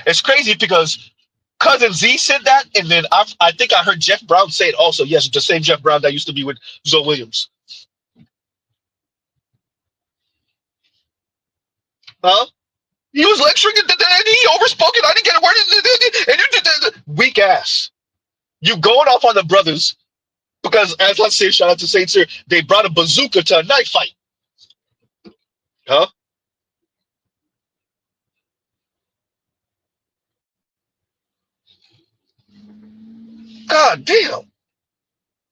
It's crazy because Cousin Z said that, and then I think I heard Jeff Brown say it also. Yes, the same Jeff Brown that used to be with Zoe Williams. Huh? He was lecturing and he overspoke it. I didn't get a word. And weak ass. You going off on the brothers because, as let's say, shout out to Saint Cyr, they brought a bazooka to a knife fight. Huh? God damn.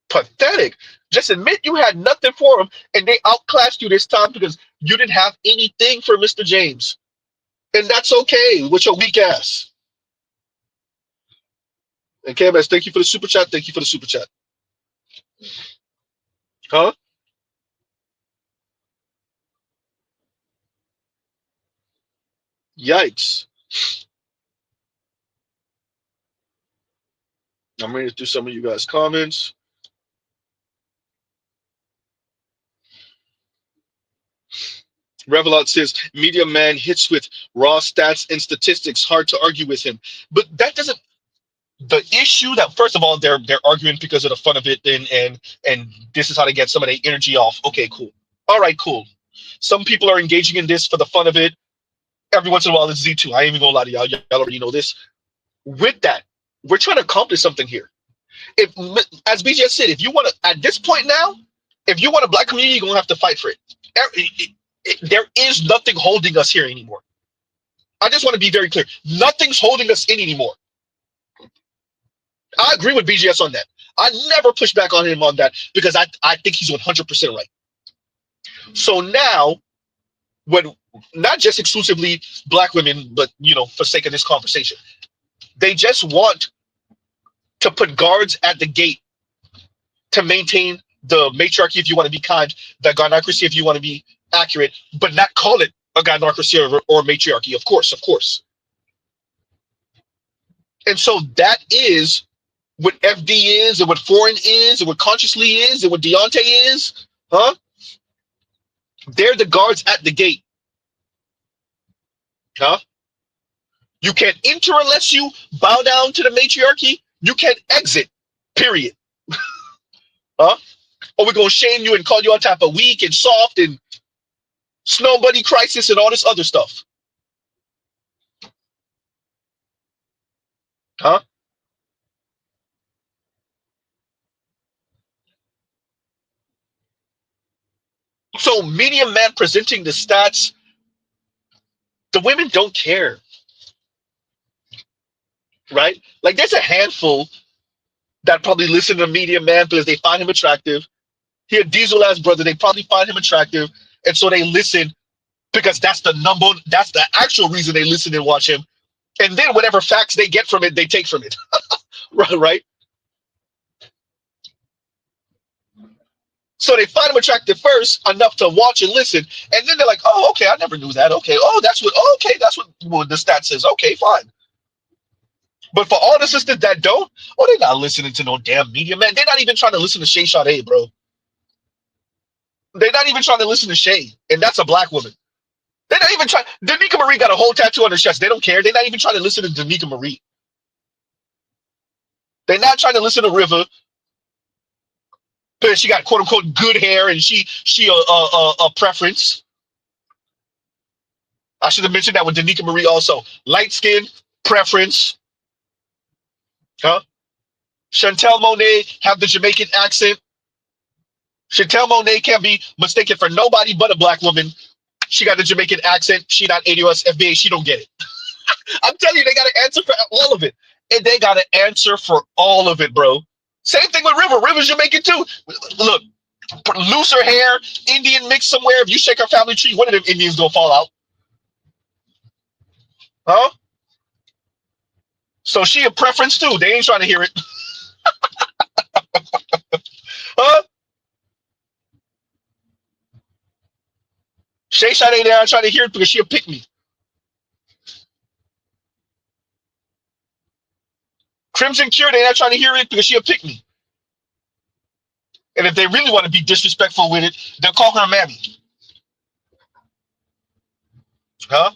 Pathetic. Just admit you had nothing for him and they outclassed you this time because you didn't have anything for Mr. James. And that's okay with your weak ass. And KMS, thank you for the super chat. Thank you for the super chat. Huh? Yikes. I'm ready to do some of you guys' comments. Revelot says, Media Man hits with raw stats and statistics. Hard to argue with him. But that doesn't. The issue that, first of all, they're arguing because of the fun of it, and this is how to get some of their energy off. Okay, cool. All right, cool. Some people are engaging in this for the fun of it. Every once in a while, it's Z2. I ain't even gonna lie to y'all. Y'all already know this. With that, we're trying to accomplish something here. If, as BJ said, if you want to, at this point now, if you want a black community, you're gonna have to fight for it. There is nothing holding us here anymore. I just want to be very clear. Nothing's holding us in anymore. I agree with BGS on that. I never push back on him on that because I think he's 100% right. So now, when not just exclusively black women, but for sake of this conversation, they just want to put guards at the gate to maintain the matriarchy, if you want to be kind, the gynocracy, if you want to be accurate, but not call it a gynocracy or matriarchy. Of course, of course. And so that is what FD is, and what Foreign is, and what Consciously is, and what Deontay is, huh? They're the guards at the gate, huh? You can't enter unless you bow down to the matriarchy. You can't exit, period. Huh? Or we're gonna shame you and call you all type of weak and soft and snow bunny crisis and all this other stuff, huh? So Medium Man presenting the stats, the women don't care, right? Like there's a handful that probably listen to Medium Man because they find him attractive. He a diesel ass brother, they probably find him attractive, and so they listen because that's the actual reason they listen and watch him. And then whatever facts they get from it, they take from it. Right? So they find him attractive first, enough to watch and listen, and then they're like, "Oh, okay, I never knew that. Okay, oh, that's what. Oh, okay, that's what the stat says. Okay, fine." But for all the sisters that don't, oh, they're not listening to no damn Media Man. They're not even trying to listen to Shay Sade, bro. They're not even trying to listen to Shay, and that's a black woman. They're not even trying. Danica Marie got a whole tattoo on her chest. They don't care. They're not even trying to listen to Danica Marie. They're not trying to listen to River because she got quote unquote good hair and she a preference. I should have mentioned that with Danica Marie also. Light skin, preference. Huh? Chantel Monet have the Jamaican accent. Chantel Monet can't be mistaken for nobody but a black woman. She got the Jamaican accent. She not ADOS FBA. She don't get it. I'm telling you, they got to answer for all of it. And they got to answer for all of it, bro. Same thing with River. River's Jamaican too. Look, looser hair, Indian mix somewhere. If you shake her family tree, one of them Indians gonna fall out. Huh? So she a preference too. They ain't trying to hear it. Huh? Shay Shot ain't there trying to hear it because she'll pick me. Crimson Cure, they not trying to hear it because she'll pick me. And if they really want to be disrespectful with it, they'll call her mammy. Huh?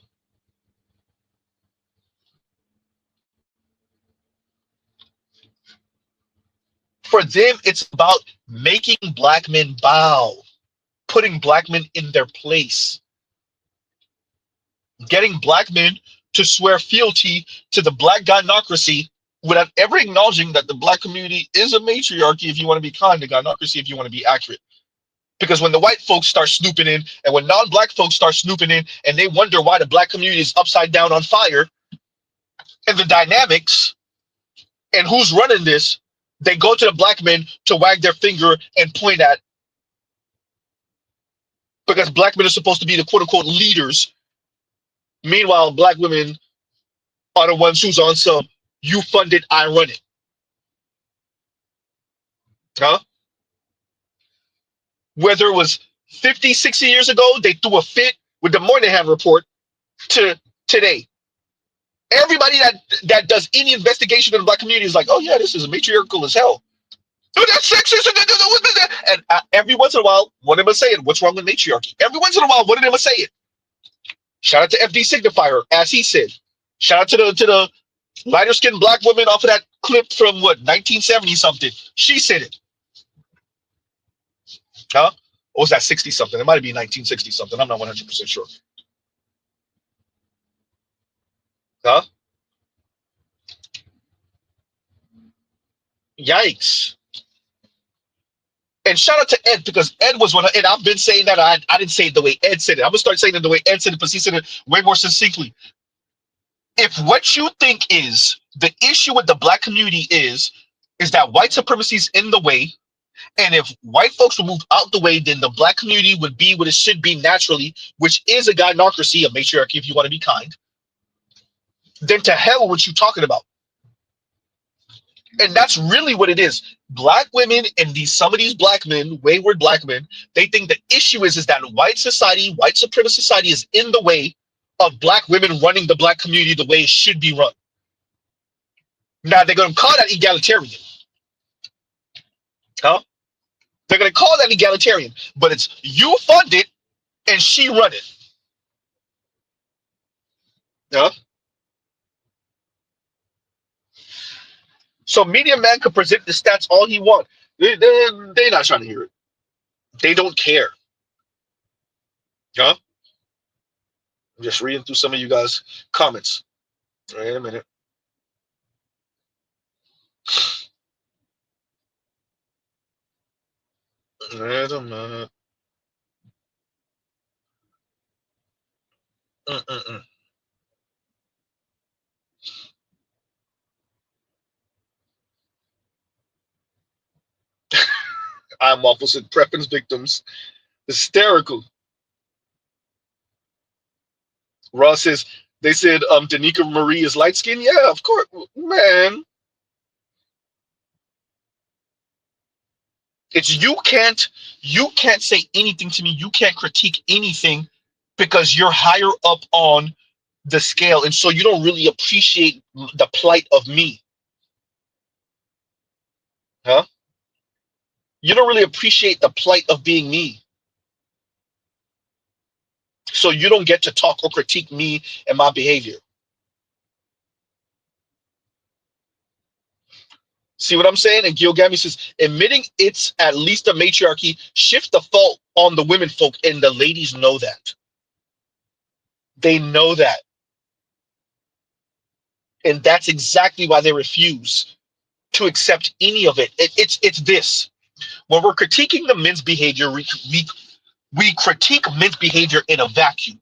For them, it's about making black men bow, putting black men in their place, getting black men to swear fealty to the black gynocracy without ever acknowledging that the black community is a matriarchy if you want to be kind, the gynocracy if you want to be accurate. Because when the white folks start snooping in, and when non-black folks start snooping in, and they wonder why the black community is upside down on fire, and the dynamics, and who's running this, they go to the black men to wag their finger and point at, because black men are supposed to be the quote-unquote leaders. Meanwhile, black women are the ones who's on some, you fund it, I run it. Huh? Whether it was 50, 60 years ago, they threw a fit with the Moynihan report to today. Everybody that does any investigation in the black community is like, oh yeah, this is matriarchal as hell. Oh, that's sexist. And every once in a while, one of them will say it. What's wrong with matriarchy? Every once in a while, one of them will say it. Shout out to FD Signifier, as he said. Shout out to the lighter skinned black woman off of that clip from what, 1970 something. She said it. Huh? Or was that 60 something? It might be 1960 something. I'm not 100% sure. Huh? Yikes. And shout out to Ed, because Ed was one of, and I've been saying that. I didn't say it the way Ed said it. I'm gonna start saying it the way Ed said it, because he said it way more succinctly. If what you think is the issue with the black community is that white supremacy is in the way, and if white folks would move out the way, then the black community would be what it should be naturally, which is a gynocracy, a matriarchy, if you want to be kind, then to hell with what you're talking about. And that's really what it is. Black women and some of these black men, wayward black men, they think the issue is that white society, white supremacist society, is in the way of black women running the black community the way it should be run. Now they're going to call that egalitarian, huh? They're going to call that egalitarian, but it's you fund it and she run it, huh? So Media Man could present the stats all he wants. They're not trying to hear it. They don't care, huh? I'm just reading through some of you guys' comments. Wait a minute. Wait a minute. Mm-mm-mm. I'm opposite preference victims. Hysterical. Ross says, they said Danica Marie is light skinned. Yeah, of course. Man. It's you can't say anything to me. You can't critique anything because you're higher up on the scale. And so you don't really appreciate the plight of me. Huh? You don't really appreciate the plight of being me. So you don't get to talk or critique me and my behavior. See what I'm saying? And Gilgami says, admitting it's at least a matriarchy, shift the fault on the women folk, and the ladies know that. They know that. And that's exactly why they refuse to accept any of it. It's this. When we're critiquing the men's behavior, we critique men's behavior in a vacuum.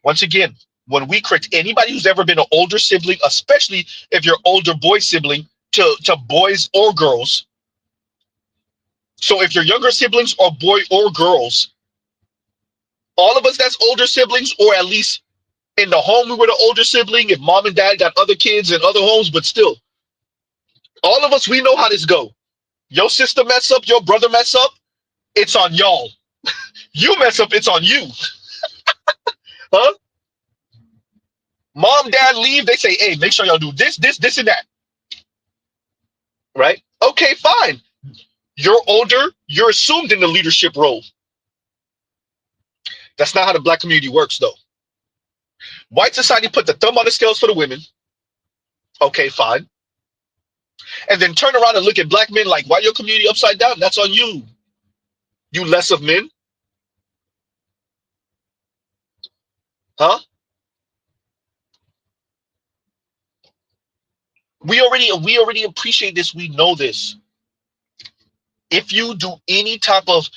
Once again, when we critique anybody who's ever been an older sibling, especially if you're older boy sibling to boys or girls. So if you're younger siblings or boy or girls, all of us that's older siblings, or at least in the home we were the older sibling, if mom and dad got other kids in other homes, but still, all of us, we know how this go. Your sister mess up, your brother mess up, it's on y'all. You mess up, it's on you. Huh? Mom, dad leave, they say, hey, make sure y'all do this, this, and that. Right? Okay, fine. You're older, you're assumed in the leadership role. That's not how the black community works, though. White society put the thumb on the scales for the women. Okay, fine. And then turn around and look at black men like, why your community upside down? That's on you. You less of men. Huh? We already appreciate this. We know this. If you do any type of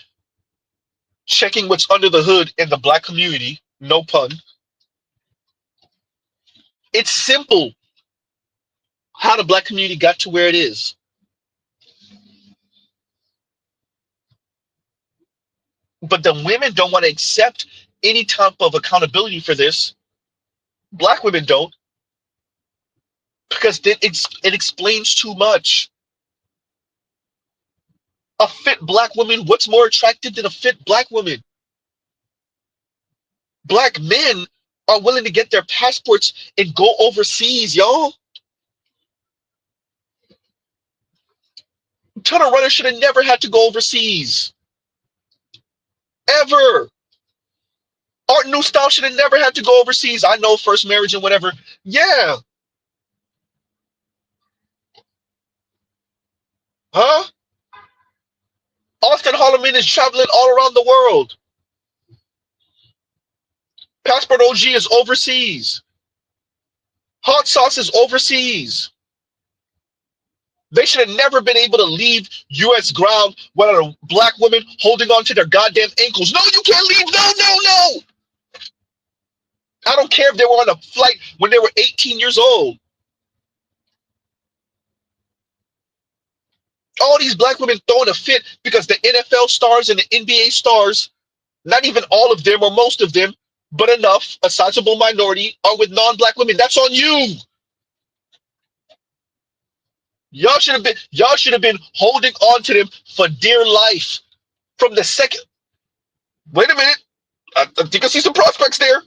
checking what's under the hood in the black community, no pun, it's simple how the black community got to where it is. But the women don't want to accept any type of accountability for this. Black women don't, because it explains too much. A fit black woman, what's more attractive than a fit black woman? Black men are willing to get their passports and go overseas, y'all. Tunnel Runner should have never had to go overseas. Ever. Art New Style should have never had to go overseas. I know, first marriage and whatever. Yeah. Huh? Austin Holloman is traveling all around the world. Passport OG is overseas. Hot Sauce is overseas. They should have never been able to leave U.S. ground without a black woman holding on to their goddamn ankles. No, you can't leave. No, no, no. I don't care if they were on a flight when they were 18 years old. All these black women throwing a fit because the NFL stars and the NBA stars, not even all of them or most of them, but enough, a sizable minority, are with non-black women. That's on you. Y'all should have been holding on to them for dear life from the second. Wait a minute. I think I see some prospects there.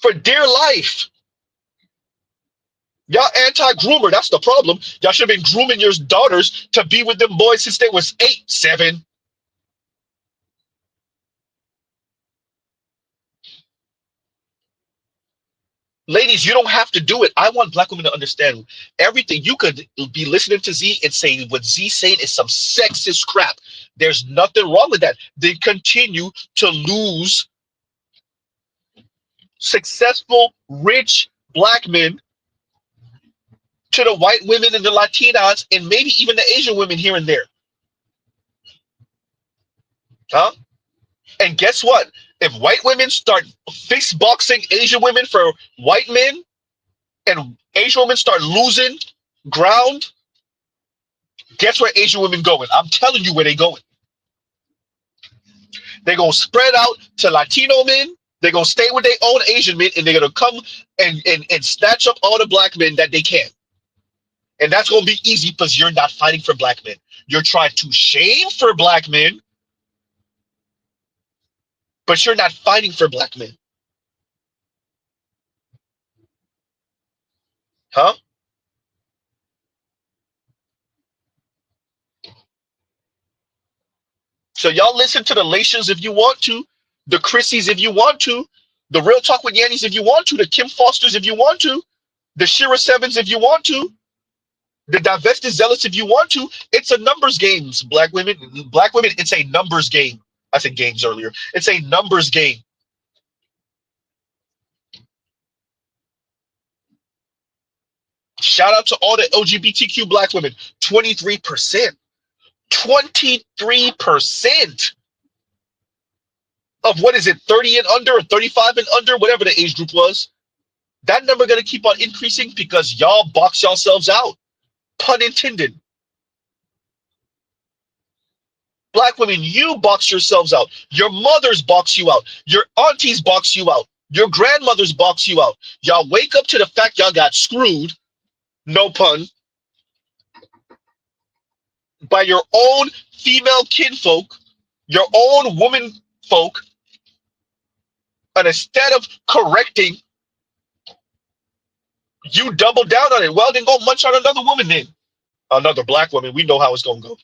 For dear life. Y'all anti-groomer. That's the problem. Y'all should have been grooming your daughters to be with them boys since they was 8, 7. Ladies, you don't have to do it. I want black women to understand everything. You could be listening to Z and saying what Z saying is some sexist crap. There's nothing wrong with that. They continue to lose successful, rich black men to the white women and the Latinas and maybe even the Asian women here and there. Huh? And guess what? If white women start fist boxing Asian women for white men and Asian women start losing ground, guess where Asian women going? I'm telling you where they going. They're going to spread out to Latino men. They're going to stay with their own Asian men, and they're going to come and snatch up all the black men that they can. And that's going to be easy because you're not fighting for black men. You're trying to shame for black men, but you're not fighting for black men. Huh? So y'all listen to the Lations if you want to, the Chrissies if you want to, the Real Talk with Yannies if you want to, the Kim Fosters if you want to, the Shira Sevens if you want to, the Divested Zealots if you want to. It's a numbers game, black women. Black women, it's a numbers game. I said games earlier. It's a numbers game. Shout out to all the LGBTQ black women. 23%. 23% of what is it, 30 and under or 35 and under, whatever the age group was. That number gonna keep on increasing because y'all box yourselves out. Pun intended. Black women, you box yourselves out. Your mothers box you out. Your aunties box you out. Your grandmothers box you out. Y'all wake up to the fact y'all got screwed, no pun, by your own female kinfolk, your own woman folk, and instead of correcting, you double down on it. Well, then go munch on another woman then. Another black woman. We know how it's going to go.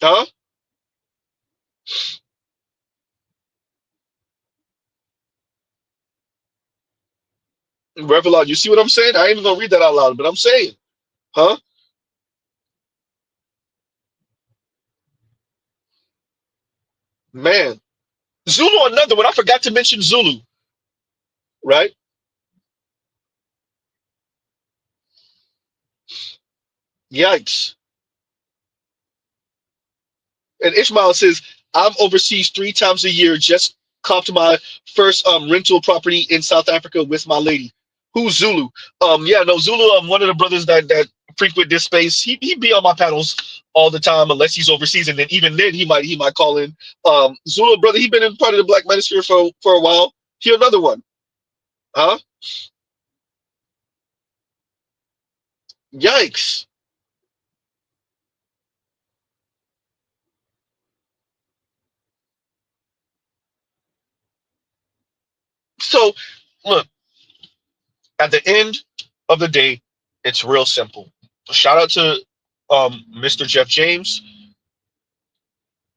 Huh? Revlon, you see what I'm saying? I ain't even going to read that out loud, but I'm saying. Huh? Man. Zulu, another one. I forgot to mention Zulu, right? Yikes. And Ishmael says, I'm overseas 3 times a year, just comped my first rental property in South Africa with my lady. Who's Zulu? Yeah, no, Zulu, one of the brothers that frequent this space, he be on my panels all the time unless he's overseas, and then even then he might call in. Zulu brother, he been in part of the Black Manosphere for a while. He another one. Huh? Yikes. So look, at the end of the day, it's real simple. Shout out to Mr. Jeff James.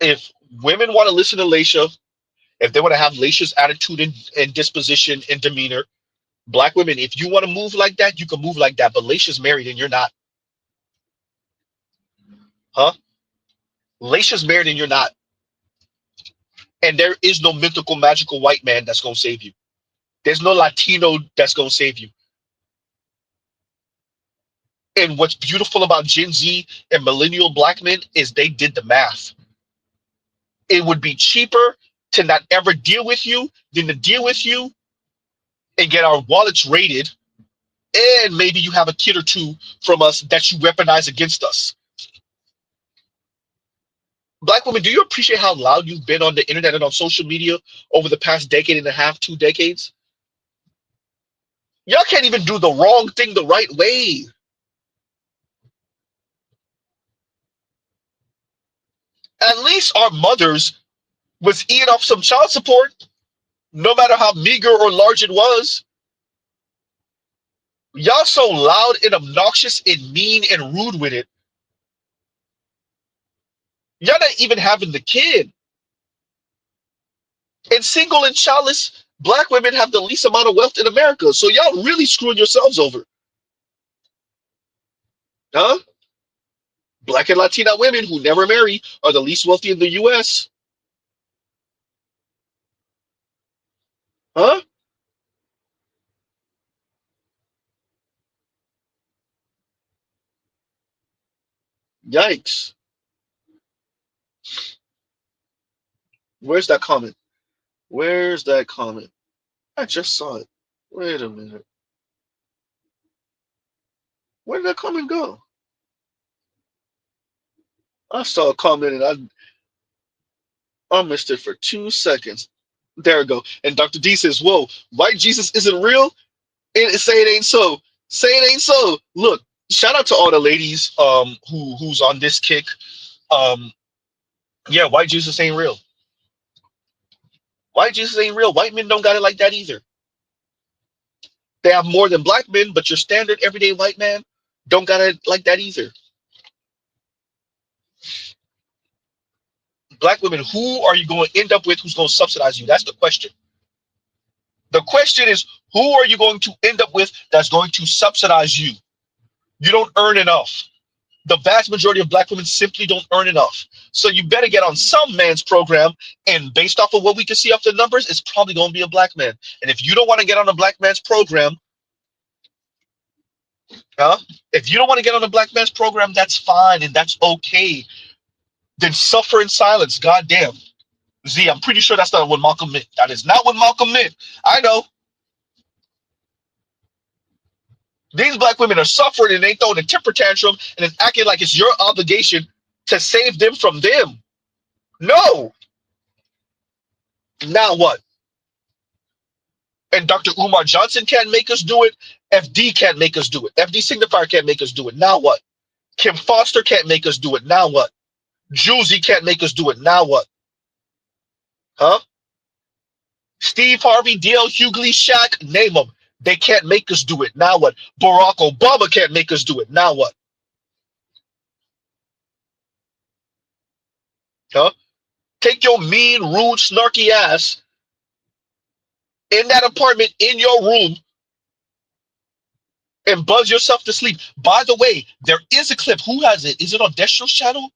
If women want to listen to Laisha, if they want to have Laisha's attitude and disposition and demeanor, black women, if you want to move like that, you can move like that. But Laisha's married and you're not. Huh? Laisha's married and you're not. And there is no mythical, magical white man that's going to save you. There's no Latino that's going to save you. And what's beautiful about Gen Z and millennial black men is they did the math. It would be cheaper to not ever deal with you than to deal with you and get our wallets raided, and maybe you have a kid or two from us that you weaponize against us. Black women, do you appreciate how loud you've been on the internet and on social media over the past decade and a half, 2 decades? Y'all can't even do the wrong thing the right way. At least our mothers was eating off some child support, no matter how meager or large it was. Y'all so loud and obnoxious and mean and rude with it. Y'all not even having the kid. And single and childless black women have the least amount of wealth in America. So y'all really screwing yourselves over. Huh? Black and Latina women who never marry are the least wealthy in the US. Huh? Yikes. Where's that comment? Where's that comment? I just saw it. Wait a minute. Where did that comment go? I saw a comment and I missed it for 2 seconds. There we go. And Dr. D says, whoa, white Jesus isn't real? And say it ain't so. Say it ain't so. Look, shout out to all the ladies who's on this kick. Um, yeah, white Jesus ain't real. White Jesus ain't real. White men don't got it like that either. They have more than black men, but your standard everyday white man don't got it like that either. Black women, who are you going to end up with who's going to subsidize you? That's the question. The question is, who are you going to end up with that's going to subsidize you? You don't earn enough. The vast majority of black women simply don't earn enough. So you better get on some man's program, and based off of what we can see off the numbers, it's probably going to be a black man. And if you don't want to get on a black man's program, huh? If you don't want to get on a black man's program, that's fine and that's okay. Then suffer in silence. Goddamn. Z, I'm pretty sure that's not what Malcolm meant. That is not what Malcolm meant. I know. These black women are suffering and they throwing a temper tantrum and it's acting like it's your obligation to save them from them. No. Now what? And Dr. Umar Johnson can't make us do it. FD can't make us do it. FD Signifier can't make us do it. Now what? Kim Foster can't make us do it. Now what? Juicy can't make us do it. Now what? Huh? Steve Harvey, DL Hughley, Shaq, name them. They can't make us do it. Now what? Barack Obama can't make us do it. Now what? Huh? Take your mean, rude, snarky ass in that apartment in your room and buzz yourself to sleep. By the way, there is a clip. Who has it? Is it on Destro's channel?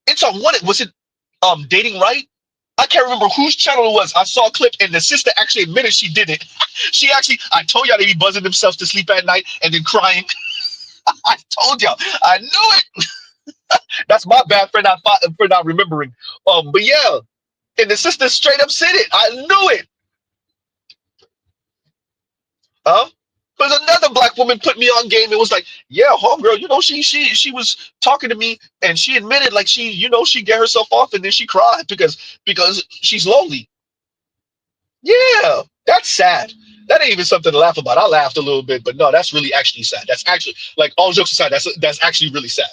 It's on what? Was it Dating Right? I can't remember whose channel it was. I saw a clip and the sister actually admitted she did it. She actually, I told y'all they be buzzing themselves to sleep at night and then crying. I told y'all. I knew it. That's my bad for not remembering. But yeah, and the sister straight up said it. I knew it. Huh? But another black woman put me on game and was like, "Yeah, homegirl, you know she was talking to me and she admitted like she get herself off and then she cried because she's lonely." Yeah, that's sad. That ain't even something to laugh about. I laughed a little bit, but no, that's really actually sad. That's actually, like, all jokes aside, that's actually really sad.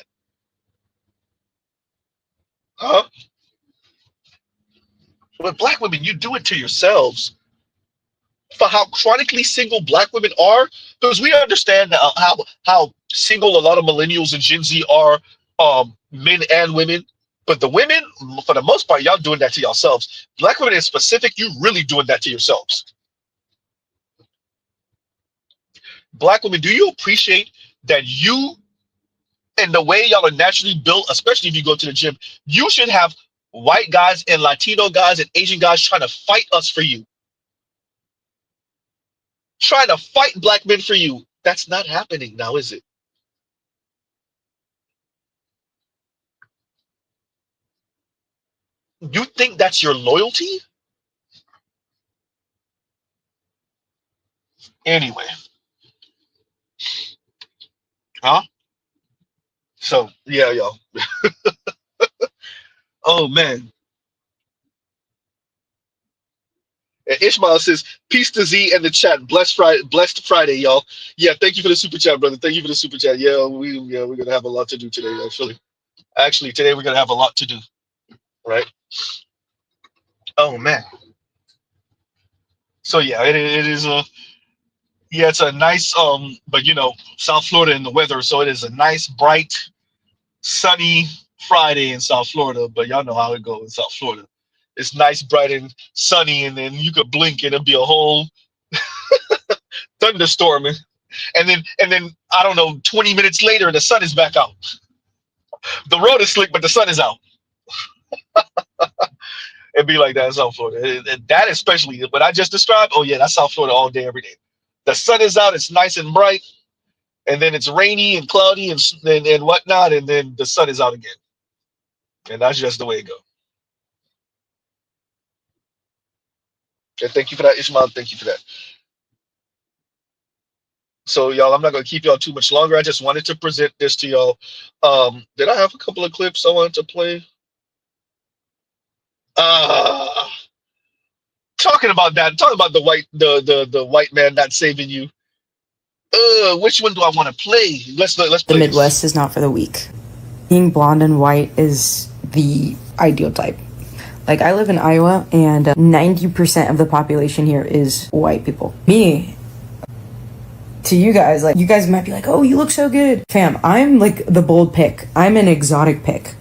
Huh? But black women, you do it to yourselves. For how chronically single black women are, because we understand how single a lot of millennials and Gen Z are, men and women. But the women, for the most part, y'all doing that to yourselves. Black women in specific, you really doing that to yourselves. Black women, do you appreciate that you and the way y'all are naturally built, especially if you go to the gym, you should have white guys and Latino guys and Asian guys trying to fight us for you, trying to fight black men for you. That's not happening now, is it? You think that's your loyalty? Anyway, huh? So yeah, yo. Oh man. And Ishmael says, "Peace to Z and the chat. Blessed Friday, y'all." Yeah, thank you for the super chat, brother. Thank you for the super chat. We're gonna have a lot to do today. Actually, today we're gonna have a lot to do. Right? Oh man. So yeah, it is a it's a nice but South Florida and the weather. So it is a nice, bright, sunny Friday in South Florida. But y'all know how it goes in South Florida. It's nice, bright, and sunny, and then you could blink and it'll be a whole thunderstorm. And then I don't know, 20 minutes later the sun is back out. The road is slick, but the sun is out. It'd be like that in South Florida. That especially what I just described. Oh yeah, that's South Florida all day, every day. The sun is out, it's nice and bright, and then it's rainy and cloudy and whatnot, and then the sun is out again. And that's just the way it goes. And thank you for that, Ishmael. Thank you for that. So y'all, I'm not gonna keep y'all too much longer. I just wanted to present this to y'all. Did I have a couple of clips I wanted to play? Uh talking about the white man not saving you. Which one do I want to play? Let's play the Midwest is not for the weak. Being blonde and white is the ideal type. Like, I live in Iowa, and 90% of the population here is white people. Me, to you guys, like, you guys might be like, oh, you look so good. Fam, I'm like the bold pick. I'm an exotic pick.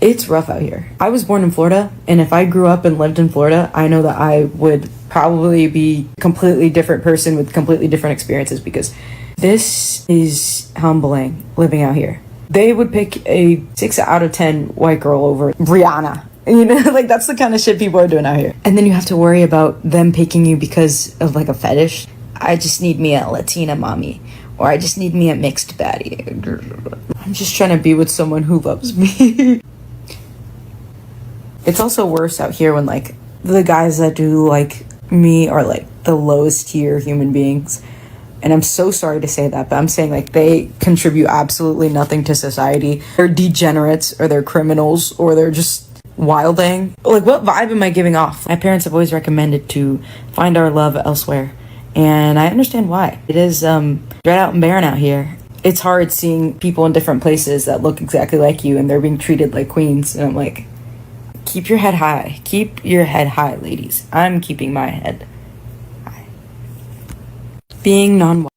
It's rough out here. I was born in Florida, and if I grew up and lived in Florida, I know that I would probably be a completely different person with completely different experiences, because this is humbling living out here. They would pick a 6 out of 10 white girl over Rihanna. You know, like, that's the kind of shit people are doing out here. And then you have to worry about them picking you because of like a fetish. I just need me a Latina mommy, or I just need me a mixed baddie. I'm just trying to be with someone who loves me. It's also worse out here when, like, the guys that do like me are like the lowest tier human beings. And I'm so sorry to say that, but I'm saying, like, they contribute absolutely nothing to society. They're degenerates, or they're criminals, or they're just wilding. Like, what vibe am I giving off? My parents have always recommended to find our love elsewhere, and I understand why. It is dread out and barren out here. It's hard seeing people in different places that look exactly like you, and they're being treated like queens. And I'm like, keep your head high. Keep your head high, ladies. I'm keeping my head high. Being non-white.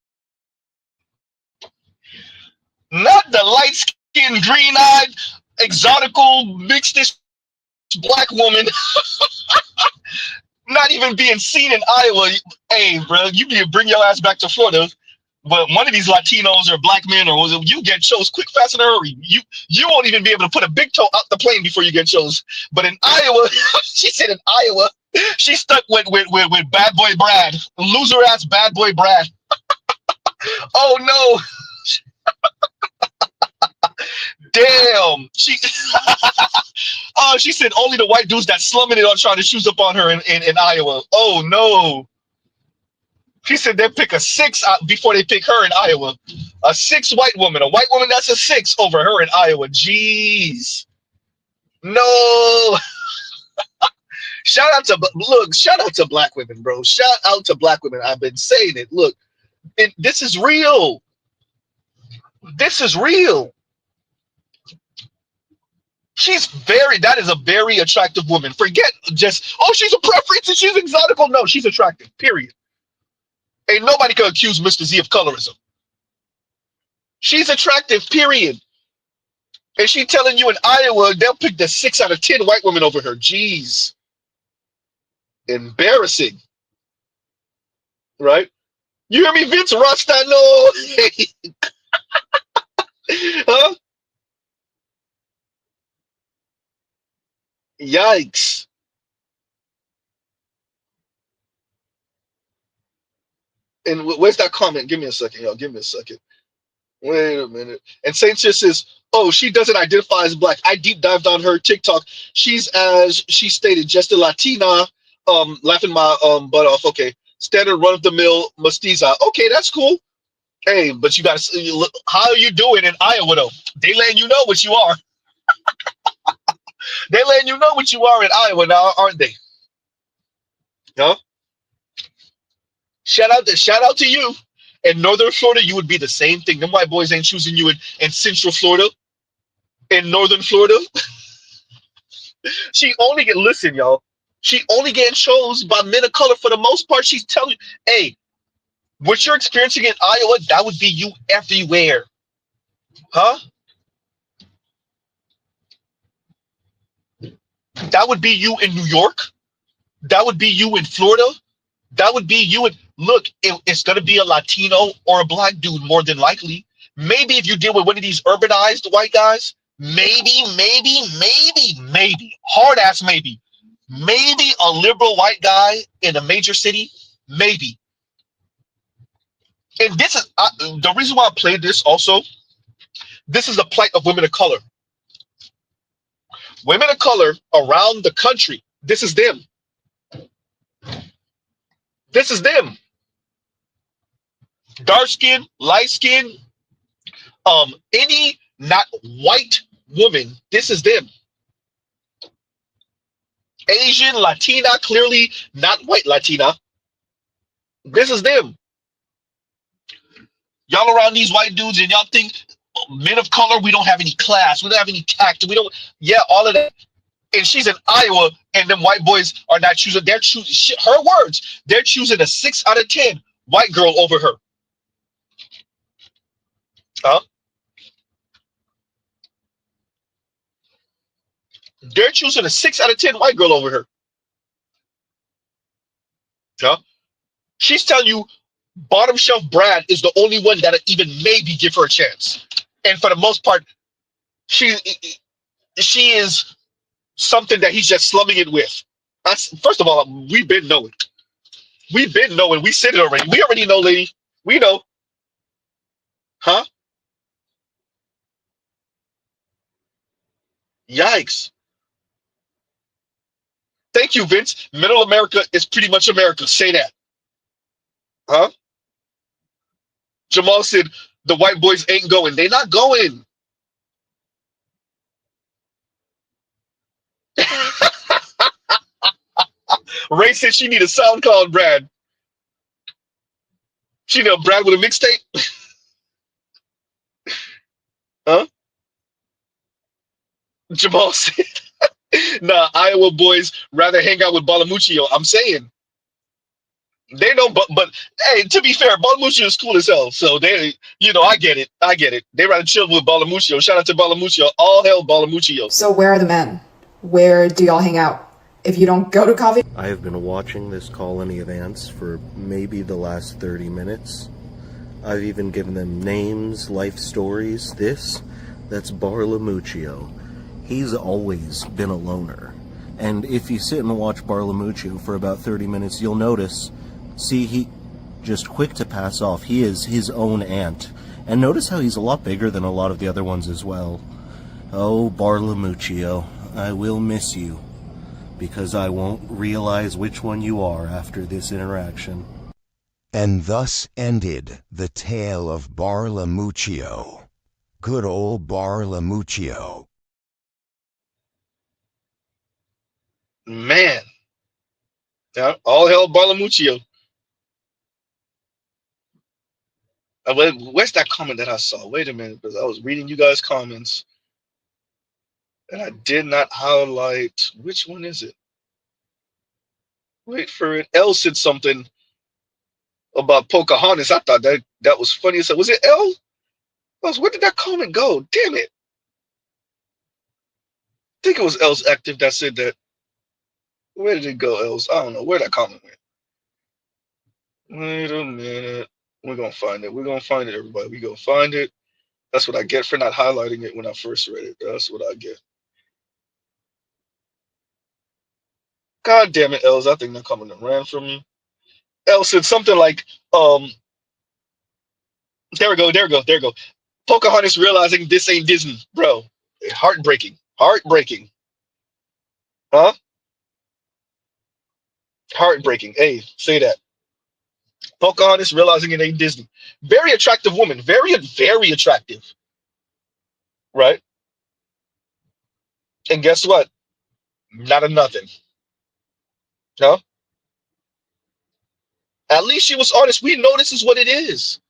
Not the light-skinned, green-eyed, exotical, mixed black woman. Not even being seen in Iowa. Hey, bro, you need to bring your ass back to Florida. But one of these Latinos or black men, or you get chose quick, fast, in a hurry. You won't even be able to put a big toe out the plane before you get chose. But in Iowa, she said in Iowa, she's stuck with bad boy Brad, loser ass bad boy Brad. Oh no, damn. She said only the white dudes that slumming it are trying to shoes up on her in Iowa. Oh no. She said they pick a 6 out before they pick her in Iowa. A 6 white woman. A white woman that's a 6 over her in Iowa. Jeez. No. Shout out to black women, bro. Shout out to black women. I've been saying it. Look, this is real. This is real. That is a very attractive woman. Forget just, oh, she's a preference and she's exotical. No, she's attractive, period. Ain't nobody can accuse Mr. Z of colorism. She's attractive, period. And she telling you in Iowa, they'll pick the 6 out of 10 white women over her. Jeez. Embarrassing. Right? You hear me, Vince Rostano? Huh? Yikes. And where's that comment? Give me a second, y'all. Give me a second. Wait a minute. And Saint just says, Oh, she doesn't identify as black. I deep dived on her TikTok. She's, as she stated, just a Latina. Laughing my butt off. Okay, standard run of the mill mestiza. Okay, that's cool. Hey, but you got to. How are you doing in Iowa though? They letting you know what you are. They letting you know what you are in Iowa now, aren't they? Huh? Shout out to you. In Northern Florida, you would be the same thing. Them white boys ain't choosing you in Central Florida. In Northern Florida, she only get listen, y'all. She only getting chose by men of color for the most part. She's telling you, hey, what you're experiencing in Iowa, that would be you everywhere. Huh? That would be you in New York. That would be you in Florida. That would be you. And look, it's going to be a Latino or a black dude more than likely. Maybe if you deal with one of these urbanized white guys, maybe, hard ass maybe a liberal white guy in a major city, maybe. And this is the reason why I played this also. This is the plight of women of color. Women of color around the country. This is them. This is them. Dark skin, light skin, any not white woman, this is them. Asian, Latina, clearly not white Latina, this is them. Y'all around these white dudes and y'all think men of color, we don't have any class, we don't have any tact, we don't, yeah, all of that. And she's in Iowa and them white boys are not choosing, they're choosing, her words, they're choosing a 6 out of 10 white girl over her. Huh? They're choosing a 6 out of 10 white girl over her. Huh? She's telling you bottom shelf Brad is the only one that even maybe give her a chance. And for the most part, she is something that he's just slumming it with. That's, first of all, we've been knowing. We've been knowing. We said it already. We already know, lady. We know. Huh? Yikes. Thank you, Vince. Middle America is pretty much America. Say that. Huh? Jamal said the white boys ain't going. They not going. Ray said she need a sound called Brad. She know Brad with a mixtape. Huh? Jamal said, nah, Iowa boys rather hang out with Balamuccio. I'm saying. They know, but hey, to be fair, Balamuccio is cool as hell. So they, I get it. I get it. They rather chill with Balamuccio. Shout out to Balamuccio. All hell Balamuccio. So where are the men? Where do y'all hang out? If you don't go to coffee... I have been watching this colony of ants for maybe the last 30 minutes. I've even given them names, life stories. That's Barlamuccio. He's always been a loner. And if you sit and watch Barlamuccio for about 30 minutes, you'll notice, see, he just quick to pass off. He is his own ant. And notice how he's a lot bigger than a lot of the other ones as well. Oh, Barlamuccio, I will miss you, because I won't realize which one you are after this interaction. And thus ended the tale of Barlamuccio. Good old Barlamuccio. Man. Yeah, all hell Barlamuccio. Where's that comment that I saw? Wait a minute, because I was reading you guys' comments and I did not highlight. Which one is it? Wait for it. L said something about Pocahontas. I thought that was funny. So was it L? Where did that comment go? Damn it. I think it was L's active that said that. Where did it go, L's? I don't know where that comment went. Wait a minute. We're going to find it. We're going to find it, everybody. We're going to find it. That's what I get for not highlighting it when I first read it. That's what I get. God damn it, Els. I think that comment ran from me. El said something like, there we go. Pocahontas realizing this ain't Disney, bro. Heartbreaking. Heartbreaking. Huh? Heartbreaking. Hey, say that. Pocahontas realizing it ain't Disney. Very attractive woman. Very, very attractive. Right? And guess what? Not a nothing. Huh? At least she was honest. We know this is what it is.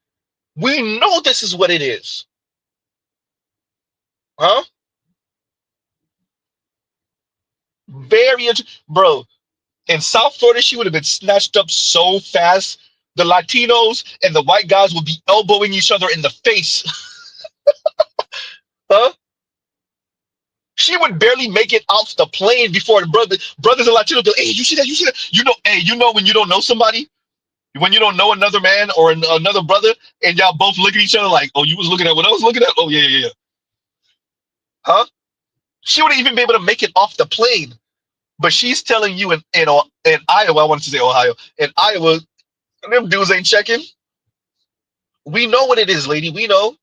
We know this is what it is. Huh? Very, bro. In South Florida, she would have been snatched up so fast. The Latinos and the white guys would be elbowing each other in the face. Huh? She would barely make it off the plane before the brothers and Latinos go, hey, you see that? You see that? You know, hey, you know when you don't know somebody, when you don't know another man or another brother, and y'all both look at each other like, oh, you was looking at what I was looking at? Oh, yeah, yeah, yeah. Huh? She wouldn't even be able to make it off the plane. But she's telling you in Iowa, I wanted to say Ohio, in Iowa, them dudes ain't checking. We know what it is, lady. We know.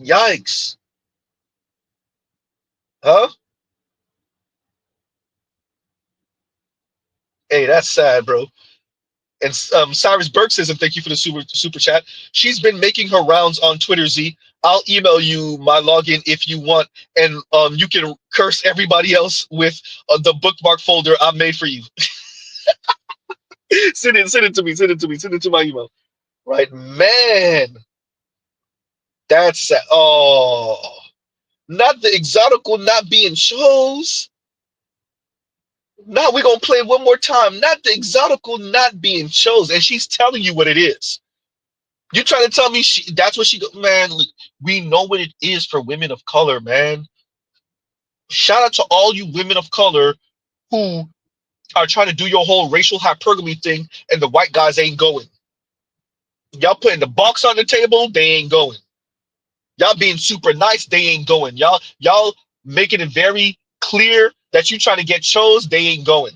Yikes. Huh? Hey, that's sad, bro. And Cyrus Burke says, and thank you for the super chat. She's been making her rounds on Twitter, Z. I'll email you my login if you want, and you can curse everybody else with the bookmark folder I made for you. Send it to me. Send it to me. Send it to my email. Right, man. That's sad. Oh, not the exotical not being chose. Now we're gonna play one more time. Not the exotical not being chose, and she's telling you what it is. You trying to tell me that's what she go, man? We know what it is for women of color, man. Shout out to all you women of color who are trying to do your whole racial hypergamy thing, and the white guys ain't going. Y'all putting the box on the table, they ain't going. Y'all being super nice, they ain't going. Y'all making it very clear that you trying to get chose, they ain't going.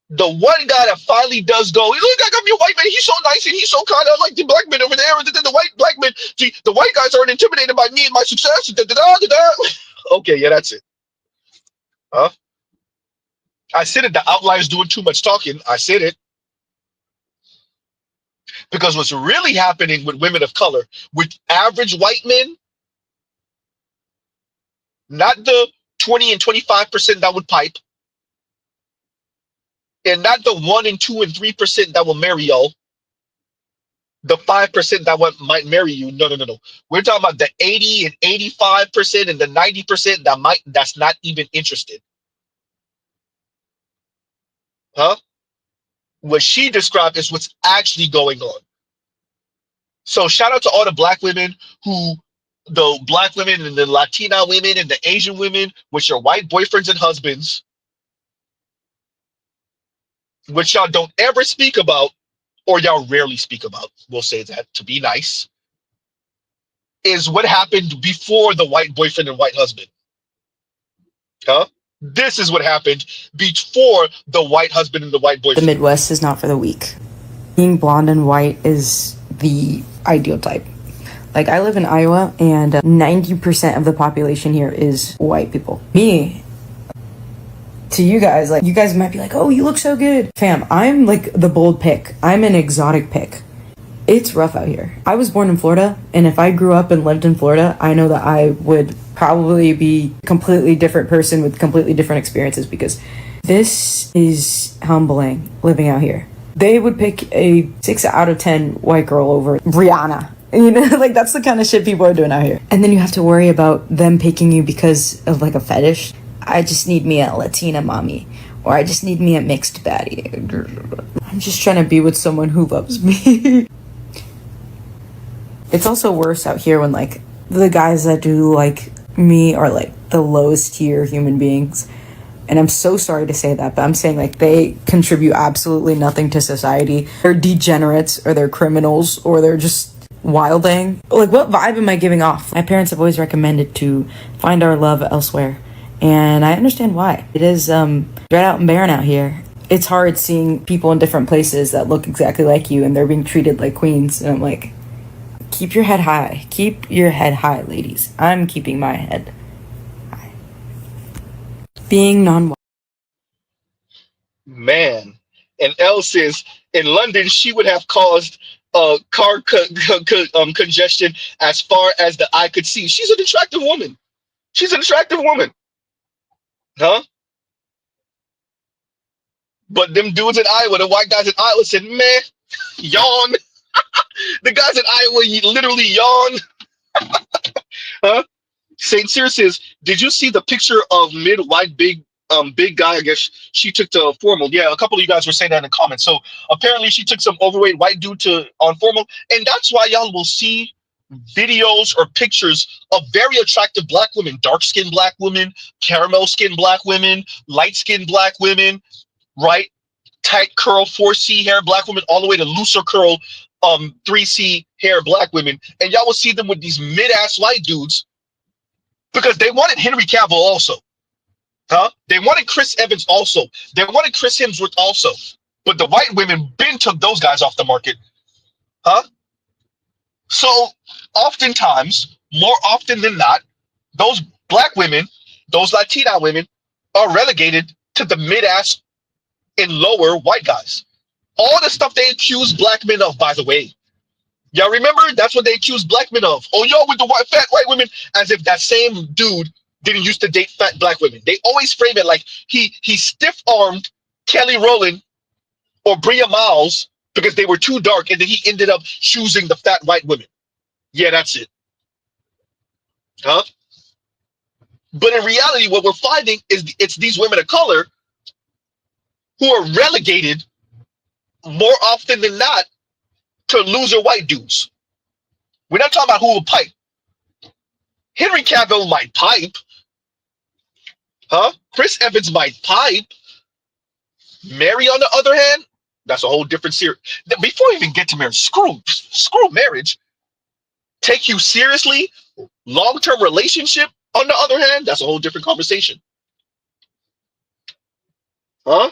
The one guy that finally does go, look, I got me a white man. He's so nice and he's so kind. I like the black men over there. And then the white black men, gee, the white guys aren't intimidated by me and my success. Da, da, da, da, da. Okay, yeah, that's it. Huh? I said it. The outliers doing too much talking. I said it because what's really happening with women of color, with average white men, not the 20 and 25% that would pipe, and not the 1 and 2 and 3% that will marry y'all. The 5% that might marry you. No, no, no, no. We're talking about the 80 and 85% and the 90% that's not even interested. Huh? What she described is what's actually going on. So shout out to all the black women the black women and the Latina women and the Asian women with your white boyfriends and husbands, which y'all don't ever speak about, or y'all rarely speak about. We'll say that to be nice. Is what happened before the white boyfriend and white husband. Huh? This is what happened before the white husband and the white boyfriend. The Midwest is not for the weak. Being blonde and white is the ideal type. Like, I live in Iowa, and 90% of the population here is white people. Me, to you guys, like, you guys might be like, oh, you look so good. Fam, I'm like the bold pick. I'm an exotic pick. It's rough out here. I was born in Florida, and if I grew up and lived in Florida, I know that I would probably be a completely different person with completely different experiences, because this is humbling living out here. They would pick a 6 out of 10 white girl over Rihanna. You know, like, that's the kind of shit people are doing out here. And then you have to worry about them picking you because of like a fetish. I just need me a Latina mommy, or I just need me a mixed baddie. I'm just trying to be with someone who loves me. It's also worse out here when, like, the guys that do like me are like the lowest tier human beings. And I'm so sorry to say that, but I'm saying, like, they contribute absolutely nothing to society. They're degenerates, or they're criminals, or they're just wilding. Like, what vibe am I giving off? My parents have always recommended to find our love elsewhere, and I understand why. It is spread out and barren out here. it's hard seeing people in different places that look exactly like you and they're being treated like queens. And I'm like, keep your head high. Keep your head high, ladies. I'm keeping my head high. Being non-white. Man. And Elle says in London she would have caused car congestion as far as the eye could see. She's an attractive woman. She's an attractive woman, huh? But them dudes in Iowa, the white guys in Iowa said, "Man, yawn." The guys in Iowa literally yawn, huh? Saint Cyr says, "Did you see the picture of mid-white big guy? I guess she took to formal." Yeah, a couple of you guys were saying that in the comments. So apparently she took some overweight white dude to on formal, and that's why y'all will see videos or pictures of very attractive black women, dark-skinned black women, caramel-skinned black women, light-skinned black women, right? Tight curl 4C hair black women, all the way to looser curl 3C hair black women, and y'all will see them with these mid-ass white dudes because they wanted Henry Cavill also, huh? They wanted Chris Evans also. They wanted Chris Hemsworth also, but the white women been took those guys off the market, huh? So oftentimes, more often than not, those black women, those Latina women, are relegated to the mid-ass and lower white guys. All the stuff they accuse black men of, by the way. Y'all remember? That's what they accused black men of. Oh, y'all with the fat white women, as if that same dude didn't used to date fat black women. They always frame it like he stiff-armed Kelly Rowland or Bria Miles because they were too dark, and then he ended up choosing the fat white women. Yeah, that's it. Huh? But in reality, what we're finding is it's these women of color who are relegated more often than not to loser white dudes. We're not talking about who will pipe. Henry Cavill might pipe, huh? Chris Evans might pipe. Mary, on the other hand, that's a whole different series. Before we even get to marriage, screw marriage. Take you seriously, long-term relationship, on the other hand, that's a whole different conversation. Huh?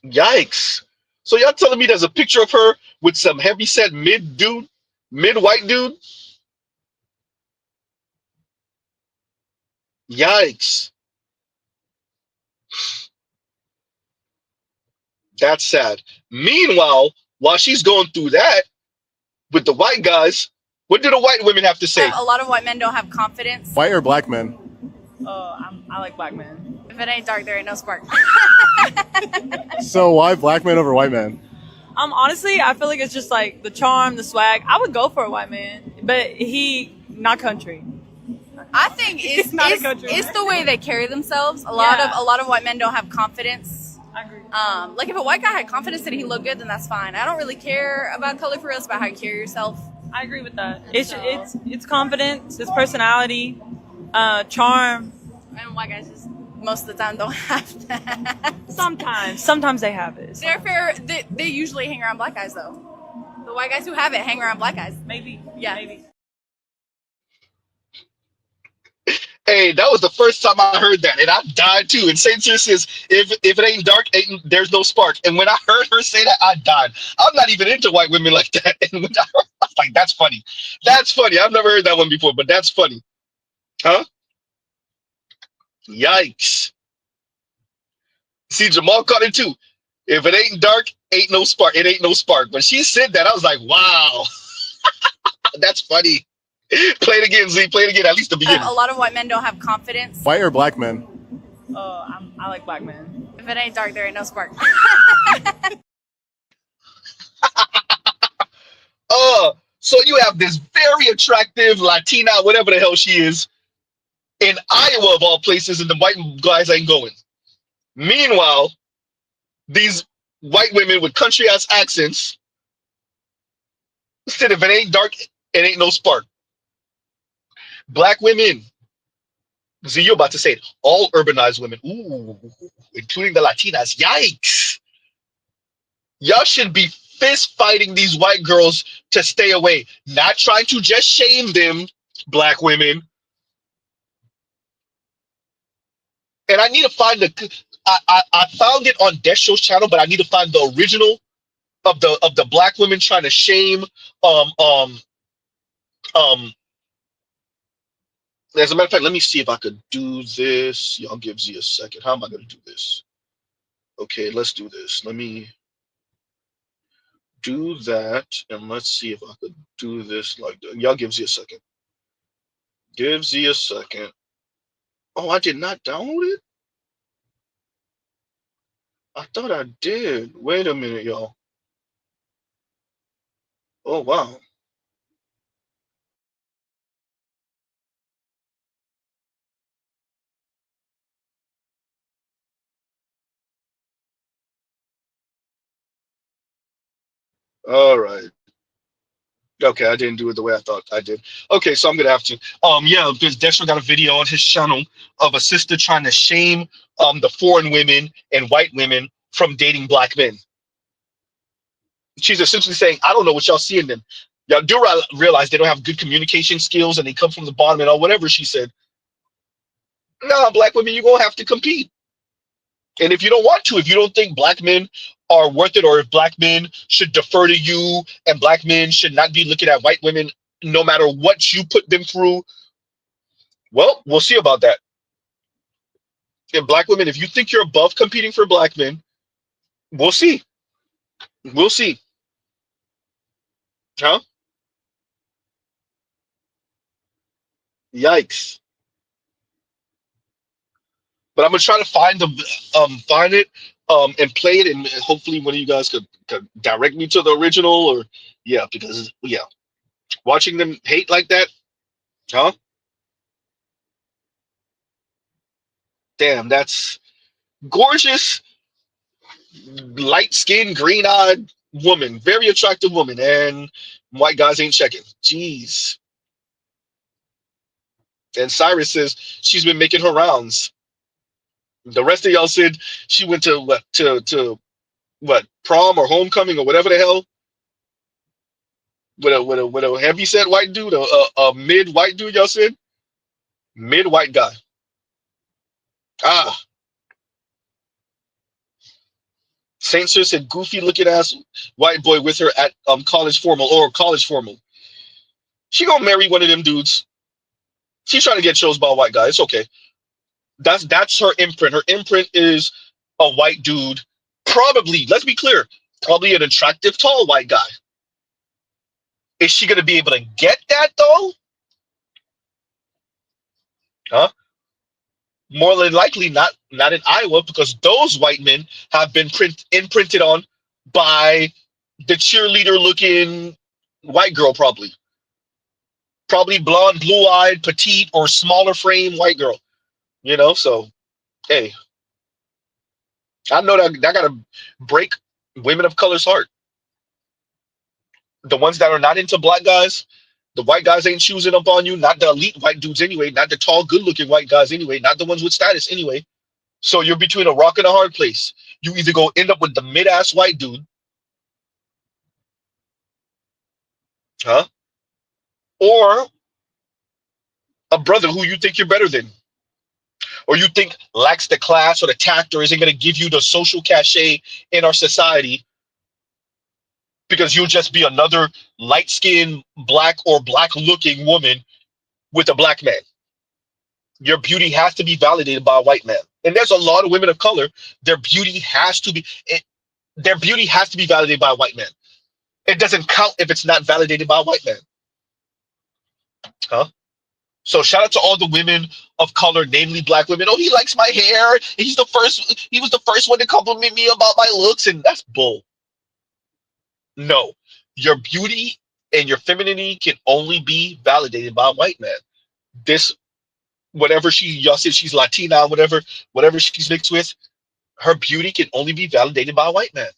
Yikes. So y'all telling me there's a picture of her with some heavy-set mid-white dude? Yikes. That's sad. Meanwhile, while she's going through that with the white guys, what do the white women have to say? A lot of white men don't have confidence. White or black men? I like black men. If it ain't dark, there ain't no spark. So why black men over white men? Honestly, I feel like it's just like the charm, the swag. I would go for a white man, but he not country. I think it's the way they carry themselves. A lot of white men don't have confidence. I agree. Like if a white guy had confidence that he looked good, then that's fine. I don't really care about color for real. It's about how you carry yourself. I agree with that. It's confidence, it's personality, charm. And white guys just most of the time don't have that. Sometimes they have it. They're fair. They usually hang around black guys though. The white guys who have it hang around black guys. Maybe. Yeah. Maybe. Hey, that was the first time I heard that, and I died too. And Saint Cyr says, if it ain't dark, there's no spark. And when I heard her say that, I died. I'm not even into white women like that. And when I was like, that's funny. That's funny. I've never heard that one before, but that's funny. Huh? Yikes. See, Jamal caught it too. If it ain't dark, ain't no spark. It ain't no spark. When she said that, I was like, wow. That's funny. Play it again, Z. Play it again, at least the beginning. A lot of white men don't have confidence. White or black men? I like black men. If it ain't dark, there ain't no spark. So you have this very attractive Latina, whatever the hell she is, in Iowa of all places, and the white guys ain't going. Meanwhile, these white women with country ass accents said, if it ain't dark, it ain't no spark. Black women. See, you're about to say it. All urbanized women. Ooh, including the Latinas. Yikes. Y'all should be fist fighting these white girls to stay away. Not trying to just shame them, black women. And I need to find I found it on Desho's channel, but I need to find the original of the black women trying to shame um um um as a matter of fact, let me see if I could do this. Y'all give Z a second. How am I gonna do this? Okay, let's do this. Let me do that, and let's see if I could do this like that. Y'all give Z a second. Give Z a second. Oh, I did not download it? I thought I did. Wait a minute, y'all. Oh, wow. All right. Okay, I didn't do it the way I thought I did. Okay, so I'm gonna have to. Yeah, because Dexter got a video on his channel of a sister trying to shame the foreign women and white women from dating black men. She's essentially saying, I don't know what y'all see in them. Y'all do realize they don't have good communication skills and they come from the bottom and all whatever she said. Nah, black women, you're gonna have to compete. And if you don't want to, if you don't think black men are worth it, or if black men should defer to you and black men should not be looking at white women no matter what you put them through, well, we'll see about that. And black women, if you think you're above competing for black men, we'll see. We'll see. Huh? Yikes. But I'm gonna try to find it, and play it, and hopefully one of you guys could direct me to the original, or yeah, because yeah, watching them hate like that, huh? Damn, that's gorgeous, light-skinned, green-eyed woman, very attractive woman, and white guys ain't checking. Jeez. And Cyrus says she's been making her rounds. The rest of y'all said she went to what, to what, prom or homecoming or whatever the hell, with a heavy set white dude, a mid white dude. Y'all said mid white guy. Ah, Saint Sir said goofy looking ass white boy with her at college formal or college formal. She gonna marry one of them dudes. She's trying to get chose by a white guy. It's okay. That's her imprint. Her imprint is a white dude. Probably, let's be clear, probably an attractive tall white guy. Is she gonna be able to get that though? Huh? More than likely not in Iowa, because those white men have been imprinted on by the cheerleader looking white girl, probably blonde, blue-eyed, petite, or smaller frame white girl. So hey, I know that gotta break women of color's heart. The ones that are not into black guys, the white guys ain't choosing up on you, not the elite white dudes anyway, not the tall, good-looking white guys anyway, not the ones with status anyway. So you're between a rock and a hard place. You either go end up with the mid-ass white dude, huh? Or a brother who you think you're better than, or you think lacks the class or the tact, or isn't going to give you the social cachet in our society, because you'll just be another light-skinned black or black-looking woman with a black man. Your beauty has to be validated by a white man. And there's a lot of women of color, their beauty has to be validated by a white man. It doesn't count if it's not validated by a white man. Huh? So shout out to all the women of color, namely black women. Oh, he likes my hair. He was the first one to compliment me about my looks, and that's bull. No. Your beauty and your femininity can only be validated by a white man. This, whatever y'all said she's Latina, whatever she's mixed with, her beauty can only be validated by a white man.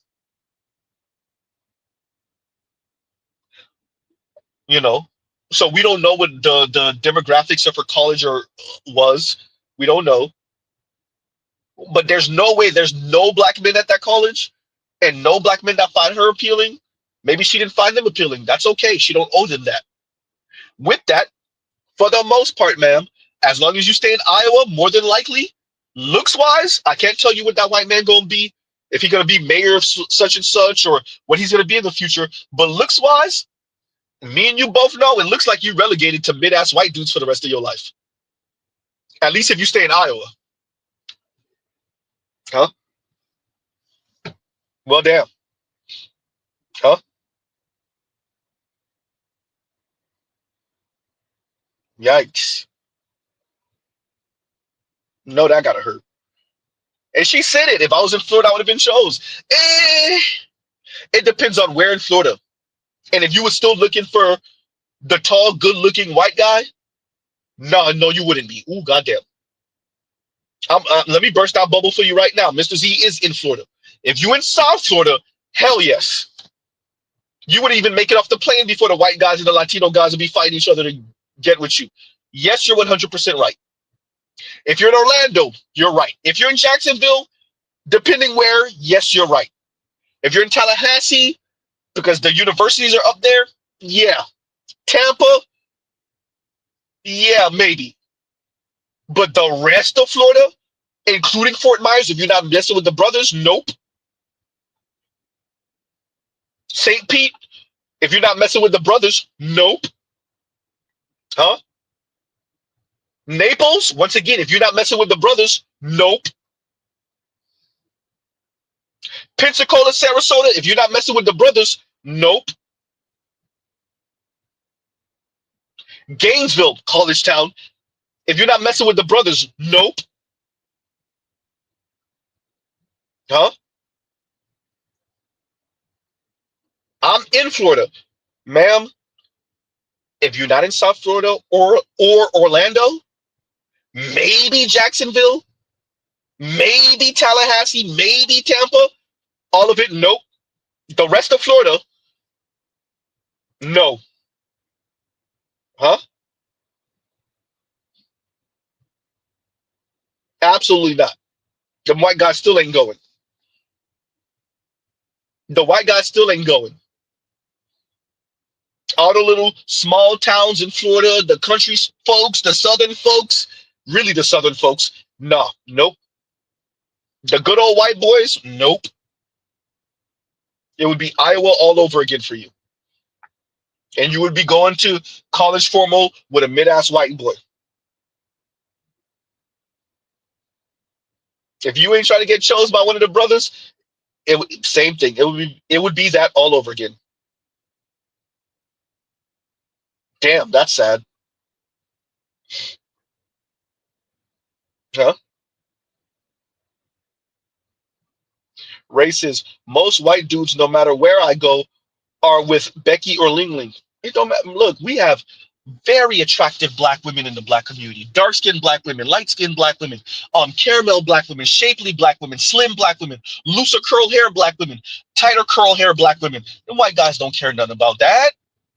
So we don't know what the demographics of her college was. We don't know. But there's no way, there's no black men at that college and no black men that find her appealing. Maybe she didn't find them appealing. That's okay. She don't owe them that. With that, for the most part, ma'am, as long as you stay in Iowa, more than likely, Looks wise, I can't tell you what that white man gonna be, if he gonna be mayor of such and such, or what he's gonna be in the future. But looks wise, me and you both know it looks like you relegated to mid-ass white dudes for the rest of your life. At least if you stay in Iowa. Huh? Well, damn. Huh? Yikes. No, that gotta hurt. And she said it. If I was in Florida, I would have been chose. It depends on where in Florida. And if you were still looking for the tall, good-looking white guy, no, you wouldn't be. Ooh, goddamn. Let me burst that bubble for you right now. Mr. Z is in Florida. If you in South Florida, hell yes. You wouldn't even make it off the plane before the white guys and the Latino guys would be fighting each other to get with you. Yes, you're 100% right. If you're in Orlando, you're right. If you're in Jacksonville, depending where, yes, you're right. If you're in Tallahassee, because the universities are up there, yeah. Tampa, yeah, maybe. But the rest of Florida, including Fort Myers, if you're not messing with the brothers, nope. St. Pete, if you're not messing with the brothers, nope. Huh? Naples, once again, if you're not messing with the brothers, nope. Pensacola, Sarasota, if you're not messing with the brothers, nope. Gainesville, College Town, if you're not messing with the brothers, nope. Huh? I'm in Florida. Ma'am, if you're not in South Florida or Orlando, maybe Jacksonville, maybe Tallahassee, maybe Tampa, all of it, nope. The rest of Florida, no. Huh? Absolutely not. The white guy still ain't going. The white guy still ain't going. All the little small towns in Florida, the country folks, the southern folks, really the southern folks, nah, nope. The good old white boys, nope. It would be Iowa all over again for you. And you would be going to college formal with a mid-ass white boy. If you ain't trying to get chose by one of the brothers, same thing. It would be that all over again. Damn, that's sad. Huh? Races. Most white dudes, no matter where I go, are with Becky or Ling Ling. It don't matter. Look, we have very attractive black women in the black community. Dark-skinned black women, light-skinned black women, caramel black women, shapely black women, slim black women, looser curl hair black women, tighter curl hair black women. And white guys don't care nothing about that.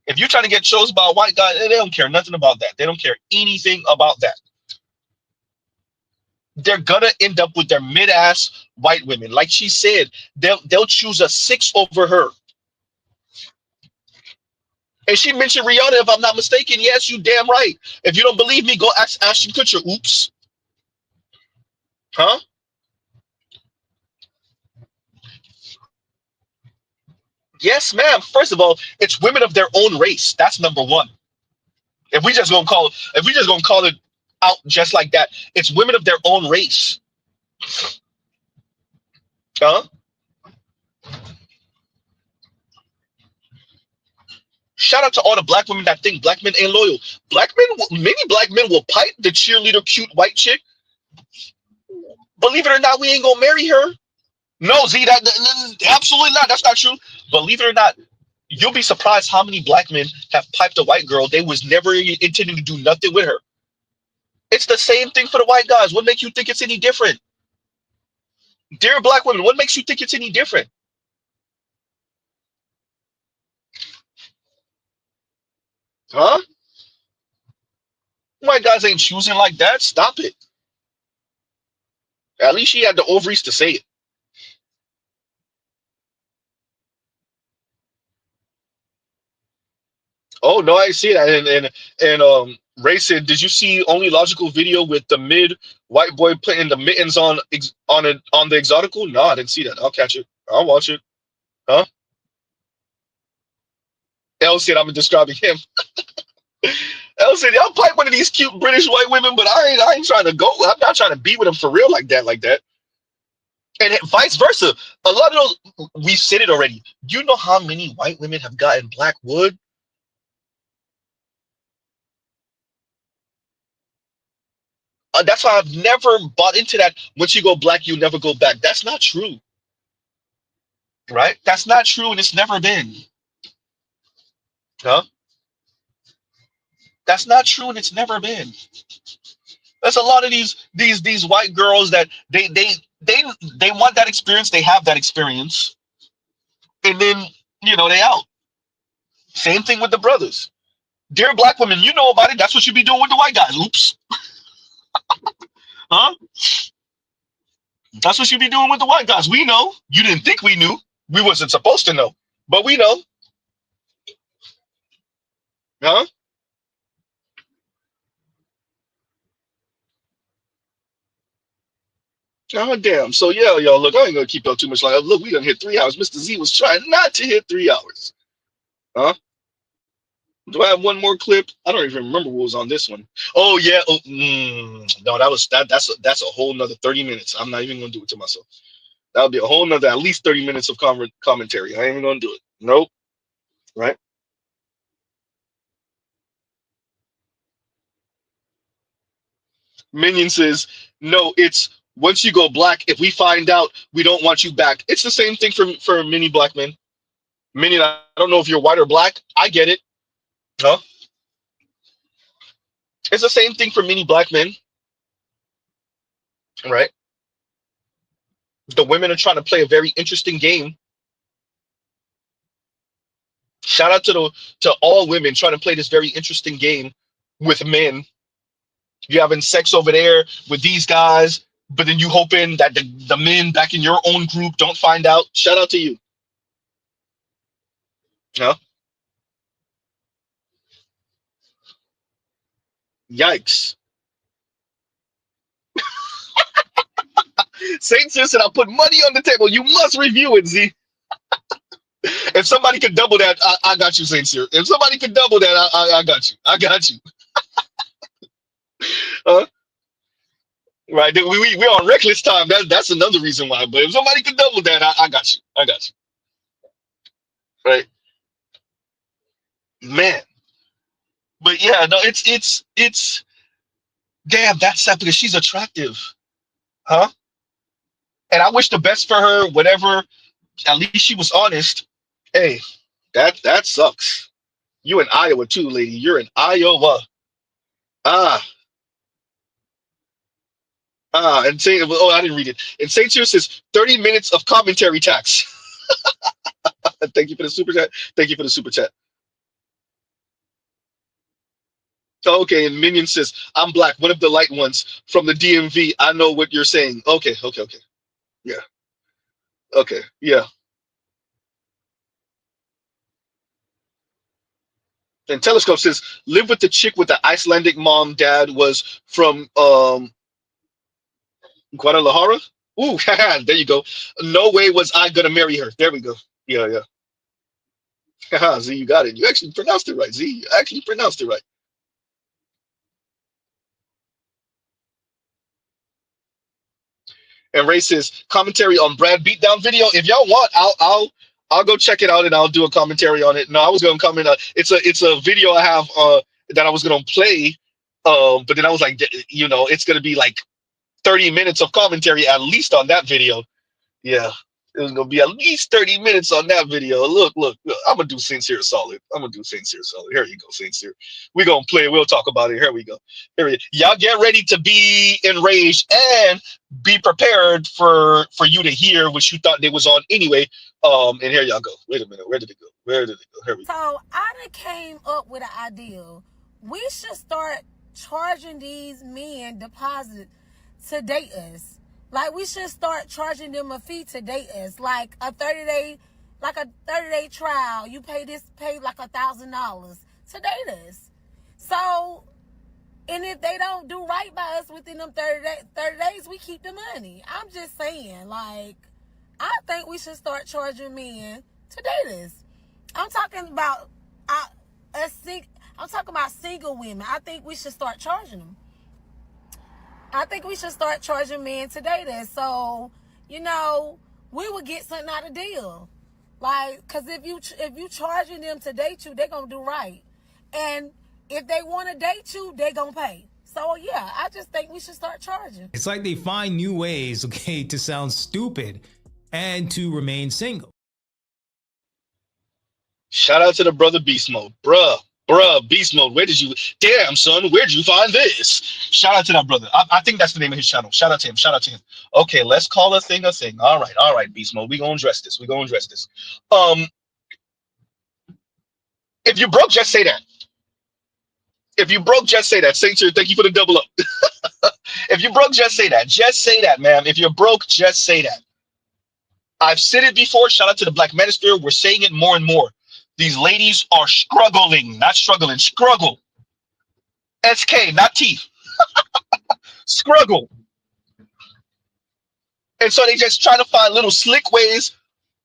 If you're trying to get chose by a white guy, they don't care nothing about that. They don't care anything about that. They're gonna end up with their mid-ass white women. Like she said, they'll choose a 6 over her. And she mentioned Rihanna, if I'm not mistaken. Yes, you damn right. If you don't believe me, go ask Ashton Kutcher. Oops. Huh? Yes, ma'am. First of all, it's women of their own race. That's number one. If we just gonna call it out just like that, it's women of their own race. Huh? Shout out to all the black women that think black men ain't loyal. Many black men will pipe the cheerleader, cute white chick. Believe it or not, we ain't gonna marry her. No, Z, absolutely not. That's not true. Believe it or not, you'll be surprised how many black men have piped a white girl. They was never intending to do nothing with her. It's the same thing for the white guys. What makes you think it's any different? Dear black women, what makes you think it's any different? Huh? White guys ain't choosing like that. Stop it. At least she had the ovaries to say it. Oh no, I see that. And Ray said, "Did you see Only Logical video with the mid white boy putting the mittens on on the exotical? No, I didn't see that. I'll catch it. I'll watch it. Huh?" L said, "I'm describing him." L said, "I'll pipe one of these cute British white women, but I ain't trying to go. I'm not trying to be with them for real like that, like that." And vice versa. A lot of those, we've said it already. You know how many white women have gotten black wood? That's why I've never bought into that. Once you go black, you never go back. That's not true, right? That's not true, and it's never been. Huh? That's not true, and it's never been. There's a lot of these white girls that they want that experience. They have that experience, and then they out. Same thing with the brothers. Dear black women, you know about it. That's what you be doing with the white guys. Oops. Huh? That's what you be doing with the white guys. We know. You didn't think we knew. We wasn't supposed to know, but we know. Huh? Oh damn. So yeah, y'all. Look, I ain't gonna keep y'all too much longer. Look, we done hit 3 hours. Mr. Z was trying not to hit 3 hours. Huh? Do I have one more clip? I don't even remember what was on this one. Oh yeah. Oh, no, that's a whole nother 30 minutes. I'm not even gonna do it to myself. That'll be a whole nother at least 30 minutes of commentary. I ain't even gonna do it. Nope. Right? Minion says, no, it's once you go black, if we find out we don't want you back. It's the same thing for many black men. Minion, I don't know if you're white or black. I get it. Huh? It's the same thing for many black men, right? The women are trying to play a very interesting game. Shout out to all women trying to play this very interesting game with men. You having sex over there with these guys, but then you hoping that the men back in your own group don't find out. Shout out to you. Huh? Yikes. Saint Sir said, I'll put money on the table. You must review it, Z. If somebody could double that, I got you, Saint Sir. If somebody could double that, I got you. I got you. Right? We're on reckless time. That's another reason why. But if somebody could double that, I got you. I got you. Right? Man. But yeah, no, it's damn, that's sad because she's attractive. Huh? And I wish the best for her, whatever. At least she was honest. Hey, that sucks. You in Iowa too, lady. You're in Iowa. Ah, and say, oh, I didn't read it. And Saint Cyr says 30 minutes of commentary tax. Thank you for the super chat. Thank you for the super chat. Okay, and Minion says, I'm black, one of the light ones from the DMV. I know what you're saying. Okay. Yeah. Okay. Yeah. And Telescope says, live with the chick with the Icelandic mom, dad was from Guadalajara. Ooh, there you go. No way was I gonna marry her. There we go. Yeah. Z, you got it. You actually pronounced it right. Z, you actually pronounced it right. And Ray says commentary on Brad beatdown video. If y'all want, I'll go check it out and I'll do a commentary on it. No, I was gonna comment. It's a video I have that I was gonna play, but then I was like, it's gonna be like 30 minutes of commentary at least on that video. Yeah, it was gonna be at least 30 minutes on that video. Look, I'm gonna do Sincere solid. Here you go, Sincere. We're gonna play. We'll talk about it. Here we go. Y'all get ready to be enraged and be prepared for you to hear what you thought they was on anyway. And here y'all go. Wait a minute. Where did it go? Here we go. So I done came up with an idea. We should start charging these men deposit to date us. Like, we should start charging them a fee to date us. Like a 30-day trial. You pay like $1,000 to date us. So And if they don't do right by us within them 30 days, we keep the money. I'm just saying, like, I think we should start charging men to date us. I'm talking about I'm talking about single women. I think we should start charging them. I think we should start charging men to date us. So, you know, we would get something out of the deal. Like, cause if you charging them to date you, they gonna do right. And if they want to date you, they gonna pay. So yeah, I just think we should start charging. It's like they find new ways, okay, to sound stupid and to remain single. Shout out to the brother Beast Mode. Bruh, Beast Mode, damn son, where'd you find this? Shout out to that brother. I think that's the name of his channel. Shout out to him. Okay, let's call a thing a thing. All right, Beast Mode. We gonna address this. If you broke, just say that. If you broke, just say that. Saint, thank you for the double up. If you broke, just say that. Just say that, ma'am. If you're broke, just say that. I've said it before. Shout out to the Black Manosphere. We're saying it more and more. These ladies are struggling, not struggling, struggle. SK, not T. Struggle. And so they just try to find little slick ways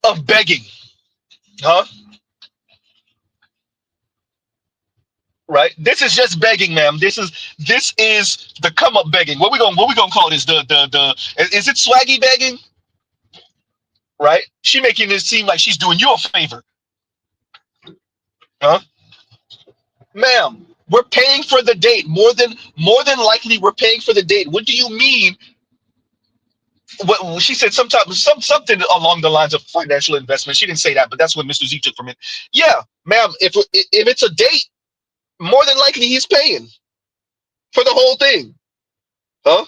of begging. Huh? Right? This is just begging, ma'am. This is the come up begging. What we gonna call this? Is it swaggy begging? Right? She making it seem like she's doing you a favor. Huh? Ma'am, we're paying for the date. More than likely we're paying for the date. What do you mean? Well, she said something along the lines of financial investment. She didn't say that, but that's what Mr. Z took from it. Yeah, ma'am, if it's a date, more than likely he's paying for the whole thing. Huh?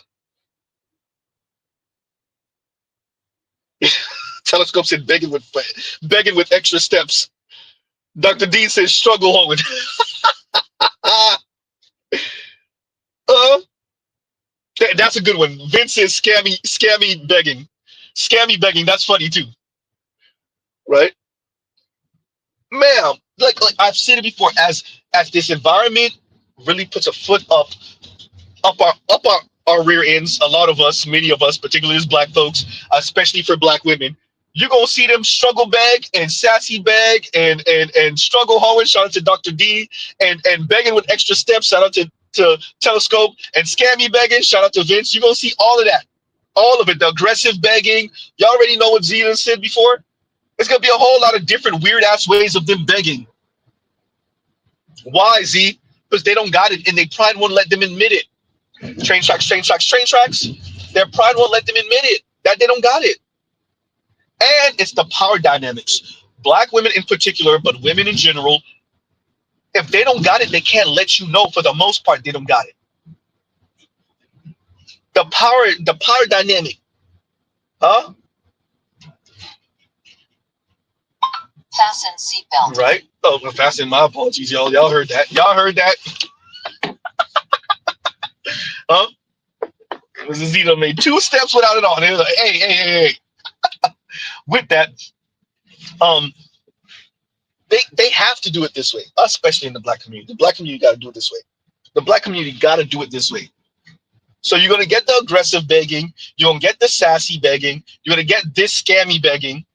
Telescope said begging with extra steps. Dr. D says struggle Owen. That's a good one. Vince says scammy begging. Scammy begging, that's funny too. Right? Ma'am, like I've said it before, as this environment really puts a foot up our rear ends, a lot of us, many of us, particularly as Black folks, especially for Black women, you're gonna see them struggle bag and sassy bag and struggle hoeing. Shout out to Dr. D and begging with extra steps. Shout out to Telescope and scammy begging. Shout out to Vince. You're gonna see all of that, all of it. The aggressive begging. Y'all already know what Zena said before. There's gonna be a whole lot of different weird ass ways of them begging. Why, Z? Because they don't got it and their pride won't let them admit it. Train tracks. Their pride won't let them admit it that they don't got it. And it's the power dynamics. Black women in particular, but women in general, if they don't got it, they can't let you know. For the most part, they don't got it. The power dynamic. Huh? Fasten seatbelt. Right? Oh, fasten. My apologies, y'all. Y'all heard that. Huh? Mrs. Zito made 2 steps without it on. They was like, hey. With that, they have to do it this way, especially in the Black community. The Black community got to do it this way. The Black community got to do it this way. So you're gonna get the aggressive begging, you're gonna get the sassy begging, you're gonna get this scammy begging,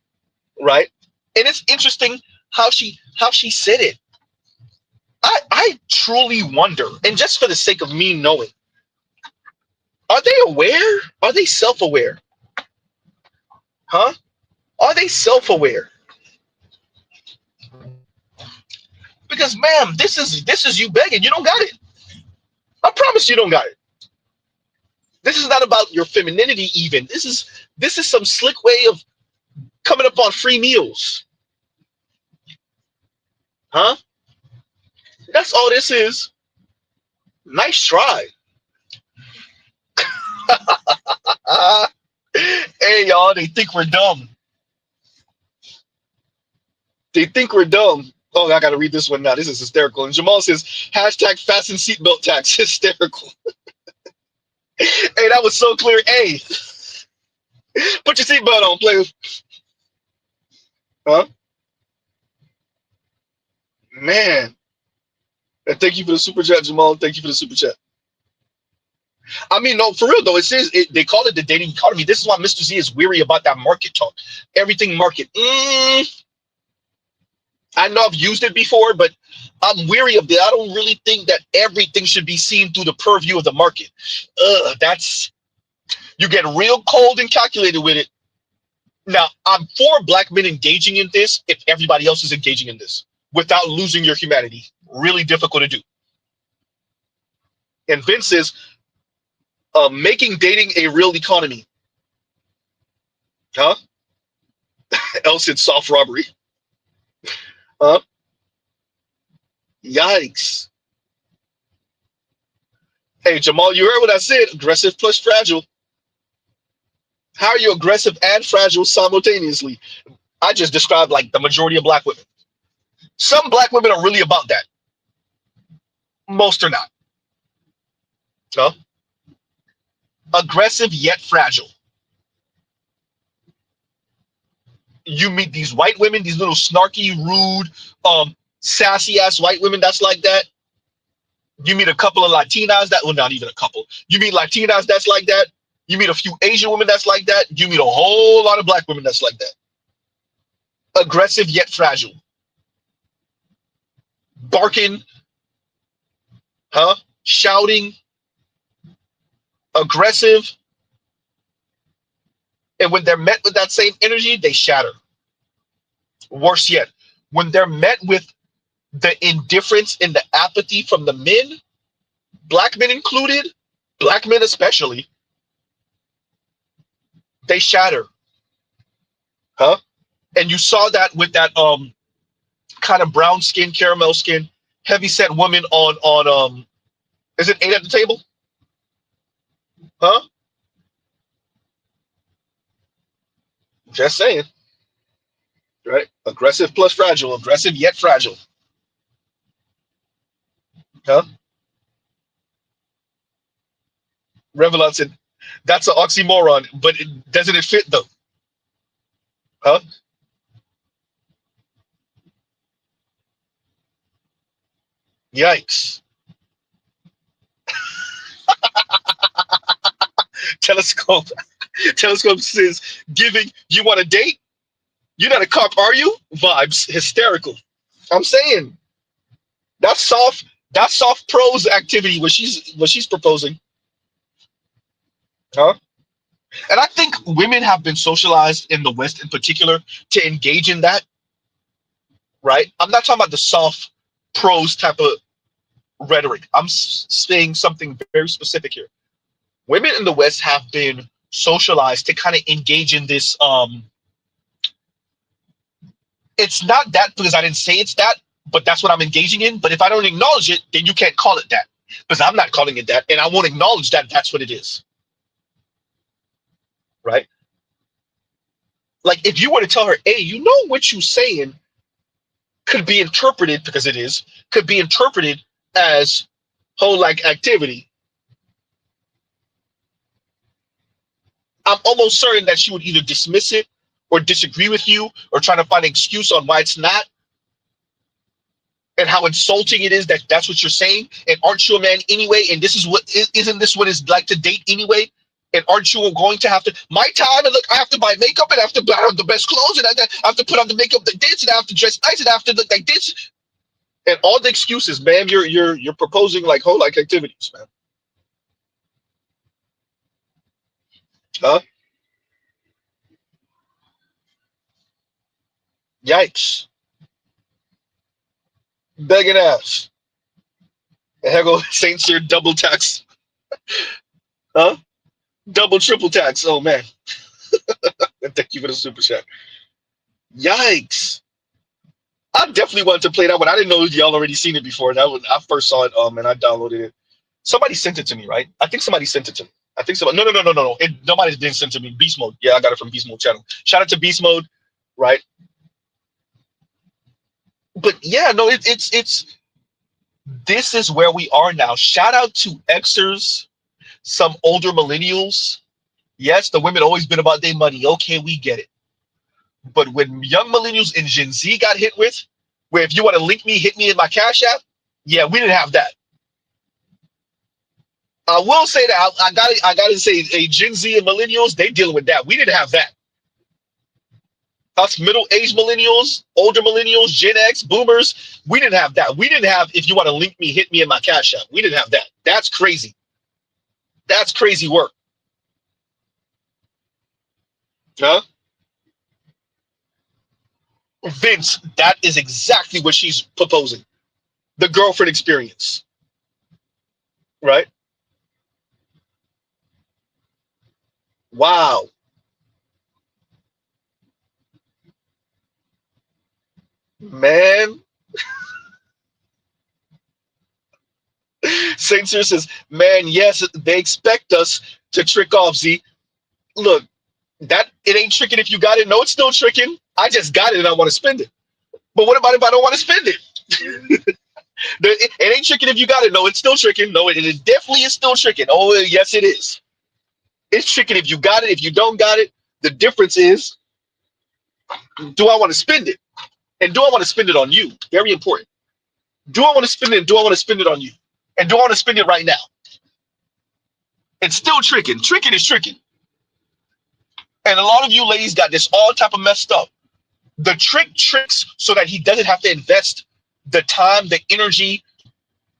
right? And it's interesting how she said it. I truly wonder, and just for the sake of me knowing, are they aware? Are they self-aware? Huh? Are they self-aware? Because, ma'am, this is you begging. You don't got it. I promise you don't got it. This is not about your femininity even. This is some slick way of coming up on free meals. Huh? That's all this is. Nice try. Hey, y'all, they think we're dumb. They think we're dumb. Oh, I got to read this one now. This is hysterical. And Jamal says, hashtag fasten seatbelt tax. Hysterical. Hey, that was so clear. Hey, put your seatbelt on, player. Huh? Man. And thank you for the super chat, Jamal. Thank you for the super chat. I mean, no, for real though. It says they call it the dating economy. This is why Mr. Z is weary about that market talk. Everything market. I know I've used it before, but I'm weary of that. I don't really think that everything should be seen through the purview of the market. That's you get real cold and calculated with it. Now, I'm for black men engaging in this if everybody else is engaging in this without losing your humanity. Really difficult to do. And Vince says, making dating a real economy. Huh? Else it's soft robbery. Huh? Yikes. Hey, Jamal, you heard what I said. Aggressive plus fragile. How are you aggressive and fragile simultaneously? I just described like the majority of black women. Some black women are really about that. Most are not. Huh? Aggressive yet fragile. You meet these white women, these little snarky, rude, sassy ass white women that's like that. You meet a couple of Latinas that, well, not even a couple. You meet Latinas that's like that. You meet a few Asian women that's like that. You meet a whole lot of black women that's like that. Aggressive yet fragile. Barking, huh? Shouting, aggressive. And when they're met with that same energy, they shatter. Worse yet, when they're met with the indifference and the apathy from the men, black men included, black men especially, they shatter. Huh? And you saw that with that kind of brown skin, caramel skin, heavy set woman on is it 8 at the table? Huh? Just saying. Right? Aggressive plus fragile. Aggressive yet fragile. Huh? Revlon said, that's an oxymoron, but doesn't it fit though? Huh? Yikes. Telescope. Telescope says, giving, you want a date? You're not a cop, are you? Vibes. Hysterical. I'm saying. That's soft prose activity what she's proposing. Huh? And I think women have been socialized in the West in particular to engage in that. Right? I'm not talking about the soft prose type of rhetoric. I'm saying something very specific here. Women in the West have been socialized to kind of engage in this. It's not that because I didn't say it's that, but that's what I'm engaging in. But if I don't acknowledge it, then you can't call it that because I'm not calling it that, and I won't acknowledge that that's what it is. Right? Like if you were to tell her, hey, you know what you're saying could be interpreted, because it is, could be interpreted as whole like activity. I'm almost certain that she would either dismiss it or disagree with you or try to find an excuse on why it's not and how insulting it is that that's what you're saying. And aren't you a man anyway? And this is what, isn't this what it's like to date anyway? And aren't you going to have to, my time, and look, I have to buy makeup and I have to buy the best clothes and I have to put on the makeup like this and I have to dress nice and I have to look like this. And all the excuses, man, you're proposing like whole like activities, man. Huh? Yikes. Begging ass. And here go Saint Cyr double tax. Huh? Double triple tax. Oh man. Thank you for the super chat. Yikes. I definitely wanted to play that one. I didn't know y'all already seen it before. That was, I first saw it and I downloaded it. Somebody sent it to me, right? I think somebody sent it to me. I think somebody, no. Nobody's been sent to me. Beast Mode. Yeah, I got it from Beast Mode channel. Shout out to Beast Mode, right? But yeah, no, it's this is where we are now. Shout out to Xers, some older millennials. Yes, the women always been about their money. Okay, we get it. But when young millennials and Gen Z got hit with, where if you want to link me, hit me in my Cash App, yeah, we didn't have that. I will say that I gotta say, Gen Z and millennials, they dealing with that. We didn't have that. Us middle-aged millennials, older millennials, Gen X, boomers, we didn't have that. We didn't have, if you want to link me, hit me in my Cash App. We didn't have that. That's crazy. That's crazy work. Huh? Vince, that is exactly what she's proposing. The girlfriend experience. Right? Wow. Man. Censor says, man, yes, they expect us to trick off, Z. Look, that it ain't tricking if you got it. No, it's still tricking. I just got it and I want to spend it. But what about if I don't want to spend it? It ain't tricking if you got it. No, it's still tricking. No, it definitely is still tricking. Oh, yes, it is. It's tricking if you got it. If you don't got it, the difference is, do I want to spend it? And do I want to spend it on you? Very important. Do I want to spend it? And do I want to spend it on you? And do I want to spend it right now? It's still tricking. Tricking is tricking. And a lot of you ladies got this all type of messed up. The trick tricks so that he doesn't have to invest the time, the energy,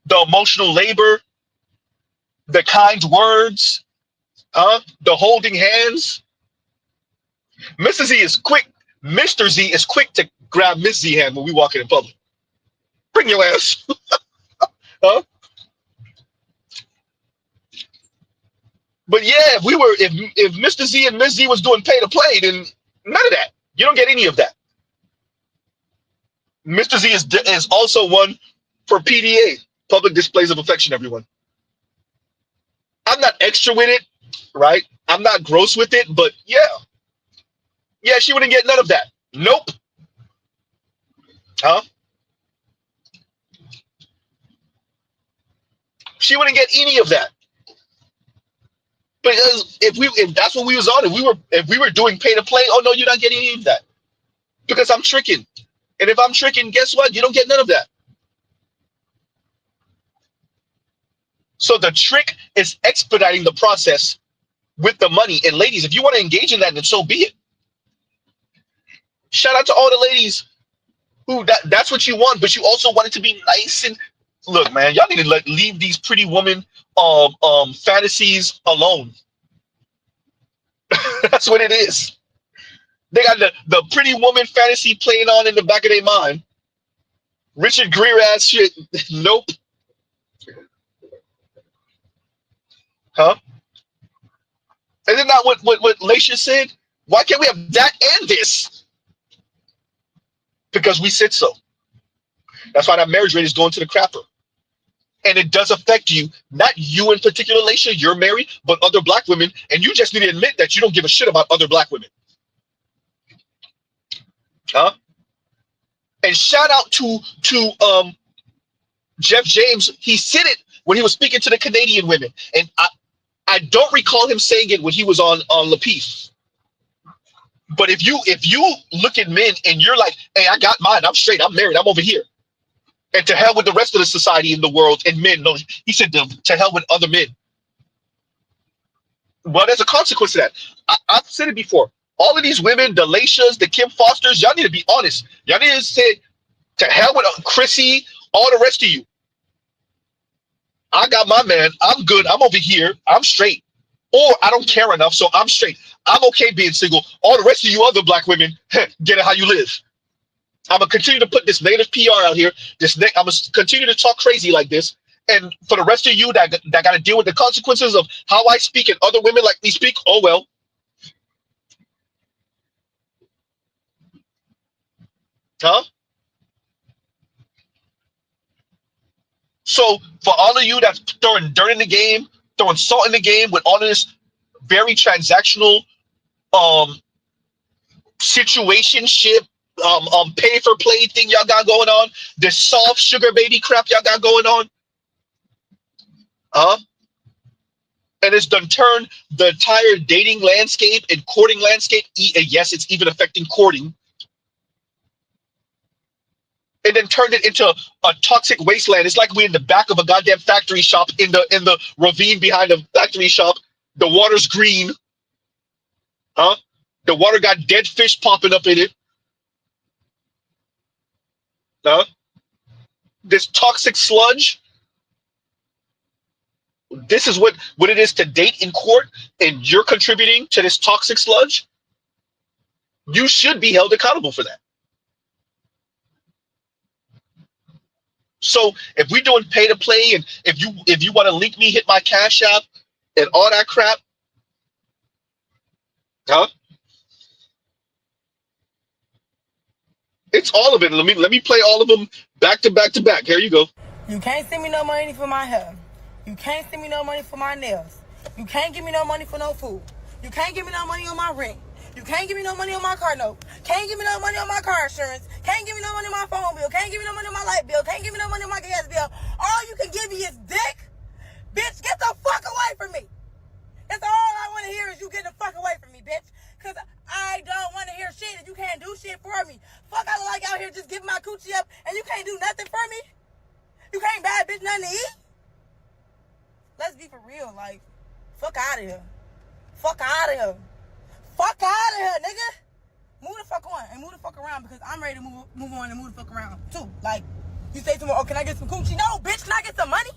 the emotional labor, the kind words, the holding hands. Mr. Z is quick. Mr. Z is quick to grab Miss Z hand when we walk in public. Bring your ass. Huh? But yeah, if Mr. Z and Miss Z was doing pay to play, then none of that. You don't get any of that. Mr. Z is also one for PDA, public displays of affection, everyone. I'm not extra with it, right? I'm not gross with it, but yeah. Yeah, she wouldn't get none of that. Nope. Huh? She wouldn't get any of that. Because if that's what we was on, if we were doing pay to play, oh no, you're not getting any of that. Because I'm tricking. And if I'm tricking, guess what? You don't get none of that. So the trick is expediting the process with the money. And ladies, if you want to engage in that, then so be it. Shout out to all the ladies who that's what you want, but you also want it to be nice. And look, man, y'all need to leave these pretty woman fantasies alone. That's what it is. They got the pretty woman fantasy playing on in the back of their mind. Richard Gere ass shit. Nope. Huh? Isn't that what Laisha said? Why can't we have that and this? Because we said so. That's why that marriage rate is going to the crapper. And it does affect you, not you in particular, Laisha, you're married, but other black women, and you just need to admit that you don't give a shit about other black women. Huh? And shout out to Jeff James. He said it when he was speaking to the Canadian women. And I don't recall him saying it when he was on Lapeef. But if you look at men and you're like, hey, I got mine, I'm straight, I'm married, I'm over here. And to hell with the rest of the society in the world and men. No, he said to hell with other men. Well, there's a consequence to that. I've said it before. All of these women, the Laishas, the Kim Fosters, y'all need to be honest. Y'all need to say to hell with Chrissy, all the rest of you. I got my man. I'm good. I'm over here. I'm straight. Or I don't care enough, so I'm straight. I'm okay being single. All the rest of you other black women, get it how you live. I'm going to continue to put this native PR out here. I'm going to continue to talk crazy like this. And for the rest of you that got to deal with the consequences of how I speak and other women like me speak, oh well. Huh? So for all of you that's throwing dirt in the game, throwing salt in the game with all of this very transactional situationship, pay for play thing y'all got going on, this soft sugar baby crap y'all got going on, and it's done turned the entire dating landscape and courting landscape. Yes, it's even affecting courting. and then turned it into a toxic wasteland. It's like we're in the back of a goddamn factory shop in the ravine behind the factory shop. The water's green. Huh? The water got dead fish popping up in it. Huh? This toxic sludge. This is what it is to date in court, and you're contributing to this toxic sludge. You should be held accountable for that. So if we're doing pay to play, and if you want to link me, hit my Cash App and all that crap, huh? It's all of it. Let me play all of them back to back to back. Here you go. You can't send me no money for my hair. You can't send me no money for my nails. You can't give me no money for no food. You can't give me no money on my rent. You can't give me no money on my car note. Can't give me no money on my car insurance. Can't give me no money on my phone bill. Can't give me no money on my light bill. Can't give me no money on my gas bill. All you can give me is dick. Bitch, get the fuck away from me. That's all I want to hear is you get the fuck away from me, bitch. Because I don't want to hear shit and you can't do shit for me. Fuck, I look like out here just giving my coochie up and you can't do nothing for me. You can't buy a bitch nothing to eat. Let's be for real, like, fuck out of here. Fuck out of here. Fuck out of here, nigga. Move the fuck on and move the fuck around because I'm ready to move on and move the fuck around too. Like, you say to me, oh, can I get some coochie? No, bitch, can I get some money?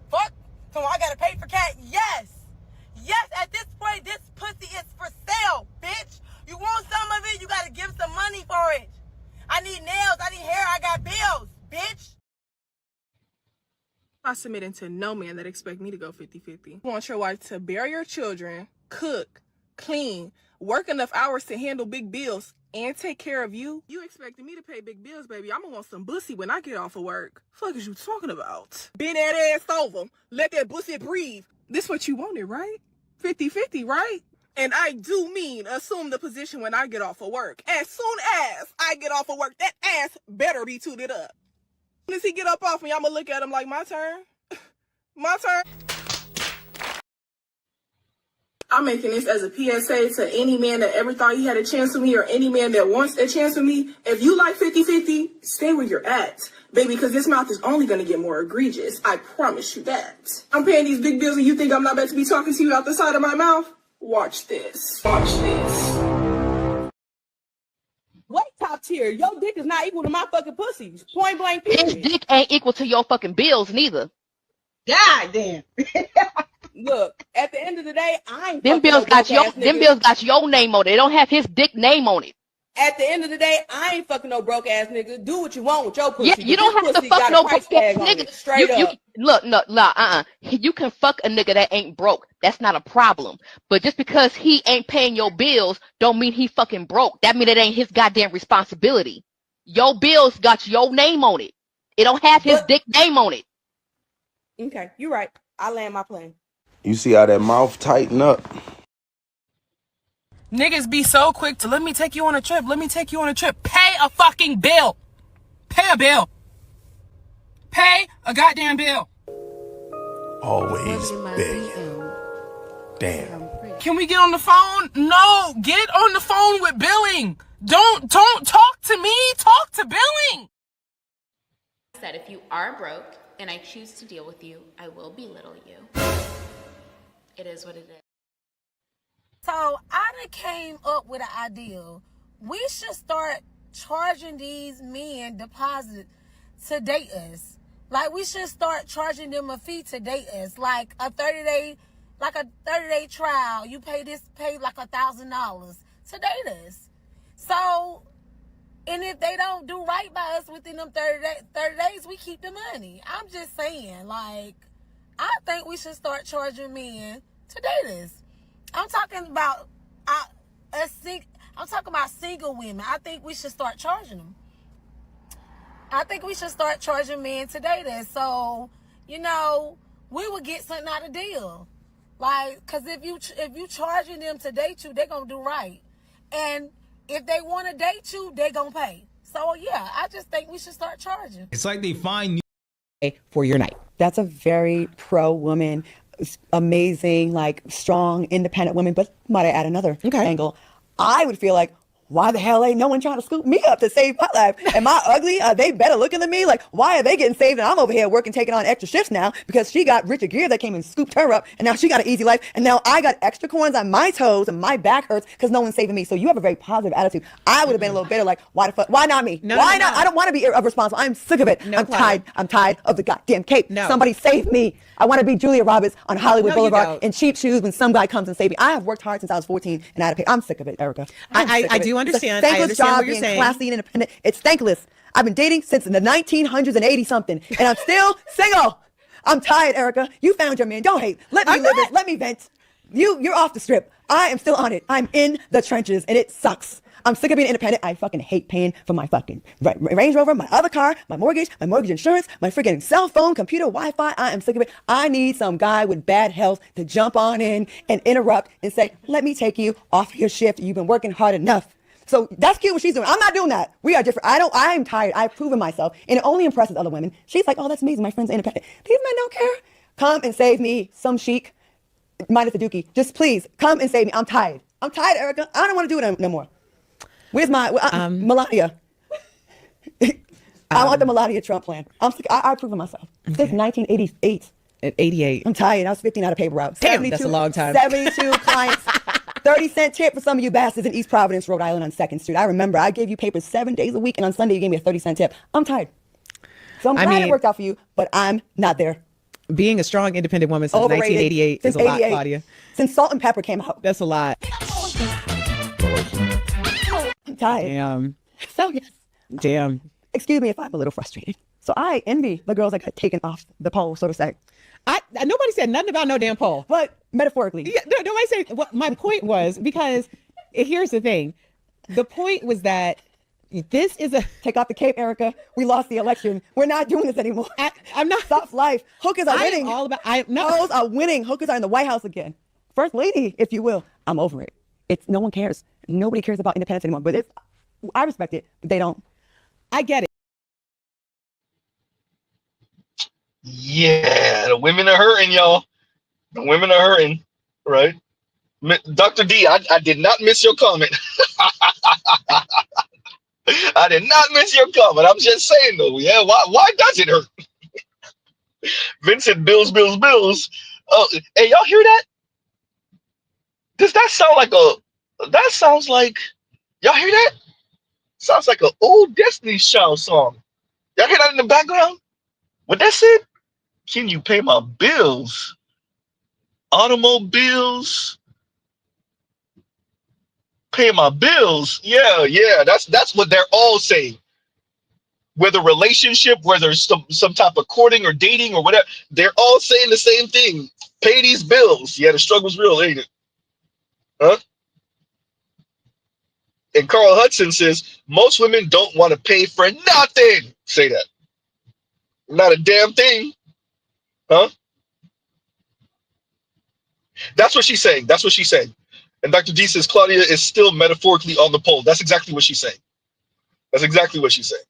Fuck. So I gotta pay for cat? Yes. Yes, at this point, this pussy is for sale, bitch. You want some of it, you gotta give some money for it. I need nails, I need hair, I got bills, bitch. I'm not submitting to no man that expect me to go 50-50. You want your wife to bear your children, cook, clean, work enough hours to handle big bills, and take care of you? You expecting me to pay big bills, baby. I'm gonna want some bussy when I get off of work. Fuck is you talking about? Bend that ass over. Let that bussy breathe. This what you wanted, right? 50-50, right? And I do mean assume the position when I get off of work. As soon as I get off of work, that ass better be tooted up. As soon as he get up off me, I'm gonna look at him like, my turn. My turn. I'm making this as a PSA to any man that ever thought he had a chance with me or any man that wants a chance with me. If you like 50-50, stay where you're at, baby, because this mouth is only going to get more egregious. I promise you that. I'm paying these big bills and you think I'm not about to be talking to you out the side of my mouth? Watch this. Watch this. What top tier? Your dick is not equal to my fucking pussies. Point blank period. His dick ain't equal to your fucking bills neither. God damn. Look, at the end of the day, I ain't them bills got your name on it. They don't have his dick name on it. At the end of the day, I ain't fucking no broke ass nigga. Do what you want with your pussy. Yeah, you don't have to fuck no broke ass nigga. Straight up. Look, you can fuck a nigga that ain't broke. That's not a problem. But just because he ain't paying your bills, don't mean he fucking broke. That mean it ain't his goddamn responsibility. Your bills got your name on it. It don't have his dick name on it. Okay, you're right. I land my plane. You see how that mouth tighten up? Niggas be so quick to let me take you on a trip. Let me take you on a trip. Pay a fucking bill. Pay a bill. Pay a goddamn bill. Always begging. Damn. Can we get on the phone? No, get on the phone with billing. Don't talk to me. Talk to billing. Said if you are broke and I choose to deal with you, I will belittle you. It is what it is. So I done came up with an idea. We should start charging these men deposit to date us. Like we should start charging them a fee to date us. Like a 30-day trial. You pay like $1,000 to date us. So, and if they don't do right by us within them 30 days, we keep the money. I'm just saying, like, I think we should start charging men to date us. I'm talking about single women. I think we should start charging them. I think we should start charging men to date us. So, we would get something out of the deal. Like, cause if you charging them to date you, they're gonna do right. And if they want to date you, they're gonna pay. So yeah, I just think we should start charging. It's like they find you for your night. That's a very pro woman, amazing, like strong, independent woman. But might I add another angle? I would feel like, why the hell ain't no one trying to scoop me up to save my life? Am I ugly? Are they better looking than me? Like, why are they getting saved and I'm over here working, taking on extra shifts now because she got Richard Gere that came and scooped her up and now she got an easy life and now I got extra corns on my toes and my back hurts because no one's saving me. So you have a very positive attitude. I would have been a little bitter, like, why the fuck? Why not me? Why not? I don't want to be irresponsible. I'm sick of it. I'm tired of the goddamn cape. Somebody save me. I want to be Julia Roberts on Hollywood Boulevard in cheap shoes when some guy comes and saves me. I have worked hard since I was 14 and I had to pay. I'm sick of it, Erica. I do understand. It's a thankless job being classy and independent. It's thankless. I've been dating since the 1900s and 80 something, and I'm still single. I'm tired, Erica. You found your man. Don't hate. Let me live this. Let me vent. You're off the strip. I am still on it. I'm in the trenches, and it sucks. I'm sick of being independent. I fucking hate paying for my fucking Range Rover, my other car, my mortgage insurance, my freaking cell phone, computer, Wi-Fi. I am sick of it. I need some guy with bad health to jump on in and interrupt and say, let me take you off your shift. You've been working hard enough. So that's cute what she's doing. I'm not doing that. We are different. I am tired. I've proven myself. And it only impresses other women. She's like, oh, that's amazing. My friend's independent. These men don't care. Come and save me, some chic, minus the dookie. Just please come and save me. I'm tired. I'm tired, Erica. I don't want to do it no more. Where's my Melania? I want the Melania Trump plan. I'm sick. I've proven myself. Since 1988. 88. I'm tired. I was 15 out of paper route. Damn, that's a long time. 72 clients. 30-cent tip for some of you bastards in East Providence, Rhode Island on 2nd Street. I remember I gave you papers 7 days a week, and on Sunday you gave me a 30-cent tip. I'm tired. So I'm glad it worked out for you, but I'm not there. Being a strong, independent woman since 1988 is a lot, Claudia. Since Salt and Pepper came out. That's a lot. I'm tired. Damn. So yes. Damn. Excuse me if I'm a little frustrated. So I envy the girls that got taken off the pole, so to say. Nobody said nothing about no damn pole. But metaphorically. Yeah, nobody said. What my point was, because here's the thing. The point was that this is a... Take off the cape, Erica. We lost the election. We're not doing this anymore. I'm not... Soft life. Hookers are winning. All about... Hoes are winning. Hookers are in the White House again. First lady, if you will. I'm over it. No one cares. Nobody cares about independence anymore. But I respect it, but they don't. I get it. Yeah, the women are hurting, y'all. The women are hurting, right? Dr. D, I did not miss your comment. I did not miss your comment. I'm just saying, though. Yeah, why does it hurt? Vincent, bills. Oh, hey, y'all hear that? Does that sound like that sounds like, y'all hear that? Sounds like an old Destiny's Child song. Y'all hear that in the background? What that said? Can you pay my bills? Automobiles? Pay my bills? Yeah. That's what they're all saying. Whether relationship, whether some type of courting or dating or whatever, they're all saying the same thing. Pay these bills. Yeah, the struggle's real, ain't it? Huh? And Carl Hudson says, most women don't want to pay for nothing. Say that. Not a damn thing. Huh? That's what she's saying. That's what she's saying. And Dr. D says Claudia is still metaphorically on the pole. That's exactly what she's saying. That's exactly what she's saying.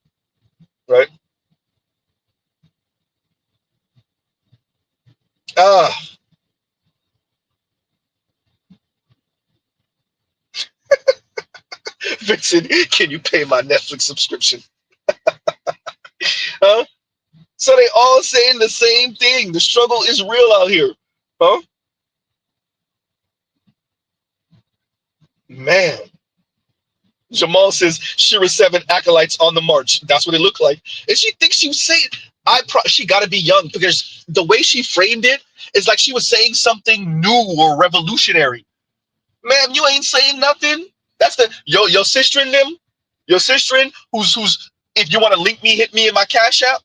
Right? Vincent, can you pay my Netflix subscription? Huh? So they all saying the same thing. The struggle is real out here. Huh? Man. Jamal says Shira 7 acolytes on the march. That's what it looked like. And she thinks she was saying, she got to be young, because the way she framed it is like she was saying something new or revolutionary. Ma'am, you ain't saying nothing. That's your sister and them. Your sister in who's if you want to link me, hit me in my Cash App.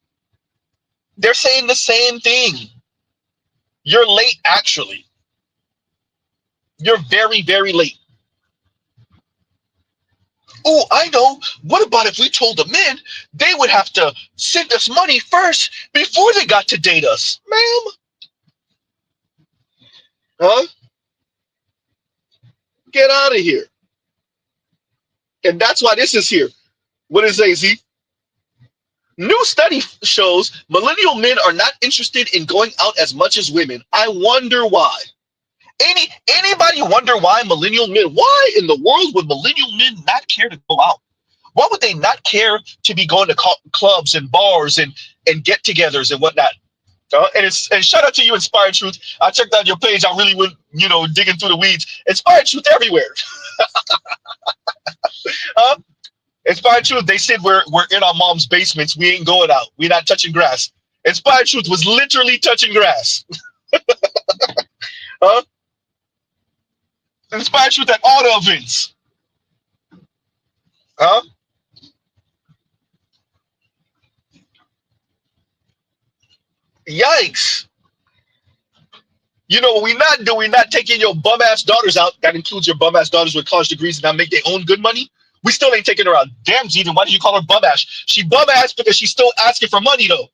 They're saying the same thing. You're late, actually. You're very, very late. Oh, I know. What about if we told the men they would have to send us money first before they got to date us? Ma'am? Huh? Get out of here. And that's why this is here. What is AZ? New study shows millennial men are not interested in going out as much as women. I wonder why. Anybody wonder why millennial men? Why in the world would millennial men not care to go out? Why would they not care to be going to clubs and bars and get-togethers and whatnot? And shout out to you, Inspired Truth. I checked out your page. I really went, digging through the weeds. Inspired Truth everywhere. Inspired Truth. They said we're in our mom's basements. We ain't going out. We're not touching grass. Inspired Truth was literally touching grass. Inspired Truth at all the events. Yikes. What we not do, we not taking your bum ass daughters out. That includes your bum ass daughters with college degrees and now make their own good money. We still ain't taking her out. Damn, Zeden, why did you call her bum ass? She bum ass because she's still asking for money though.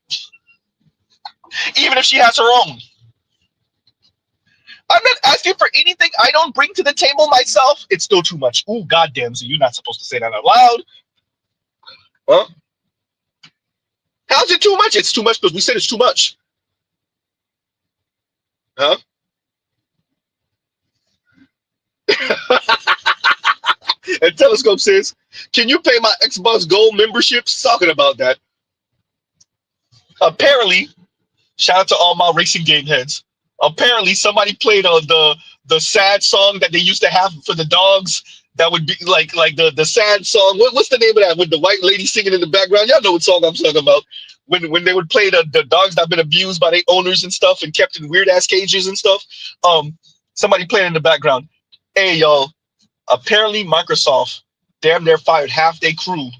Even if she has her own. I'm not asking for anything I don't bring to the table myself. It's still too much. Ooh, goddamn, so you're not supposed to say that out loud. How's it too much? It's too much because we said it's too much. And Telescope says, can you pay my Xbox Gold memberships? Talking about that. Apparently, shout out to all my racing game heads. Apparently, somebody played the sad song that they used to have for the dogs. That would be like the sad song. What's the name of that? With the white lady singing in the background. Y'all know what song I'm talking about. When they would play the dogs that have been abused by their owners and stuff and kept in weird ass cages and stuff. Somebody playing in the background. Hey y'all. Apparently Microsoft damn near fired half their crew.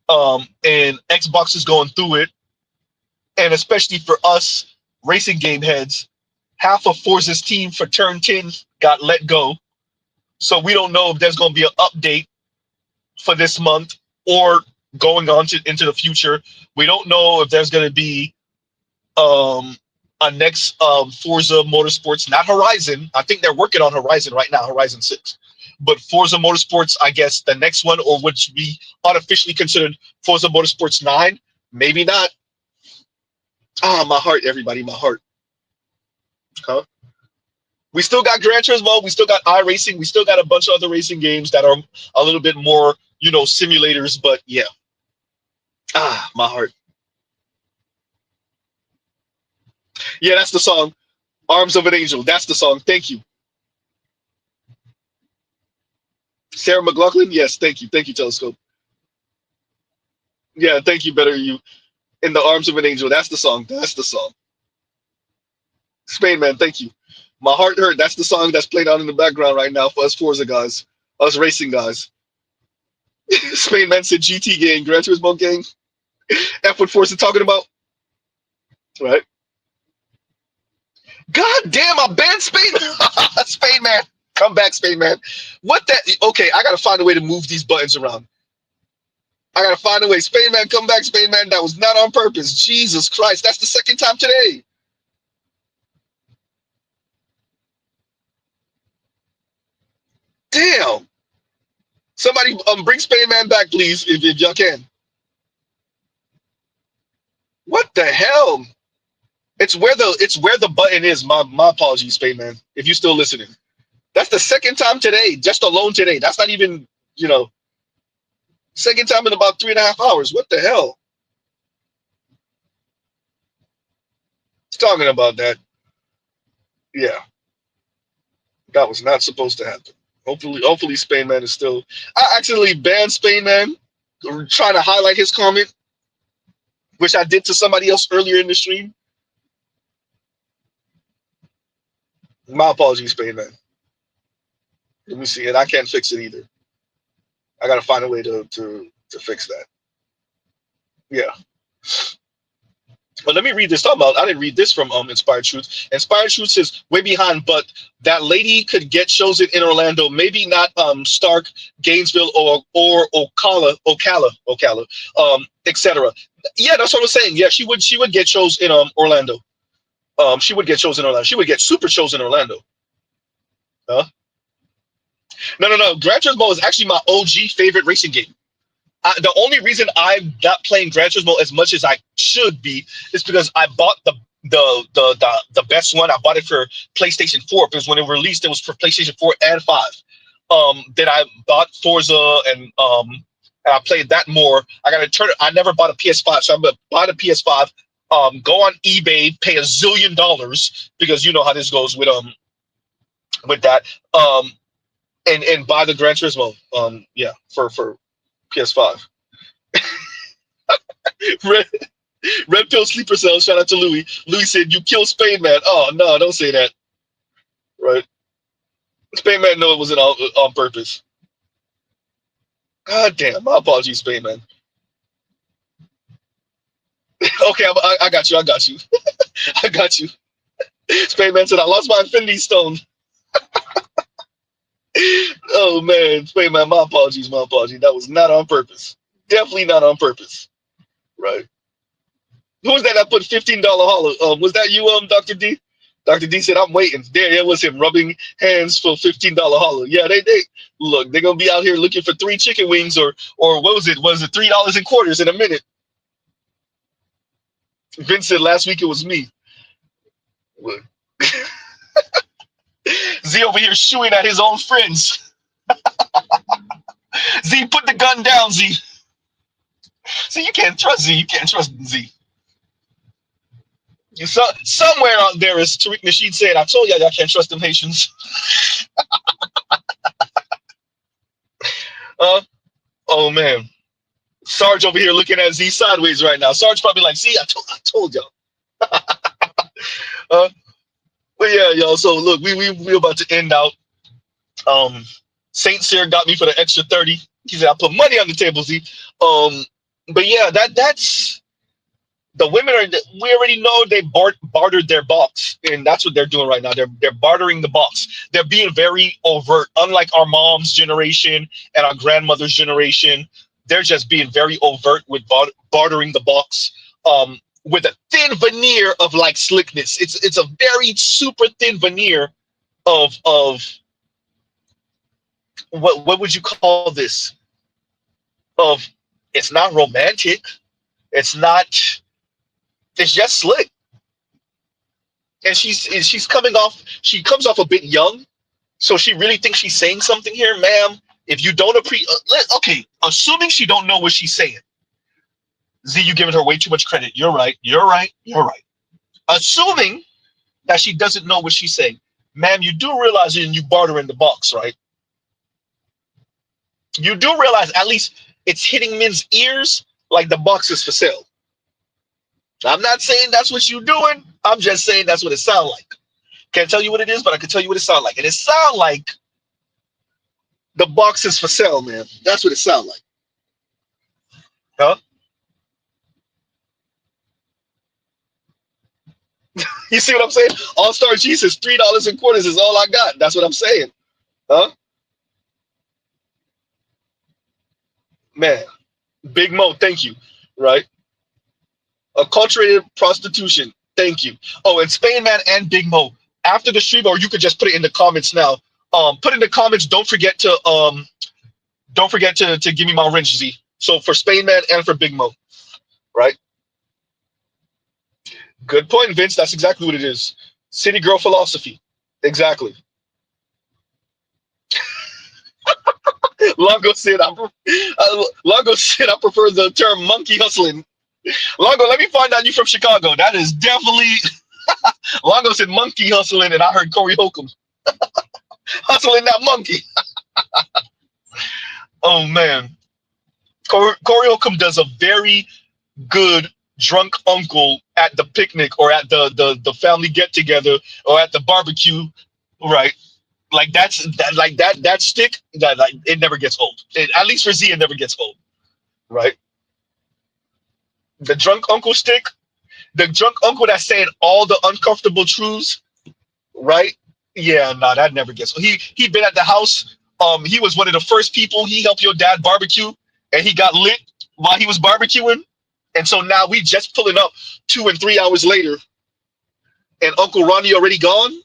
And Xbox is going through it. And especially for us racing game heads, half of Forza's team for turn 10 got let go. So we don't know if there's going to be an update for this month or going on into the future. We don't know if there's going to be a next Forza Motorsports, not Horizon. I think they're working on Horizon right now, Horizon 6. But Forza Motorsports, I guess the next one, or would be unofficially considered Forza Motorsports 9. Maybe not. My heart, everybody, my heart. We still got Gran Turismo, we still got iRacing, we still got a bunch of other racing games that are a little bit more, simulators, but yeah. My heart. Yeah, that's the song. Arms of an Angel. That's the song. Thank you. Sarah McLaughlin? Yes, thank you. Thank you, Telescope. Yeah, thank you, Better You. In the Arms of an Angel. That's the song. That's the song. Spain Man, thank you. My heart hurt. That's the song that's played out in the background right now for us Forza guys. Us racing guys. Spain Man said GT gang, Gran Turismo gang. F what Forza talking about. Right. God damn, I banned Spain. Spain Man. Come back, Spain Man. What that? Okay, I gotta find a way to move these buttons around. I gotta find a way. Spain Man, come back, Spain Man. That was not on purpose. Jesus Christ, that's the second time today. Damn. Somebody bring Spain Man back, please, if y'all can. What the hell? It's where the button is. My apologies, Spain Man, if you're still listening. That's the second time today, just alone today. That's not even, second time in about 3.5 hours. What the hell? Talking about that. Yeah. That was not supposed to happen. Hopefully Spain Man is still. I accidentally banned Spain Man, trying to highlight his comment, which I did to somebody else earlier in the stream. My apologies, Spain Man. Let me see it. I can't fix it either. I gotta find a way to fix that. Yeah. But let me read this. I didn't read this from Inspired Truth. Inspired Truth says way behind, but that lady could get chosen in Orlando. Maybe not Stark, Gainesville, or Ocala, etc. Yeah, that's what I was saying. Yeah, she would get chosen in Orlando. She would get chosen in Orlando. She would get super chosen in Orlando. Huh? No. Gran Turismo is actually my OG favorite racing game. The only reason I'm not playing Gran Turismo as much as I should be is because I bought the best one. I bought it for PlayStation 4 because when it released, it was for PlayStation 4 and 5. Then I bought Forza and I played that more. I never bought a PS5, so I'm gonna buy the PS5. Go on eBay, pay $1 zillion because you know how this goes with that. And buy the Gran Turismo. Yeah, for PS5. Red Pill Sleeper Cell, shout out to Louis. Louis said, "You kill Spain Man." Oh, no, don't say that. Right. Spain Man, no, it wasn't on purpose. God damn, my apologies, Spain Man. Okay, I got you, I got you. I got you. Spain Man said, "I lost my Infinity Stone." Oh, man, Spain Man, my apologies, my apologies. That was not on purpose. Definitely not on purpose. Right. Who was that put $15 hollow? Was that you, Dr. D? Dr. D said, "I'm waiting." There, it was him rubbing hands for $15 hollow. Yeah, they look. They're gonna be out here looking for 3 chicken wings or what was it? Was it $3 and quarters in a minute? Vince said last week it was me. Look. Z over here shooing at his own friends. Z, put the gun down, Z. See, you can't trust Z. You can't trust Z. Somewhere out there, as Tariq Nasheed said, "I told y'all can't trust them Haitians." Oh man, Sarge over here looking at Z sideways right now. Sarge probably like, "See, I told y'all." But yeah, y'all. So look, we about to end out. Saint Cyr got me for the extra 30. He said, "I put money on the table, Z." But yeah, that's. The women we already know they bartered their box, and that's what they're doing right now. They're bartering the box. They're being very overt, unlike our mom's generation and our grandmother's generation. They're just being very overt with bartering the box, with a thin veneer of like slickness. It's a very super thin veneer of what would you call this? Of it's not romantic. It's not. It's just slick, and she's coming off. She comes off a bit young, so she really thinks she's saying something here, ma'am. If you don't okay, assuming she don't know what she's saying, Z, you giving her way too much credit. You're right. You're right. You're right. Assuming that she doesn't know what she's saying, ma'am, you do realize you barter in the box, right? You do realize at least it's hitting men's ears like the box is for sale. I'm not saying that's what you're doing. I'm just saying that's what it sounds like. Can't tell you what it is, but I can tell you what it sounds like. And it sounds like the box is for sale, man. That's what it sounds like. Huh? You see what I'm saying? All-Star Jesus, $3 and quarters is all I got. That's what I'm saying. Huh? Man. Big Mo, thank you. Right? Acculturated prostitution. Thank you. Oh, and Spain Man and Big Mo. After the stream, or you could just put it in the comments now. Put in the comments. Don't forget to give me my wrench, Z. So for Spain Man and for Big Mo, right? Good point, Vince. That's exactly what it is. City girl philosophy. Exactly. Longo said I prefer the term monkey hustling. Longo, let me find out you from Chicago. That is definitely Longo said monkey hustling, and I heard Corey Holcomb hustling that monkey. Oh man, Corey Holcomb does a very good drunk uncle at the picnic or at the family get together or at the barbecue, right? Like that stick that like it never gets old. At least for Z, it never gets old, right? The drunk uncle stick, the drunk uncle that's saying all the uncomfortable truths, right? Yeah, no, that never gets old. He'd been at the house. He was one of the first people. He helped your dad barbecue, and he got lit while he was barbecuing. And so now we just pulling up 2 and 3 hours later, and Uncle Ronnie already gone.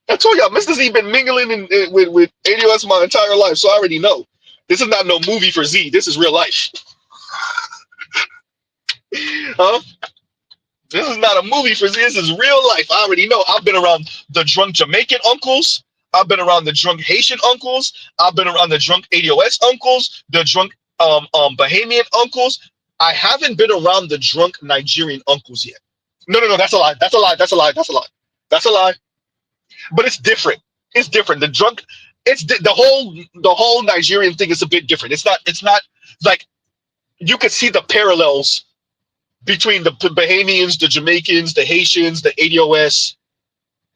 I told y'all, Mr. Z been mingling with ADOS my entire life, so I already know. This is not no movie for Z. This is real life. Huh? This is not a movie for this is real life. I already know. I've been around the drunk Jamaican uncles. I've been around the drunk Haitian uncles. I've been around the drunk ADOS uncles, the drunk Bahamian uncles. I haven't been around the drunk Nigerian uncles yet. No, that's a lie. That's a lie. That's a lie. That's a lie. That's a lie. But it's different. It's different. The drunk, the whole Nigerian thing is a bit different. It's not like you could see the parallels between the Bahamians, the Jamaicans, the Haitians, the ADOS,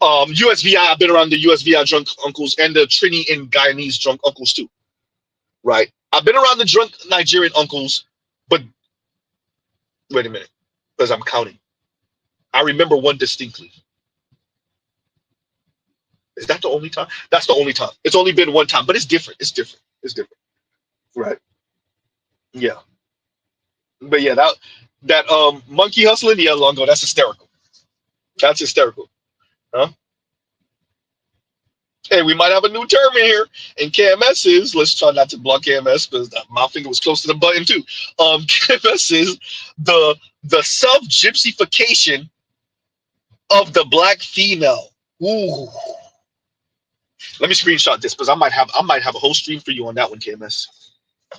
USVI. I've been around the USVI drunk uncles and the Trini and Guyanese drunk uncles too, right? I've been around the drunk Nigerian uncles, but wait a minute, because I'm counting. I remember one distinctly. Is that the only time? That's the only time. It's only been one time, but it's different. It's different. It's different. Right. Yeah. But yeah, that monkey hustling, yeah, Longo, that's hysterical. That's hysterical. Huh? Hey, we might have a new term in here. And KMS is, let's try not to block KMS because my finger was close to the button too. KMS is the self-gypsification of the black female. Ooh. Let me screenshot this because I might have a whole stream for you on that one, KMS.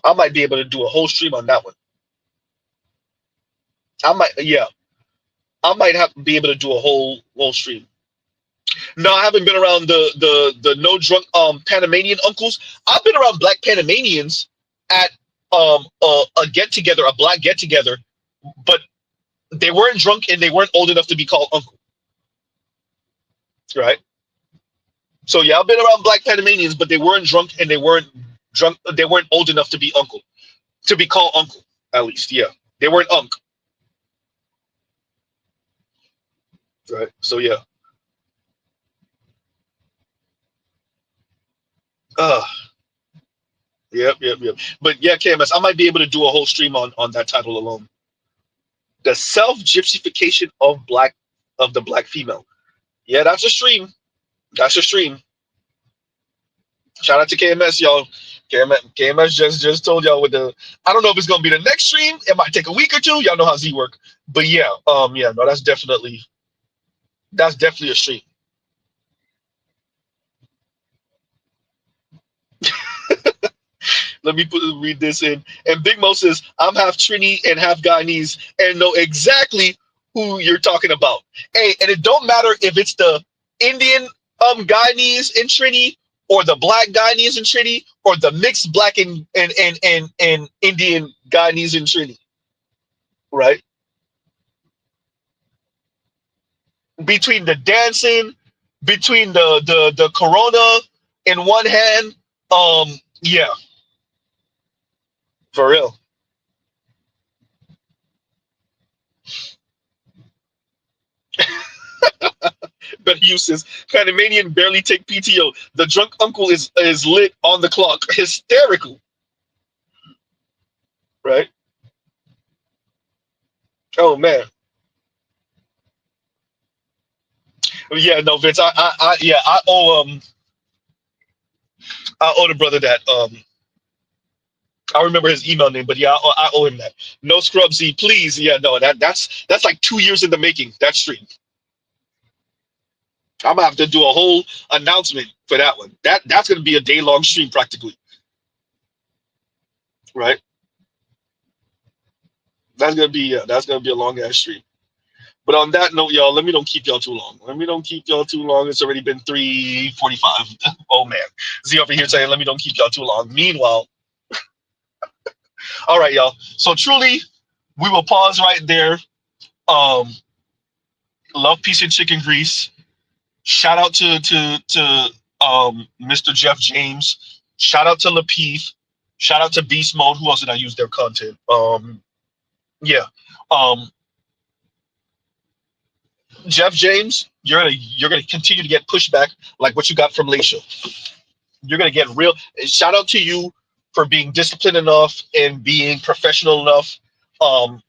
I might be able to do a whole stream on that one. I might be able to do a whole stream. No, I haven't been around the no drunk Panamanian uncles. I've been around black Panamanians at a get together, a black get together, but they weren't drunk and they weren't old enough to be called uncle. Right? So yeah, I've been around black Panamanians, but they weren't drunk and they weren't old enough to be uncle. To be called uncle, at least, yeah. They weren't unk. Right. So yeah. Yep. But yeah, KMS, I might be able to do a whole stream on that title alone. The self-gypsification of the black female. Yeah, that's a stream. That's a stream. Shout out to KMS, y'all. KMS just told y'all with the. I don't know if it's gonna be the next stream. It might take a week or two. Y'all know how Z work. But yeah, yeah, no, that's definitely a stream. Let me read this in. And Big Mo says, I'm half Trini and half Guyanese and know exactly who you're talking about. Hey, and it don't matter if it's the Indian Guyanese in Trini or the black Guyanese in Trini or the mixed black and Indian Guyanese in Trini. Right? Between the dancing, between the Corona in one hand, yeah. For real. But uses Panamanian barely take PTO. The drunk uncle is lit on the clock. Hysterical. Right? Oh man. Yeah, no, Vince. I owe the brother that I remember his email name, but yeah, I owe him that. No Scrubsy, please. Yeah, no, that's like 2 years in the making, that stream. I'm gonna have to do a whole announcement for that one. That's gonna be a day-long stream practically. Right? That's gonna be a long ass stream. But on that note, y'all, let me don't keep y'all too long. It's already been 3:45. Oh man. Z over here saying, let me don't keep y'all too long. Meanwhile, all right, y'all. So truly, we will pause right there. Love, peace, and chicken grease. Shout out to Mr. Jeff James. Shout out to Lapeef. Shout out to Beast Mode. Who else did I use their content? Yeah. Jeff James, you're gonna continue to get pushback like what you got from Laisha. You're gonna get real. Shout out to you for being disciplined enough and being professional enough on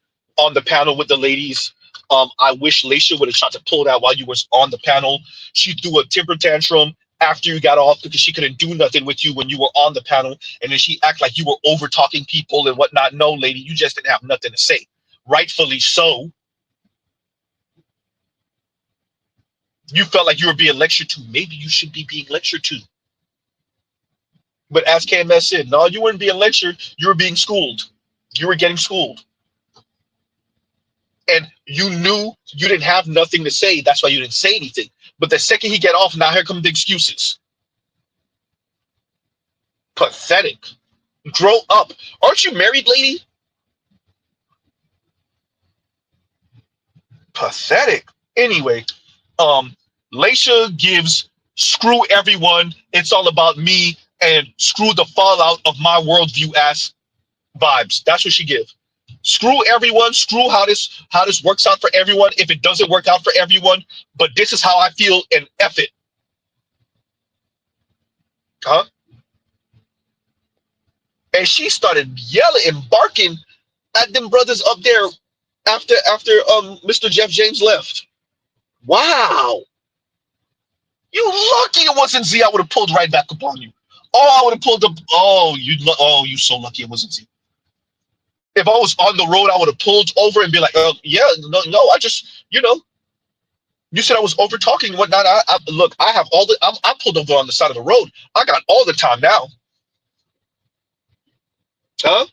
the panel with the ladies. I wish Laisha would have tried to pull that while you was on the panel. She threw a temper tantrum after you got off because she couldn't do nothing with you when you were on the panel, and then she act like you were over talking people and whatnot. No, lady, you just didn't have nothing to say. Rightfully so. You felt like you were being lectured to. Maybe you should be being lectured to. But as KMS said, no, you weren't being lectured. You were being schooled. You were getting schooled. And you knew you didn't have nothing to say. That's why you didn't say anything. But the second he get off, now here come the excuses. Pathetic. Grow up. Aren't you married, lady? Pathetic. Anyway, Laisha gives screw everyone, it's all about me, and screw the fallout of my worldview ass vibes. That's what she gives. Screw everyone, screw how this works out for everyone if it doesn't work out for everyone, but this is how I feel, and F it. Huh? And she started yelling and barking at them brothers up there after Mr. Jeff James left. Wow. You lucky it wasn't Z. I would have pulled right back up on you. Oh, I would have pulled up. Oh, you so lucky it wasn't Z. If I was on the road, I would have pulled over and be like, yeah, no, I just, you said I was over talking and whatnot. Look, I have all the, I pulled over on the side of the road. I got all the time now. Huh?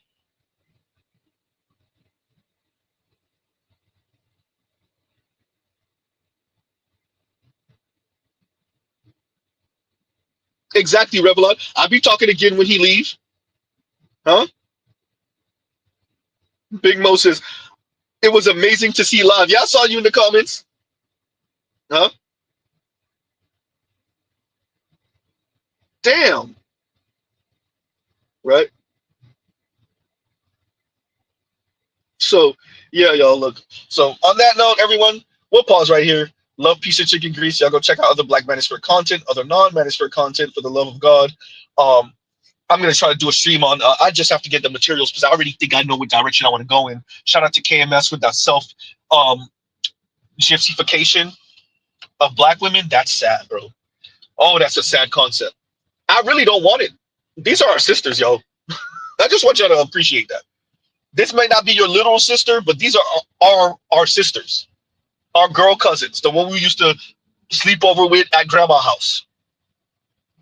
Exactly, Revlon. I'll be talking again when he leaves. Huh? Big Mo says, it was amazing to see live. Yeah, I saw you in the comments. Huh? Damn. Right? So, yeah, y'all, look. So, on that note, everyone, we'll pause right here. Love, peace, and chicken grease. Y'all go check out other Black Manosphere content, other non-Manosphere content, for the love of God. I'm going to try to do a stream on, I just have to get the materials because I already think I know what direction I want to go in. Shout out to KMS with that gypsification of Black women. That's sad, bro. Oh, that's a sad concept. I really don't want it. These are our sisters, yo. I just want y'all to appreciate that. This may not be your literal sister, but these are our sisters, our girl cousins, the one we used to sleep over with at grandma's house.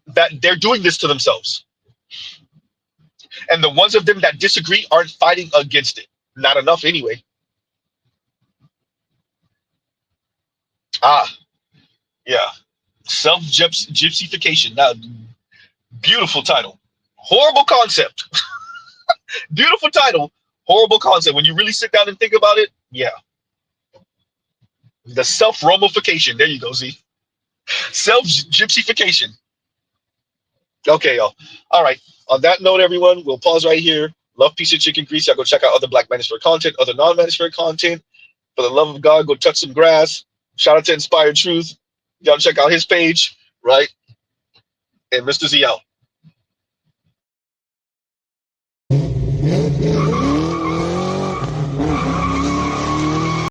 That they're doing this to themselves. And the ones of them that disagree aren't fighting against it. Not enough anyway. Yeah. Self-gypsification. Now, beautiful title. Horrible concept. Beautiful title. Horrible concept. When you really sit down and think about it, yeah. The self-romification. There you go, Z. Self-gypsification. Okay, y'all. All right. On that note, everyone, we'll pause right here. Love, peace, and chicken grease. Y'all go check out other Black Manosphere content, other non-Manosphere content. For the love of God, go touch some grass. Shout out to Inspired Truth. Y'all check out his page, right? And Mr. Z out.